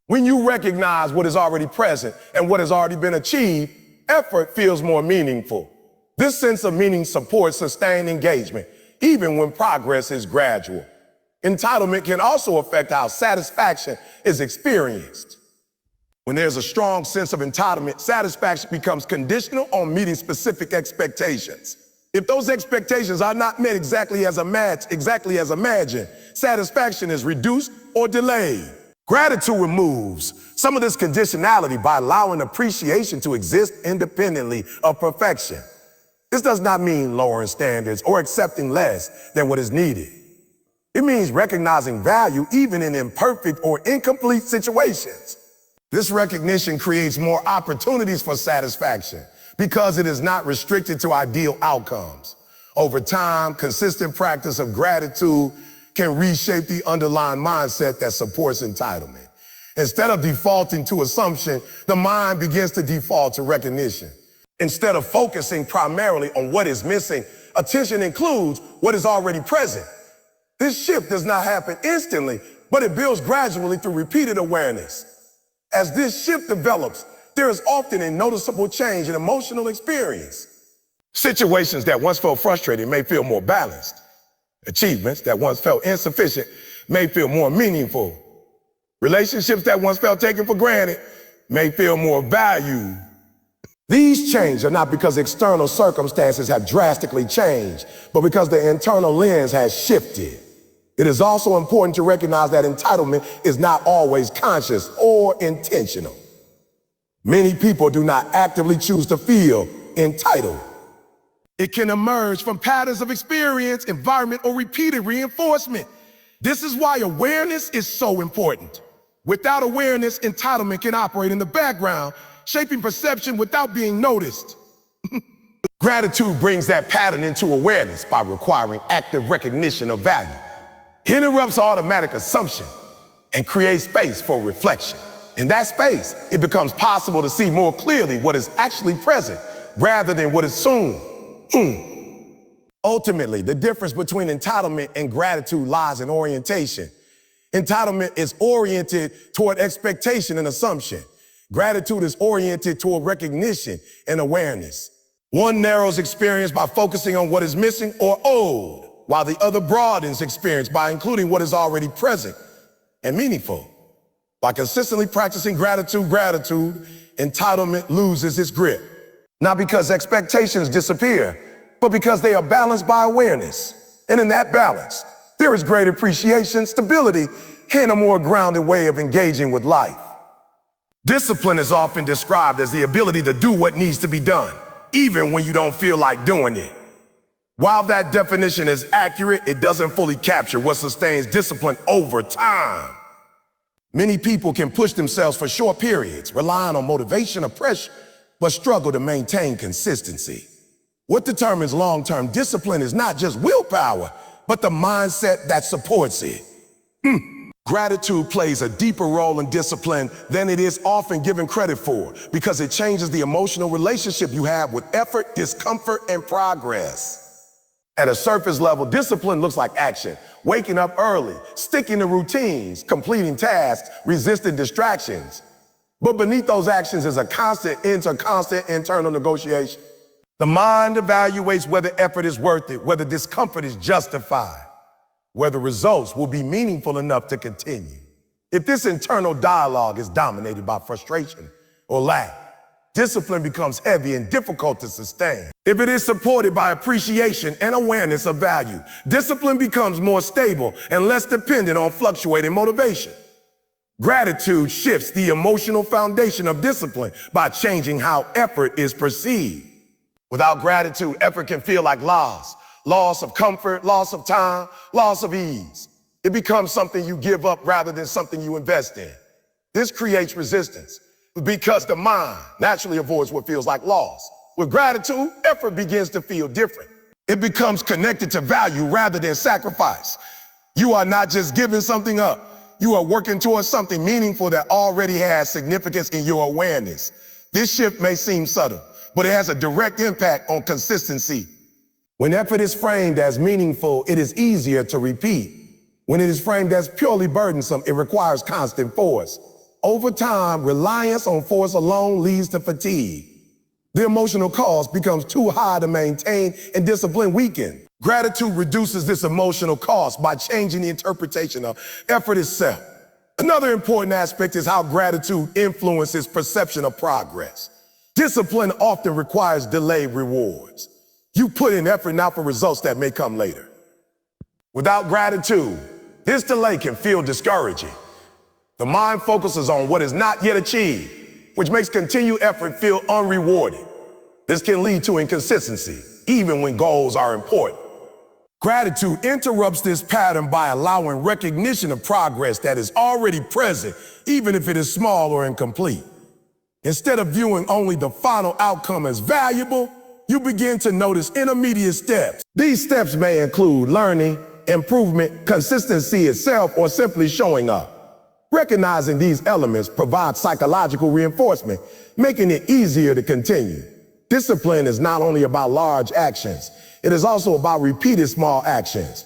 When you recognize what is already present and what has already been achieved, effort feels more meaningful. This sense of meaning supports sustained engagement, even when progress is gradual. Entitlement can also affect how satisfaction is experienced. When there's a strong sense of entitlement, satisfaction becomes conditional on meeting specific expectations. If those expectations are not met exactly as imagined, satisfaction is reduced or delayed. Gratitude removes some of this conditionality by allowing appreciation to exist independently of perfection. This does not mean lowering standards or accepting less than what is needed. It means recognizing value even in imperfect or incomplete situations. This recognition creates more opportunities for satisfaction because it is not restricted to ideal outcomes. Over time, consistent practice of gratitude can reshape the underlying mindset that supports entitlement. Instead of defaulting to assumption, the mind begins to default to recognition. Instead of focusing primarily on what is missing, attention includes what is already present. This shift does not happen instantly, but it builds gradually through repeated awareness. As this shift develops, there is often a noticeable change in emotional experience. Situations that once felt frustrating may feel more balanced. Achievements that once felt insufficient may feel more meaningful. Relationships that once felt taken for granted may feel more valued. These changes are not because external circumstances have drastically changed, but because the internal lens has shifted. It is also important to recognize that entitlement is not always conscious or intentional. Many people do not actively choose to feel entitled. It can emerge from patterns of experience, environment, or repeated reinforcement. This is why awareness is so important. Without awareness, entitlement can operate in the background, shaping perception without being noticed. Gratitude brings that pattern into awareness by requiring active recognition of value. It interrupts automatic assumption and creates space for reflection. In that space, it becomes possible to see more clearly what is actually present rather than what is assumed. Ultimately, the difference between entitlement and gratitude lies in orientation. Entitlement is oriented toward expectation and assumption. Gratitude is oriented toward recognition and awareness. One narrows experience by focusing on what is missing or owed, while the other broadens experience by including what is already present and meaningful. By consistently practicing gratitude, entitlement loses its grip. Not because expectations disappear, but because they are balanced by awareness. And in that balance, there is great appreciation, stability, and a more grounded way of engaging with life. Discipline is often described as the ability to do what needs to be done, even when you don't feel like doing it. While that definition is accurate, it doesn't fully capture what sustains discipline over time. Many people can push themselves for short periods, relying on motivation or pressure, but struggle to maintain consistency. What determines long-term discipline is not just willpower, but the mindset that supports it. Gratitude plays a deeper role in discipline than it is often given credit for, because it changes the emotional relationship you have with effort, discomfort, and progress. At a surface level, discipline looks like action, waking up early, sticking to routines, completing tasks, resisting distractions. But beneath those actions is a constant internal negotiation. The mind evaluates whether effort is worth it, whether discomfort is justified, whether results will be meaningful enough to continue. If this internal dialogue is dominated by frustration or lack, discipline becomes heavy and difficult to sustain. If it is supported by appreciation and awareness of value, discipline becomes more stable and less dependent on fluctuating motivation. Gratitude shifts the emotional foundation of discipline by changing how effort is perceived. Without gratitude, effort can feel like loss of comfort, loss of time, loss of ease. It becomes something you give up rather than something you invest in. This creates resistance because the mind naturally avoids what feels like loss. With gratitude, effort begins to feel different. It becomes connected to value rather than sacrifice. You are not just giving something up. You are working towards something meaningful that already has significance in your awareness. This shift may seem subtle, but it has a direct impact on consistency. When effort is framed as meaningful, it is easier to repeat. When it is framed as purely burdensome, it requires constant force. Over time, reliance on force alone leads to fatigue. The emotional cost becomes too high to maintain, and discipline weakens. Gratitude reduces this emotional cost by changing the interpretation of effort itself. Another important aspect is how gratitude influences perception of progress. Discipline often requires delayed rewards. You put in effort now for results that may come later. Without gratitude, this delay can feel discouraging. The mind focuses on what is not yet achieved, which makes continued effort feel unrewarded. This can lead to inconsistency, even when goals are important. Gratitude interrupts this pattern by allowing recognition of progress that is already present, even if it is small or incomplete. Instead of viewing only the final outcome as valuable, you begin to notice intermediate steps. These steps may include learning, improvement, consistency itself, or simply showing up. Recognizing these elements provides psychological reinforcement, making it easier to continue. Discipline is not only about large actions, it is also about repeated small actions.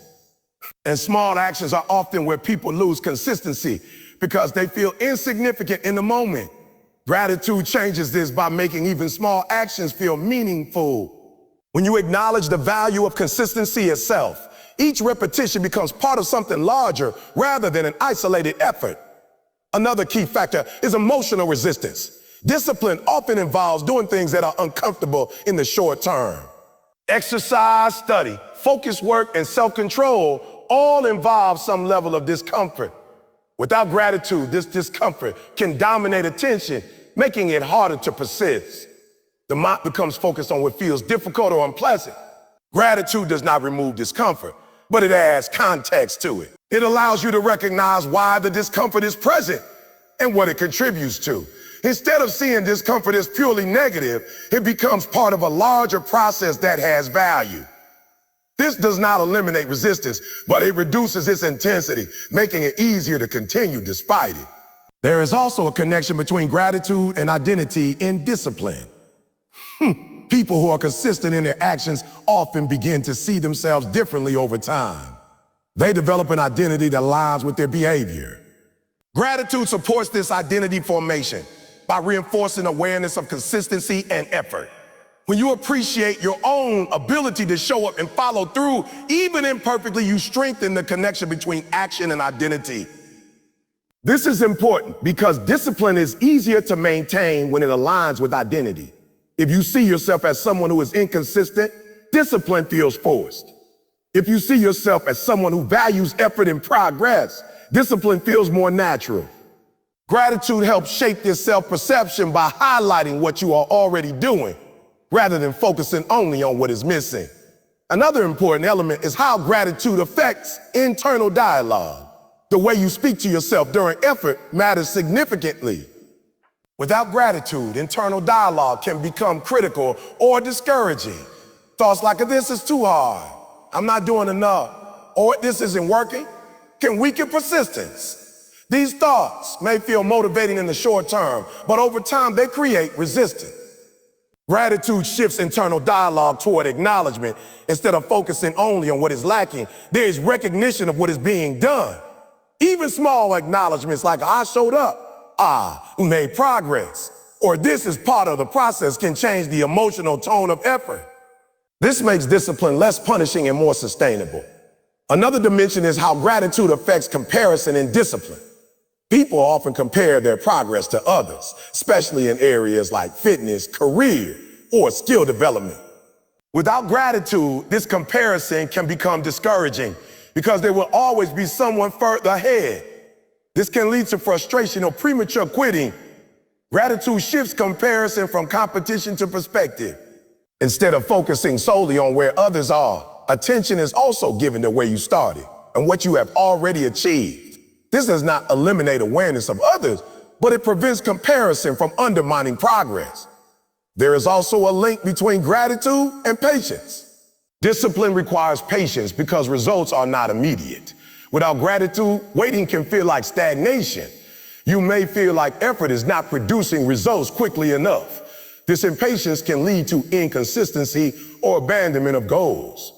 And small actions are often where people lose consistency because they feel insignificant in the moment. Gratitude changes this by making even small actions feel meaningful. When you acknowledge the value of consistency itself, each repetition becomes part of something larger rather than an isolated effort. Another key factor is emotional resistance. Discipline often involves doing things that are uncomfortable in the short term. Exercise, study, focused work, and self-control all involve some level of discomfort. Without gratitude, this discomfort can dominate attention, making it harder to persist. The mind becomes focused on what feels difficult or unpleasant. Gratitude does not remove discomfort, but it adds context to it. It allows you to recognize why the discomfort is present and what it contributes to. Instead of seeing discomfort as purely negative, it becomes part of a larger process that has value. This does not eliminate resistance, but it reduces its intensity, making it easier to continue despite it. There is also a connection between gratitude and identity in discipline. People who are consistent in their actions often begin to see themselves differently over time. They develop an identity that aligns with their behavior. Gratitude supports this identity formation by reinforcing awareness of consistency and effort. When you appreciate your own ability to show up and follow through, even imperfectly, you strengthen the connection between action and identity. This is important because discipline is easier to maintain when it aligns with identity. If you see yourself as someone who is inconsistent, discipline feels forced. If you see yourself as someone who values effort and progress, discipline feels more natural. Gratitude helps shape this self-perception by highlighting what you are already doing, rather than focusing only on what is missing. Another important element is how gratitude affects internal dialogue. The way you speak to yourself during effort matters significantly. Without gratitude, internal dialogue can become critical or discouraging. Thoughts like, this is too hard, I'm not doing enough, or this isn't working, can weaken persistence. These thoughts may feel motivating in the short term, but over time they create resistance. Gratitude shifts internal dialogue toward acknowledgement. Instead of focusing only on what is lacking, there is recognition of what is being done. Even small acknowledgements like, I showed up, we made progress, or this is part of the process can change the emotional tone of effort. This makes discipline less punishing and more sustainable. Another dimension is how gratitude affects comparison and discipline. People often compare their progress to others, especially in areas like fitness, career, or skill development. Without gratitude, this comparison can become discouraging because there will always be someone further ahead. This can lead to frustration or premature quitting. Gratitude shifts comparison from competition to perspective. Instead of focusing solely on where others are, attention is also given to where you started and what you have already achieved. This does not eliminate awareness of others, but it prevents comparison from undermining progress. There is also a link between gratitude and patience. Discipline requires patience because results are not immediate. Without gratitude, waiting can feel like stagnation. You may feel like effort is not producing results quickly enough. This impatience can lead to inconsistency or abandonment of goals.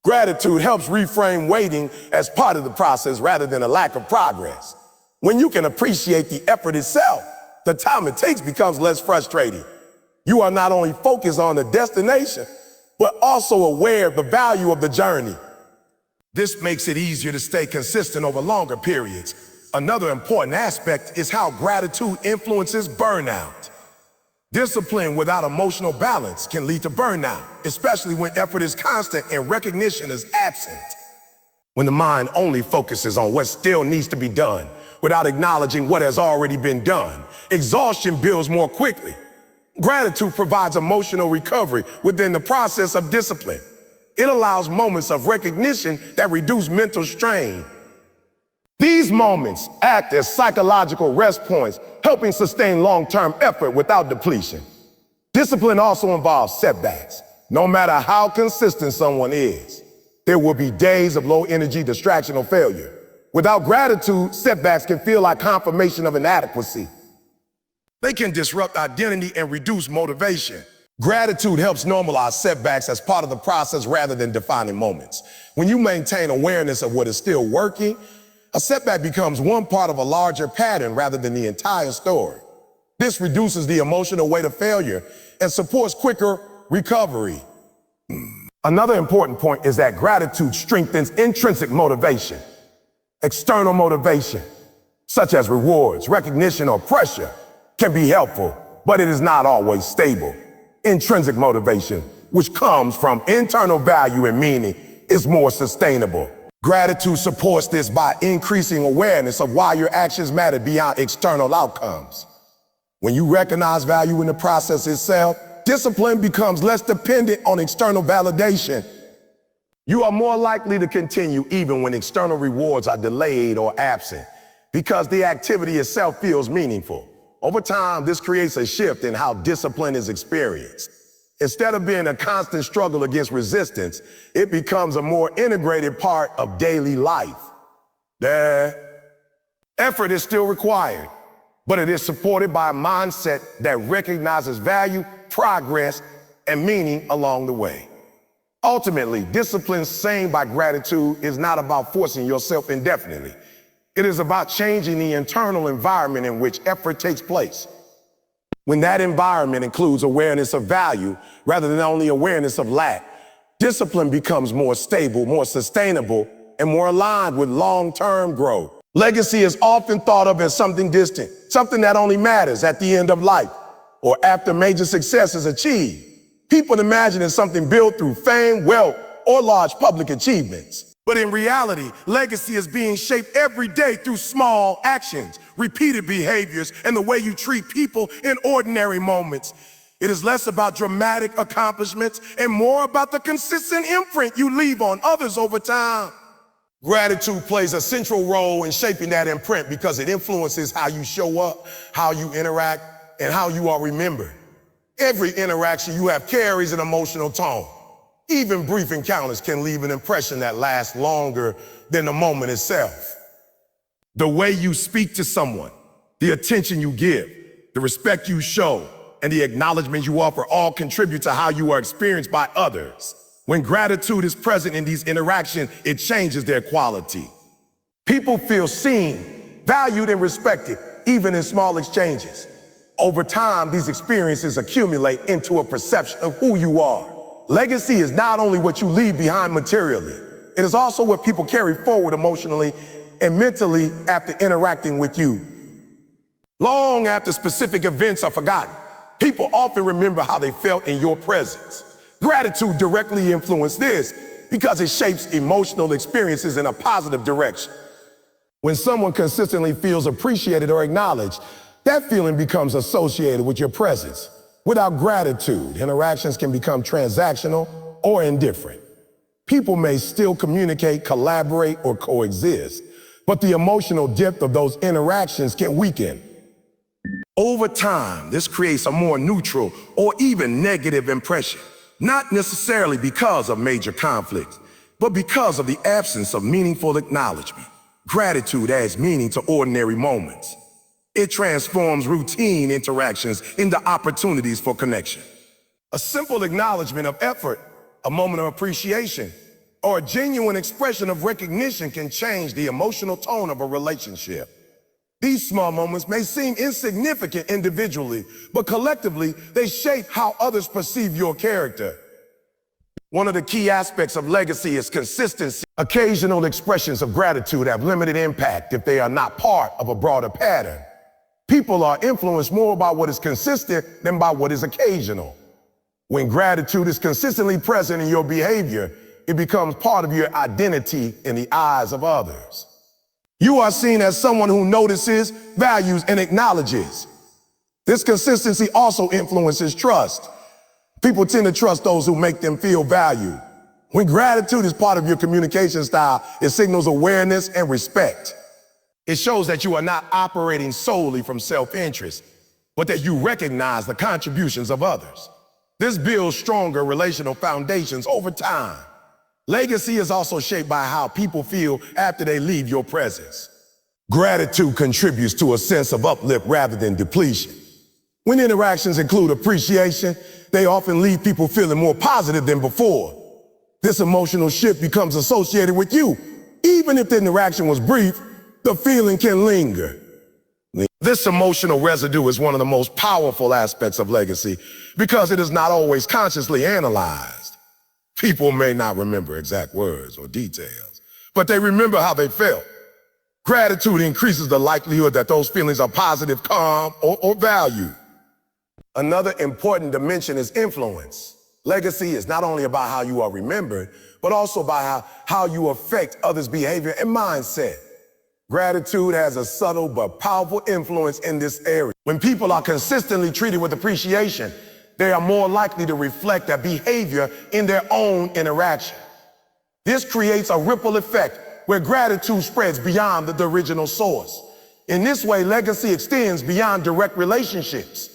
Gratitude helps reframe waiting as part of the process rather than a lack of progress. When you can appreciate the effort itself, the time it takes becomes less frustrating. You are not only focused on the destination, but also aware of the value of the journey. This makes it easier to stay consistent over longer periods. Another important aspect is how gratitude influences burnout. Discipline without emotional balance can lead to burnout, especially when effort is constant and recognition is absent. When the mind only focuses on what still needs to be done without acknowledging what has already been done, exhaustion builds more quickly. Gratitude provides emotional recovery within the process of discipline. It allows moments of recognition that reduce mental strain. These moments act as psychological rest points, helping sustain long-term effort without depletion. Discipline also involves setbacks. No matter how consistent someone is, there will be days of low energy, distraction, or failure. Without gratitude, setbacks can feel like confirmation of inadequacy. They can disrupt identity and reduce motivation. Gratitude helps normalize setbacks as part of the process rather than defining moments. When you maintain awareness of what is still working, a setback becomes one part of a larger pattern rather than the entire story. This reduces the emotional weight of failure and supports quicker recovery. Another important point is that gratitude strengthens intrinsic motivation. External motivation, such as rewards, recognition, or pressure, can be helpful, but it is not always stable. Intrinsic motivation, which comes from internal value and meaning, is more sustainable. Gratitude supports this by increasing awareness of why your actions matter beyond external outcomes. When you recognize value in the process itself, discipline becomes less dependent on external validation. You are more likely to continue even when external rewards are delayed or absent, because the activity itself feels meaningful. Over time, this creates a shift in how discipline is experienced. Instead of being a constant struggle against resistance, it becomes a more integrated part of daily life. The effort is still required, but it is supported by a mindset that recognizes value, progress, and meaning along the way. Ultimately, discipline sustained by gratitude is not about forcing yourself indefinitely. It is about changing the internal environment in which effort takes place. When that environment includes awareness of value rather than only awareness of lack, discipline becomes more stable, more sustainable, and more aligned with long-term growth. Legacy is often thought of as something distant, something that only matters at the end of life or after major success is achieved. People imagine it's something built through fame, wealth, or large public achievements. But in reality, legacy is being shaped every day through small actions, repeated behaviors, and the way you treat people in ordinary moments. It is less about dramatic accomplishments and more about the consistent imprint you leave on others over time. Gratitude plays a central role in shaping that imprint because it influences how you show up, how you interact, and how you are remembered. Every interaction you have carries an emotional tone. Even brief encounters can leave an impression that lasts longer than the moment itself. The way you speak to someone, the attention you give, the respect you show, and the acknowledgement you offer all contribute to how you are experienced by others. When gratitude is present in these interactions, it changes their quality. People feel seen, valued, and respected, even in small exchanges. Over time, these experiences accumulate into a perception of who you are. Legacy is not only what you leave behind materially, it is also what people carry forward emotionally and mentally after interacting with you. Long after specific events are forgotten, people often remember how they felt in your presence. Gratitude directly influences this because it shapes emotional experiences in a positive direction. When someone consistently feels appreciated or acknowledged, that feeling becomes associated with your presence. Without gratitude, interactions can become transactional or indifferent. People may still communicate, collaborate, or coexist, but the emotional depth of those interactions can weaken. Over time, this creates a more neutral or even negative impression, not necessarily because of major conflicts, but because of the absence of meaningful acknowledgement. Gratitude adds meaning to ordinary moments. It transforms routine interactions into opportunities for connection. A simple acknowledgement of effort, a moment of appreciation, or a genuine expression of recognition can change the emotional tone of a relationship. These small moments may seem insignificant individually, but collectively, they shape how others perceive your character. One of the key aspects of legacy is consistency. Occasional expressions of gratitude have limited impact if they are not part of a broader pattern. People are influenced more by what is consistent than by what is occasional. When gratitude is consistently present in your behavior, it becomes part of your identity in the eyes of others. You are seen as someone who notices, values, and acknowledges. This consistency also influences trust. People tend to trust those who make them feel valued. When gratitude is part of your communication style, it signals awareness and respect. It shows that you are not operating solely from self-interest, but that you recognize the contributions of others. This builds stronger relational foundations over time. Legacy is also shaped by how people feel after they leave your presence. Gratitude contributes to a sense of uplift rather than depletion. When interactions include appreciation, they often leave people feeling more positive than before. This emotional shift becomes associated with you. Even if the interaction was brief, the feeling can linger. This emotional residue is one of the most powerful aspects of legacy because it is not always consciously analyzed. People may not remember exact words or details, but they remember how they felt. Gratitude increases the likelihood that those feelings are positive, calm, or valued. Another important dimension is influence. Legacy is not only about how you are remembered, but also about how you affect others' behavior and mindset. Gratitude has a subtle but powerful influence in this area. When people are consistently treated with appreciation, they are more likely to reflect that behavior in their own interaction. This creates a ripple effect where gratitude spreads beyond the original source. In this way, legacy extends beyond direct relationships.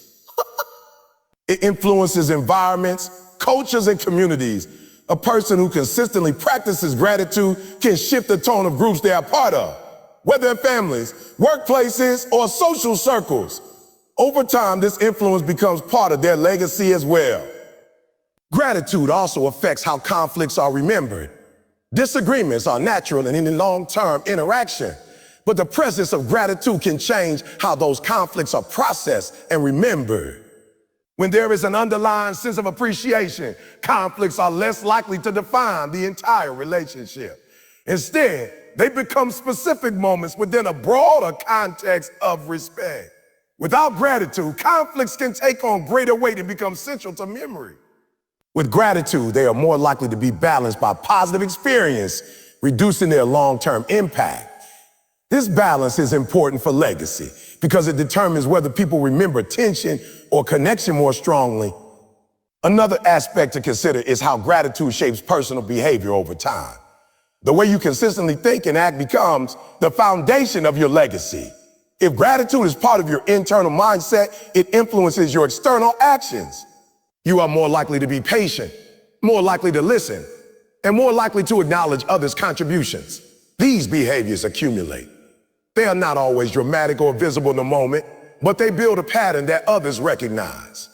It influences environments, cultures, and communities. A person who consistently practices gratitude can shift the tone of groups they are part of, whether in families, workplaces, or social circles. Over time, this influence becomes part of their legacy as well. Gratitude also affects how conflicts are remembered. Disagreements are natural in any long-term interaction, but the presence of gratitude can change how those conflicts are processed and remembered. When there is an underlying sense of appreciation, conflicts are less likely to define the entire relationship. Instead, they become specific moments within a broader context of respect. Without gratitude, conflicts can take on greater weight and become central to memory. With gratitude, they are more likely to be balanced by positive experience, reducing their long-term impact. This balance is important for legacy because it determines whether people remember tension or connection more strongly. Another aspect to consider is how gratitude shapes personal behavior over time. The way you consistently think and act becomes the foundation of your legacy. If gratitude is part of your internal mindset, it influences your external actions. You are more likely to be patient, more likely to listen, and more likely to acknowledge others' contributions. These behaviors accumulate. They are not always dramatic or visible in the moment, but they build a pattern that others recognize.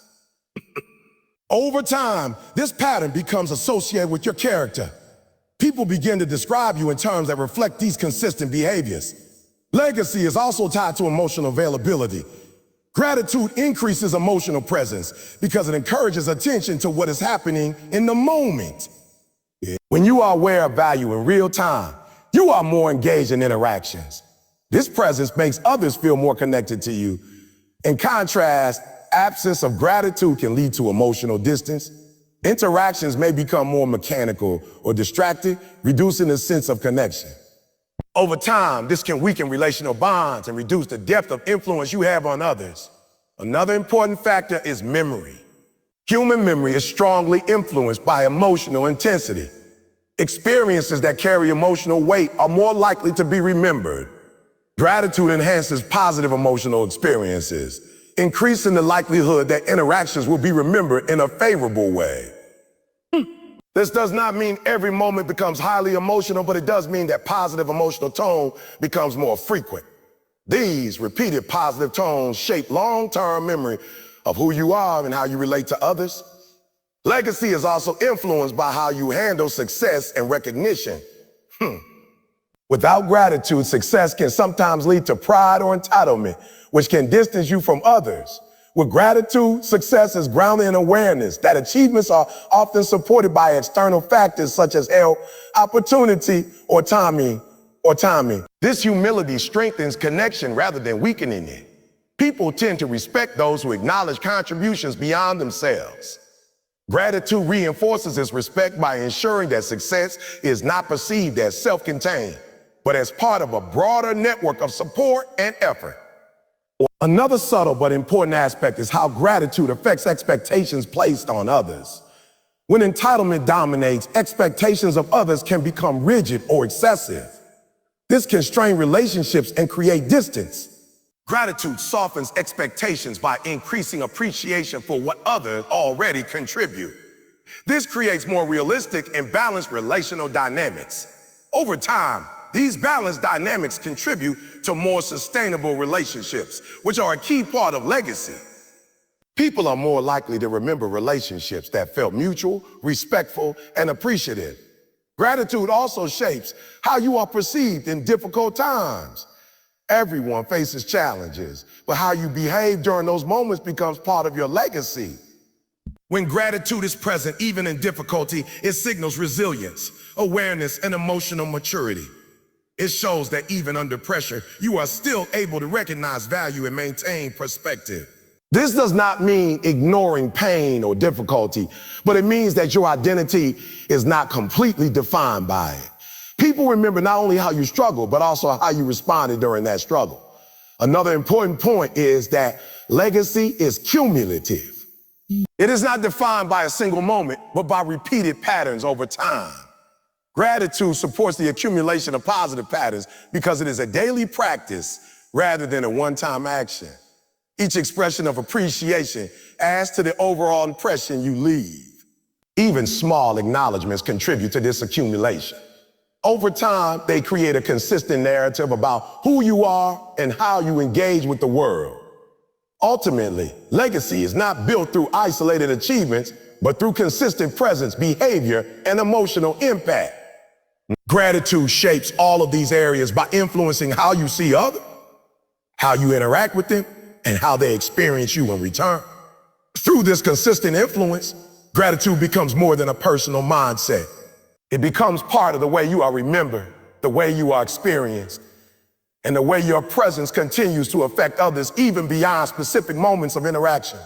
Over time, this pattern becomes associated with your character. People begin to describe you in terms that reflect these consistent behaviors. Legacy is also tied to emotional availability. Gratitude increases emotional presence because it encourages attention to what is happening in the moment. When you are aware of value in real time, you are more engaged in interactions. This presence makes others feel more connected to you. In contrast, absence of gratitude can lead to emotional distance. Interactions may become more mechanical or distracted, reducing the sense of connection. Over time, this can weaken relational bonds and reduce the depth of influence you have on others. Another important factor is memory. Human memory is strongly influenced by emotional intensity. Experiences that carry emotional weight are more likely to be remembered. Gratitude enhances positive emotional experiences, increasing the likelihood that interactions will be remembered in a favorable way. This does not mean every moment becomes highly emotional, but it does mean that positive emotional tone becomes more frequent. These repeated positive tones shape long-term memory of who you are and how you relate to others. Legacy is also influenced by how you handle success and recognition. Without gratitude, success can sometimes lead to pride or entitlement, which can distance you from others. With gratitude, success is grounded in awareness that achievements are often supported by external factors such as health, opportunity, or timing. This humility strengthens connection rather than weakening it. People tend to respect those who acknowledge contributions beyond themselves. Gratitude reinforces this respect by ensuring that success is not perceived as self-contained, but as part of a broader network of support and effort. Another subtle but important aspect is how gratitude affects expectations placed on others. When entitlement dominates, expectations of others can become rigid or excessive. This can strain relationships and create distance. Gratitude softens expectations by increasing appreciation for what others already contribute. This creates more realistic and balanced relational dynamics. Over time, these balanced dynamics contribute to more sustainable relationships, which are a key part of legacy. People are more likely to remember relationships that felt mutual, respectful, and appreciative. Gratitude also shapes how you are perceived in difficult times. Everyone faces challenges, but how you behave during those moments becomes part of your legacy. When gratitude is present, even in difficulty, it signals resilience, awareness, and emotional maturity. It shows that even under pressure, you are still able to recognize value and maintain perspective. This does not mean ignoring pain or difficulty, but it means that your identity is not completely defined by it. People remember not only how you struggled, but also how you responded during that struggle. Another important point is that legacy is cumulative. It is not defined by a single moment, but by repeated patterns over time. Gratitude supports the accumulation of positive patterns because it is a daily practice rather than a one-time action. Each expression of appreciation adds to the overall impression you leave. Even small acknowledgments contribute to this accumulation. Over time, they create a consistent narrative about who you are and how you engage with the world. Ultimately, legacy is not built through isolated achievements, but through consistent presence, behavior, and emotional impact. Gratitude shapes all of these areas by influencing how you see others, how you interact with them, and how they experience you in return. Through this consistent influence, gratitude becomes more than a personal mindset. It becomes part of the way you are remembered, the way you are experienced, and the way your presence continues to affect others even beyond specific moments of interaction.